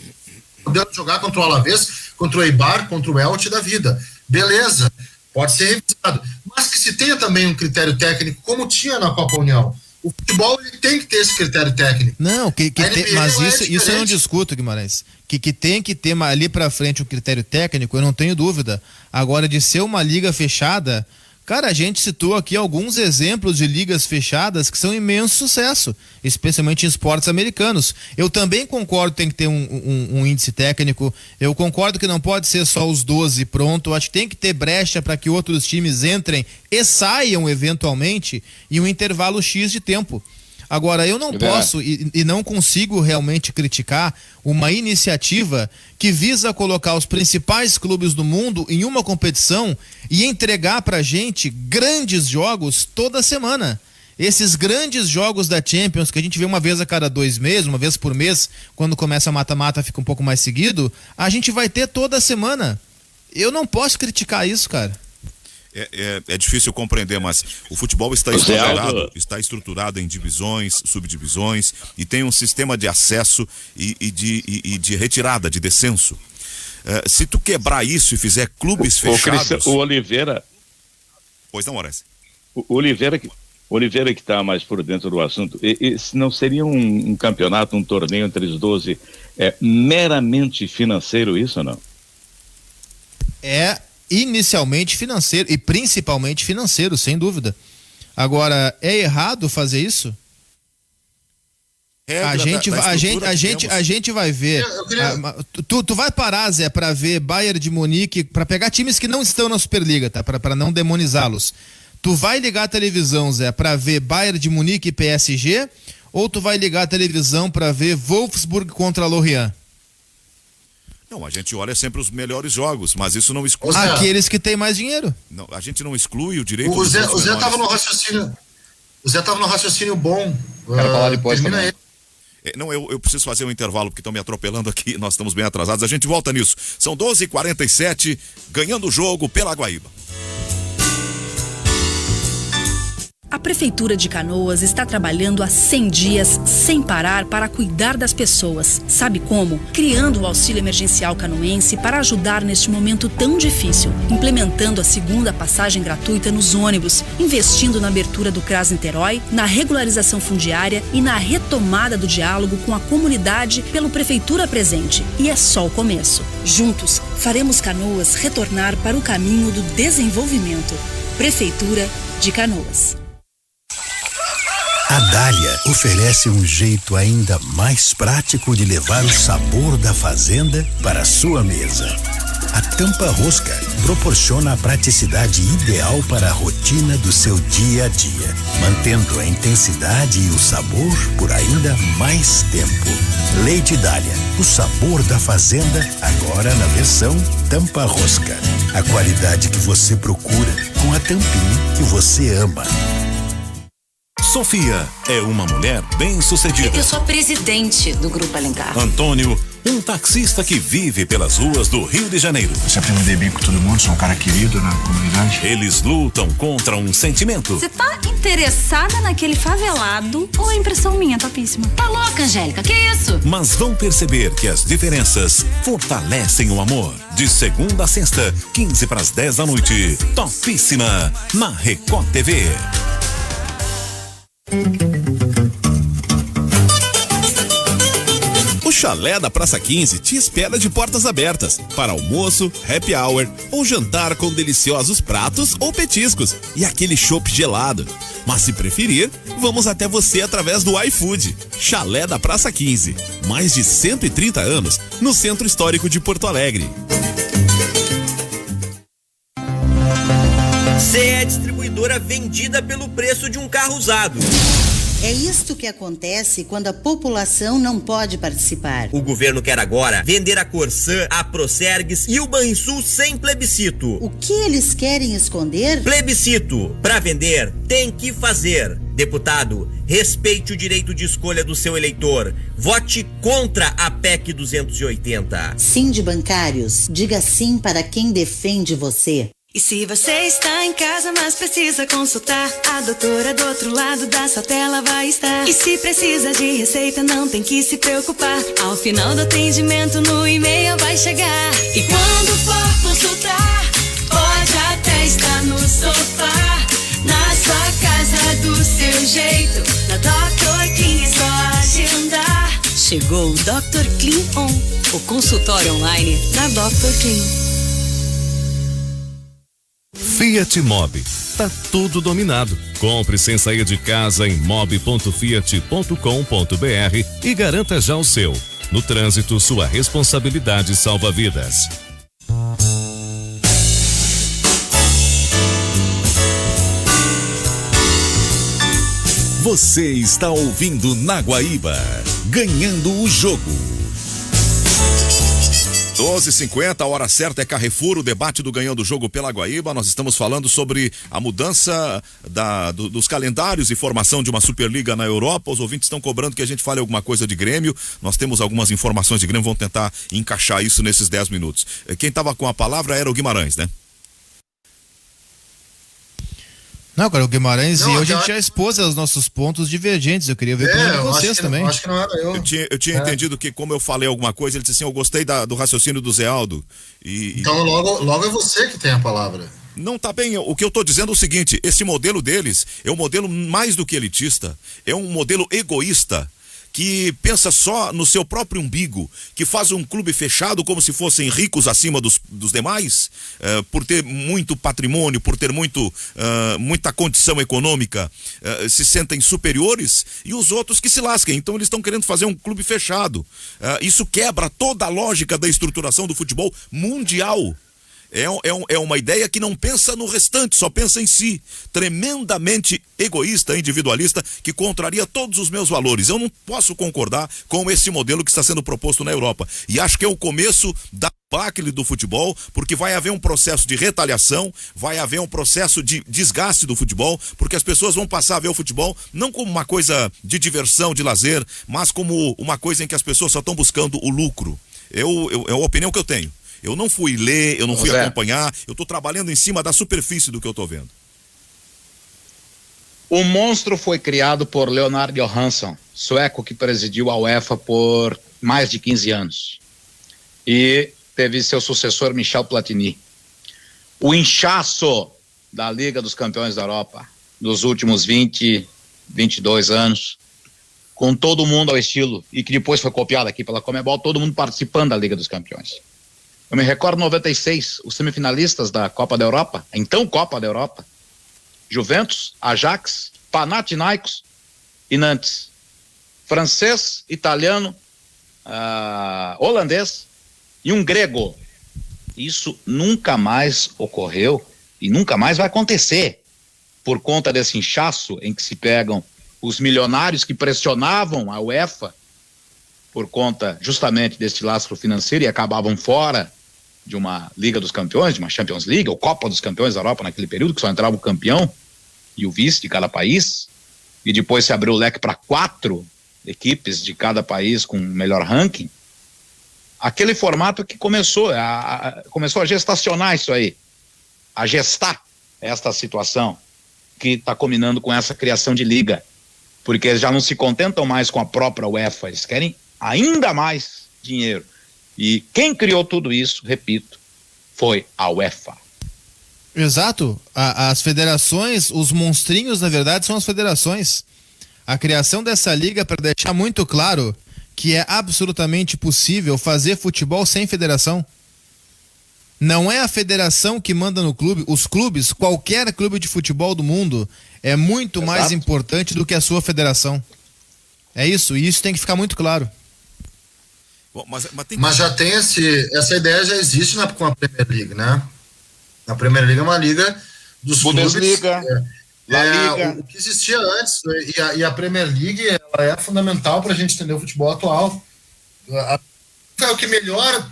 jogar contra o Alavés, contra o Eibar, contra o Elche da vida. Beleza, pode ser revisado. Mas que se tenha também um critério técnico, como tinha na Copa União. O futebol ele tem que ter esse critério técnico. Não, mas isso eu não discuto, Guimarães. Que tem que ter ali pra frente um critério técnico, eu não tenho dúvida. Agora, de ser uma liga fechada, cara, a gente citou aqui alguns exemplos de ligas fechadas que são imenso sucesso, especialmente em esportes americanos. Eu também concordo que tem que ter um índice técnico, eu concordo que não pode ser só os 12 pronto, acho que tem que ter brecha para que outros times entrem e saiam eventualmente em um intervalo X de tempo. Agora, eu não posso e não consigo realmente criticar uma iniciativa que visa colocar os principais clubes do mundo em uma competição e entregar pra gente grandes jogos toda semana. Esses grandes jogos da Champions, que a gente vê uma vez a cada 2 meses, uma vez por mês, quando começa a mata-mata fica um pouco mais seguido, a gente vai ter toda semana. Eu não posso criticar isso, cara. É difícil compreender, mas o futebol está estruturado em divisões, subdivisões e tem um sistema de acesso e de retirada, de descenso. Se tu quebrar isso e fizer clubes fechados... O Oliveira... Pois não, Horácio. O Oliveira Oliveira que está mais por dentro do assunto, não seria um campeonato, um torneio entre os 12 meramente financeiro isso ou não? É inicialmente financeiro e principalmente financeiro, sem dúvida. Agora, é errado fazer isso? A gente vai ver. Tu vai parar, Zé, para ver Bayern de Munique, para pegar times que não estão na Superliga, tá? Para não demonizá-los. Tu vai ligar a televisão, Zé, para ver Bayern de Munique e PSG, ou tu vai ligar a televisão para ver Wolfsburg contra Lorient? Não, a gente olha sempre os melhores jogos, mas isso não exclui. Aqueles que têm mais dinheiro. Não, a gente não exclui o direito. O Zé estava no raciocínio. O Zé estava no raciocínio bom. Quero falar depois também. Não, eu preciso fazer um intervalo porque estão me atropelando aqui, nós estamos bem atrasados, a gente volta nisso. São 12h47, ganhando o jogo pela Guaíba. A Prefeitura de Canoas está trabalhando há 100 dias sem parar para cuidar das pessoas. Sabe como? Criando o Auxílio Emergencial Canoense para ajudar neste momento tão difícil, implementando a segunda passagem gratuita nos ônibus, investindo na abertura do CRAS Niterói, na regularização fundiária e na retomada do diálogo com a comunidade pelo Prefeitura Presente. E é só o começo. Juntos, faremos Canoas retornar para o caminho do desenvolvimento. Prefeitura de Canoas. A Dália oferece um jeito ainda mais prático de levar o sabor da fazenda para a sua mesa. A tampa rosca proporciona a praticidade ideal para a rotina do seu dia a dia, mantendo a intensidade e o sabor por ainda mais tempo. Leite Dália, o sabor da fazenda, agora na versão tampa rosca. A qualidade que você procura com a tampinha que você ama. Sofia é uma mulher bem-sucedida. Eu sou presidente do Grupo Alencar. Antônio, um taxista que vive pelas ruas do Rio de Janeiro. Eu sempre me dei bem com todo mundo, sou um cara querido na comunidade. Eles lutam contra um sentimento. Você tá interessada naquele favelado ou é impressão minha, topíssima? Tá louca, Angélica, que isso? Mas vão perceber que as diferenças fortalecem o amor. De segunda a sexta, 15:10 da noite. Topíssima, na Record TV. O Chalé da Praça 15 te espera de portas abertas para almoço, happy hour ou jantar com deliciosos pratos ou petiscos e aquele chopp gelado. Mas se preferir, vamos até você através do iFood. Chalé da Praça 15, mais de 130 anos no Centro Histórico de Porto Alegre. CE é distribuidora vendida pelo preço de um carro usado. É isto que acontece quando a população não pode participar. O governo quer agora vender a Corsã, a Procergs e o Banrisul sem plebiscito. O que eles querem esconder? Plebiscito. Para vender, tem que fazer. Deputado, respeite o direito de escolha do seu eleitor. Vote contra a PEC 280. Sim de bancários. Diga sim para quem defende você. E se você está em casa, mas precisa consultar, a doutora do outro lado da sua tela vai estar. E se precisa de receita, não tem que se preocupar. Ao final do atendimento, no e-mail vai chegar. E quando for consultar, pode até estar no sofá, na sua casa, do seu jeito. Na Dr. Clean é só agendar. Chegou o Dr. Clean On, o consultório online da Dr. Clean. Fiat Mobi. Tá tudo dominado. Compre sem sair de casa em mob.fiat.com.br e garanta já o seu. No trânsito, sua responsabilidade salva vidas. Você está ouvindo na Guaíba, ganhando o jogo. 12h50, a hora certa é Carrefour, o debate do Ganhando o Jogo pela Guaíba. Nós estamos falando sobre a mudança dos calendários e formação de uma Superliga na Europa. Os ouvintes estão cobrando que a gente fale alguma coisa de Grêmio. Nós temos algumas informações de Grêmio, vamos tentar encaixar isso nesses 10 minutos. Quem estava com a palavra era o Guimarães, né? Não, cara, o Guimarães e eu, a gente já expôs os nossos pontos divergentes. Eu queria ver com vocês também. Acho que não era eu. Eu tinha entendido que, como eu falei alguma coisa, ele disse assim: eu gostei do raciocínio do Zé Aldo. Então logo é você que tem a palavra. Não tá bem. O que eu tô dizendo é o seguinte: esse modelo deles é um modelo mais do que elitista, é um modelo egoísta, que pensa só no seu próprio umbigo, que faz um clube fechado como se fossem ricos acima dos demais, por ter muito patrimônio, por ter muita condição econômica, se sentem superiores, e os outros que se lasquem. Então eles estão querendo fazer um clube fechado. Isso quebra toda a lógica da estruturação do futebol mundial. É uma ideia que não pensa no restante, só pensa em si. Tremendamente egoísta, individualista, que contraria todos os meus valores. Eu não posso concordar com esse modelo que está sendo proposto na Europa. E acho que é o começo da debacle do futebol, porque vai haver um processo de retaliação, vai haver um processo de desgaste do futebol, porque as pessoas vão passar a ver o futebol não como uma coisa de diversão, de lazer, mas como uma coisa em que as pessoas só estão buscando o lucro. É a opinião que eu tenho. Eu não fui ler, eu não fui acompanhar, eu estou trabalhando em cima da superfície do que eu estou vendo. O monstro foi criado por Leonard Johansson, sueco que presidiu a UEFA por mais de 15 anos. E teve seu sucessor Michel Platini. O inchaço da Liga dos Campeões da Europa dos últimos 22 anos, com todo mundo ao estilo, e que depois foi copiado aqui pela Conmebol, todo mundo participando da Liga dos Campeões. Eu me recordo 96, os semifinalistas da Copa da Europa, então Copa da Europa, Juventus, Ajax, Panathinaikos e Nantes. Francês, italiano, holandês e um grego. Isso nunca mais ocorreu e nunca mais vai acontecer por conta desse inchaço em que se pegam os milionários que pressionavam a UEFA por conta justamente deste lastro financeiro e acabavam fora de uma Liga dos Campeões, de uma Champions League, ou Copa dos Campeões da Europa naquele período, que só entrava o campeão e o vice de cada país, e depois se abriu o leque para 4 equipes de cada país com melhor ranking. Aquele formato que começou a gestacionar isso aí, a gestar esta situação que está combinando com essa criação de liga, porque eles já não se contentam mais com a própria UEFA, eles querem ainda mais dinheiro. E quem criou tudo isso, repito, foi a UEFA. Exato. As federações, os monstrinhos, na verdade, são as federações. A criação dessa liga para deixar muito claro que é absolutamente possível fazer futebol sem federação. Não é a federação que manda no clube. Os clubes, qualquer clube de futebol do mundo, é muito mais importante do que a sua federação. É isso, e isso tem que ficar muito claro. Bom, mas já tem essa ideia, já existe com a Premier League, né? A Premier League é uma liga dos Bundesliga, clubes. O que existia antes, e a Premier League ela é fundamental para a gente entender o futebol atual. É o que melhor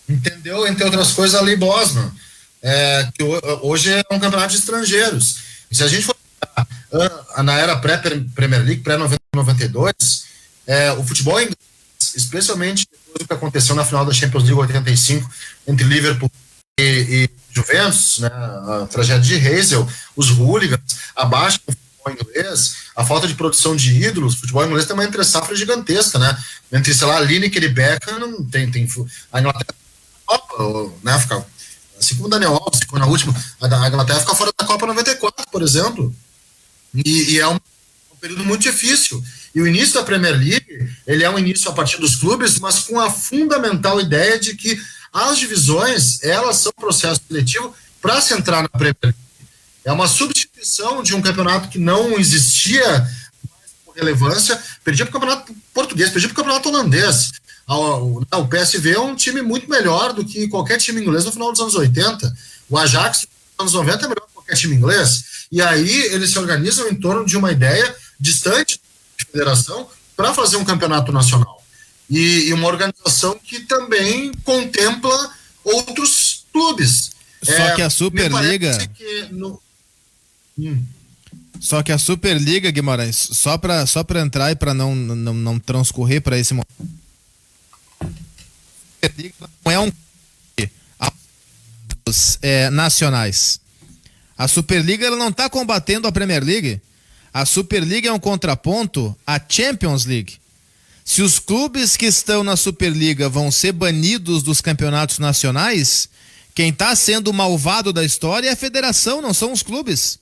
entendeu, entre outras coisas, a Lei Bosman, que hoje é um campeonato de estrangeiros. E se a gente for na era pré-Premier League, pré-92, o futebol inglês, especialmente depois do que aconteceu na final da Champions League 85 entre Liverpool e Juventus, né, a tragédia de Hazel, os hooligans, a baixa do futebol inglês, a falta de produção de ídolos. O futebol inglês tem uma entre-safra gigantesca, né? Entre, sei lá, Lineker e Beckham, tem a Inglaterra, né, fica, assim como o Daniel Alves ficou na última, a Inglaterra fica fora da Copa 94, por exemplo, e é um período muito difícil. E o início da Premier League, ele é um início a partir dos clubes, mas com a fundamental ideia de que as divisões, elas são processo seletivo para se entrar na Premier League. É uma substituição de um campeonato que não existia mais com relevância, perdia para o campeonato português, perdia para o campeonato holandês. O PSV é um time muito melhor do que qualquer time inglês no final dos anos 80. O Ajax nos anos 90 é melhor que qualquer time inglês. E aí eles se organizam em torno de uma ideia distante da federação para fazer um campeonato nacional. E uma organização que também contempla outros clubes. Só que a Superliga... Só que a Superliga, Guimarães, só para entrar e para não transcorrer para esse momento, a Superliga não é um nacionais. A Superliga ela não está combatendo a Premier League. A Superliga é um contraponto à Champions League. Se os clubes que estão na Superliga vão ser banidos dos campeonatos nacionais, Quem está sendo o malvado da história é a federação, não são os clubes.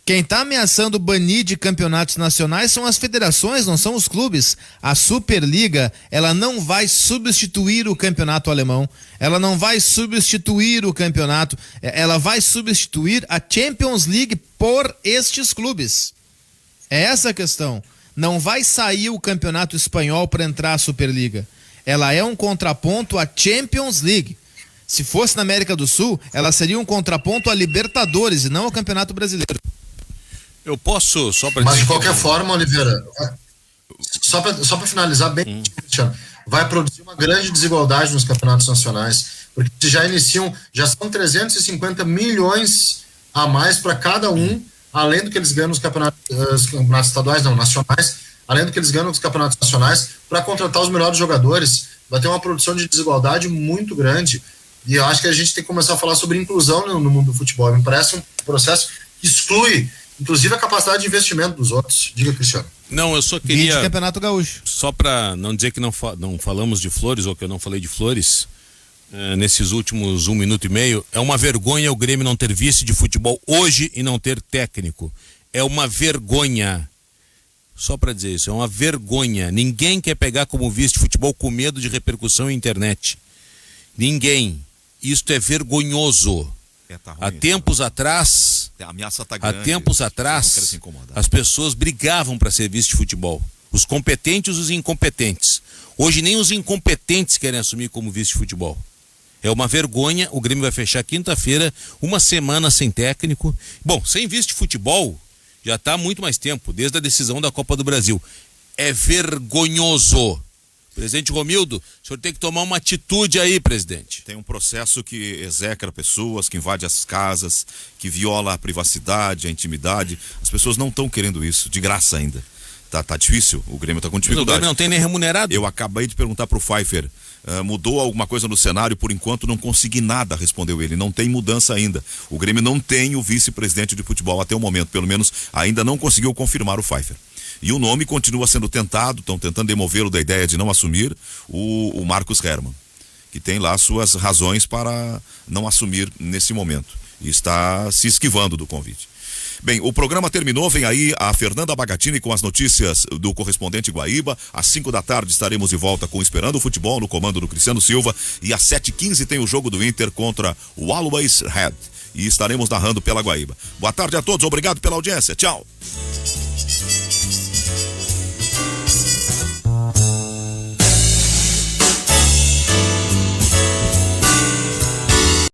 Quem está ameaçando banir de campeonatos nacionais são as federações, não são os clubes. A Superliga, ela não vai substituir o campeonato alemão, ela não vai substituir o campeonato, ela vai substituir a Champions League por estes clubes. É essa a questão. Não vai sair o campeonato espanhol para entrar a Superliga. Ela é um contraponto à Champions League. Se fosse na América do Sul, ela seria um contraponto à Libertadores e não ao Campeonato Brasileiro. Eu posso, só para Mas de qualquer forma, Oliveira, só para finalizar bem, vai produzir uma grande desigualdade nos campeonatos nacionais, porque já são 350 milhões a mais para cada um, além do que eles ganham nos campeonatos estaduais, não, nacionais, além do que eles ganham nos campeonatos nacionais, para contratar os melhores jogadores. Vai ter uma produção de desigualdade muito grande, e eu acho que a gente tem que começar a falar sobre inclusão no mundo do futebol. Me parece um processo que exclui inclusive a capacidade de investimento dos outros. Diga, Cristiano. Não, eu só queria... Campeonato Gaúcho. Só para não dizer que não falamos de Flores, ou que eu não falei de Flores, nesses últimos 1 minuto e meio, é uma vergonha o Grêmio não ter vice de futebol hoje e não ter técnico. É uma vergonha. Só para dizer isso, é uma vergonha. Ninguém quer pegar como vice de futebol com medo de repercussão na internet. Ninguém. Isto é vergonhoso. Tá ruim, há tempos atrás, a ameaça tá grande, as pessoas brigavam para ser vice de futebol. Os competentes e os incompetentes. Hoje nem os incompetentes querem assumir como vice de futebol. É uma vergonha. O Grêmio vai fechar quinta-feira, 1 semana sem técnico. Bom, sem vice de futebol já está há muito mais tempo, desde a decisão da Copa do Brasil. É vergonhoso. Presidente Romildo, o senhor tem que tomar uma atitude aí, presidente. Tem um processo que execra pessoas, que invade as casas, que viola a privacidade, a intimidade. As pessoas não estão querendo isso, de graça ainda. Tá difícil, o Grêmio tá com dificuldade. O Grêmio não tem nem remunerado. Eu acabei de perguntar pro Pfeiffer, mudou alguma coisa no cenário? Por enquanto não consegui nada, respondeu ele. Não tem mudança ainda. O Grêmio não tem o vice-presidente de futebol até o momento, pelo menos ainda não conseguiu confirmar o Pfeiffer. E o nome continua sendo tentado, estão tentando demovê-lo da ideia de não assumir, o Marcos Herrmann, que tem lá suas razões para não assumir nesse momento. E está se esquivando do convite. Bem, o programa terminou, vem aí a Fernanda Bagatini com as notícias do correspondente Guaíba. Às 5 da tarde estaremos de volta com Esperando o Futebol, no comando do Cristiano Silva. E às 7h15 tem o jogo do Inter contra o Always Red. E estaremos narrando pela Guaíba. Boa tarde a todos, obrigado pela audiência, tchau.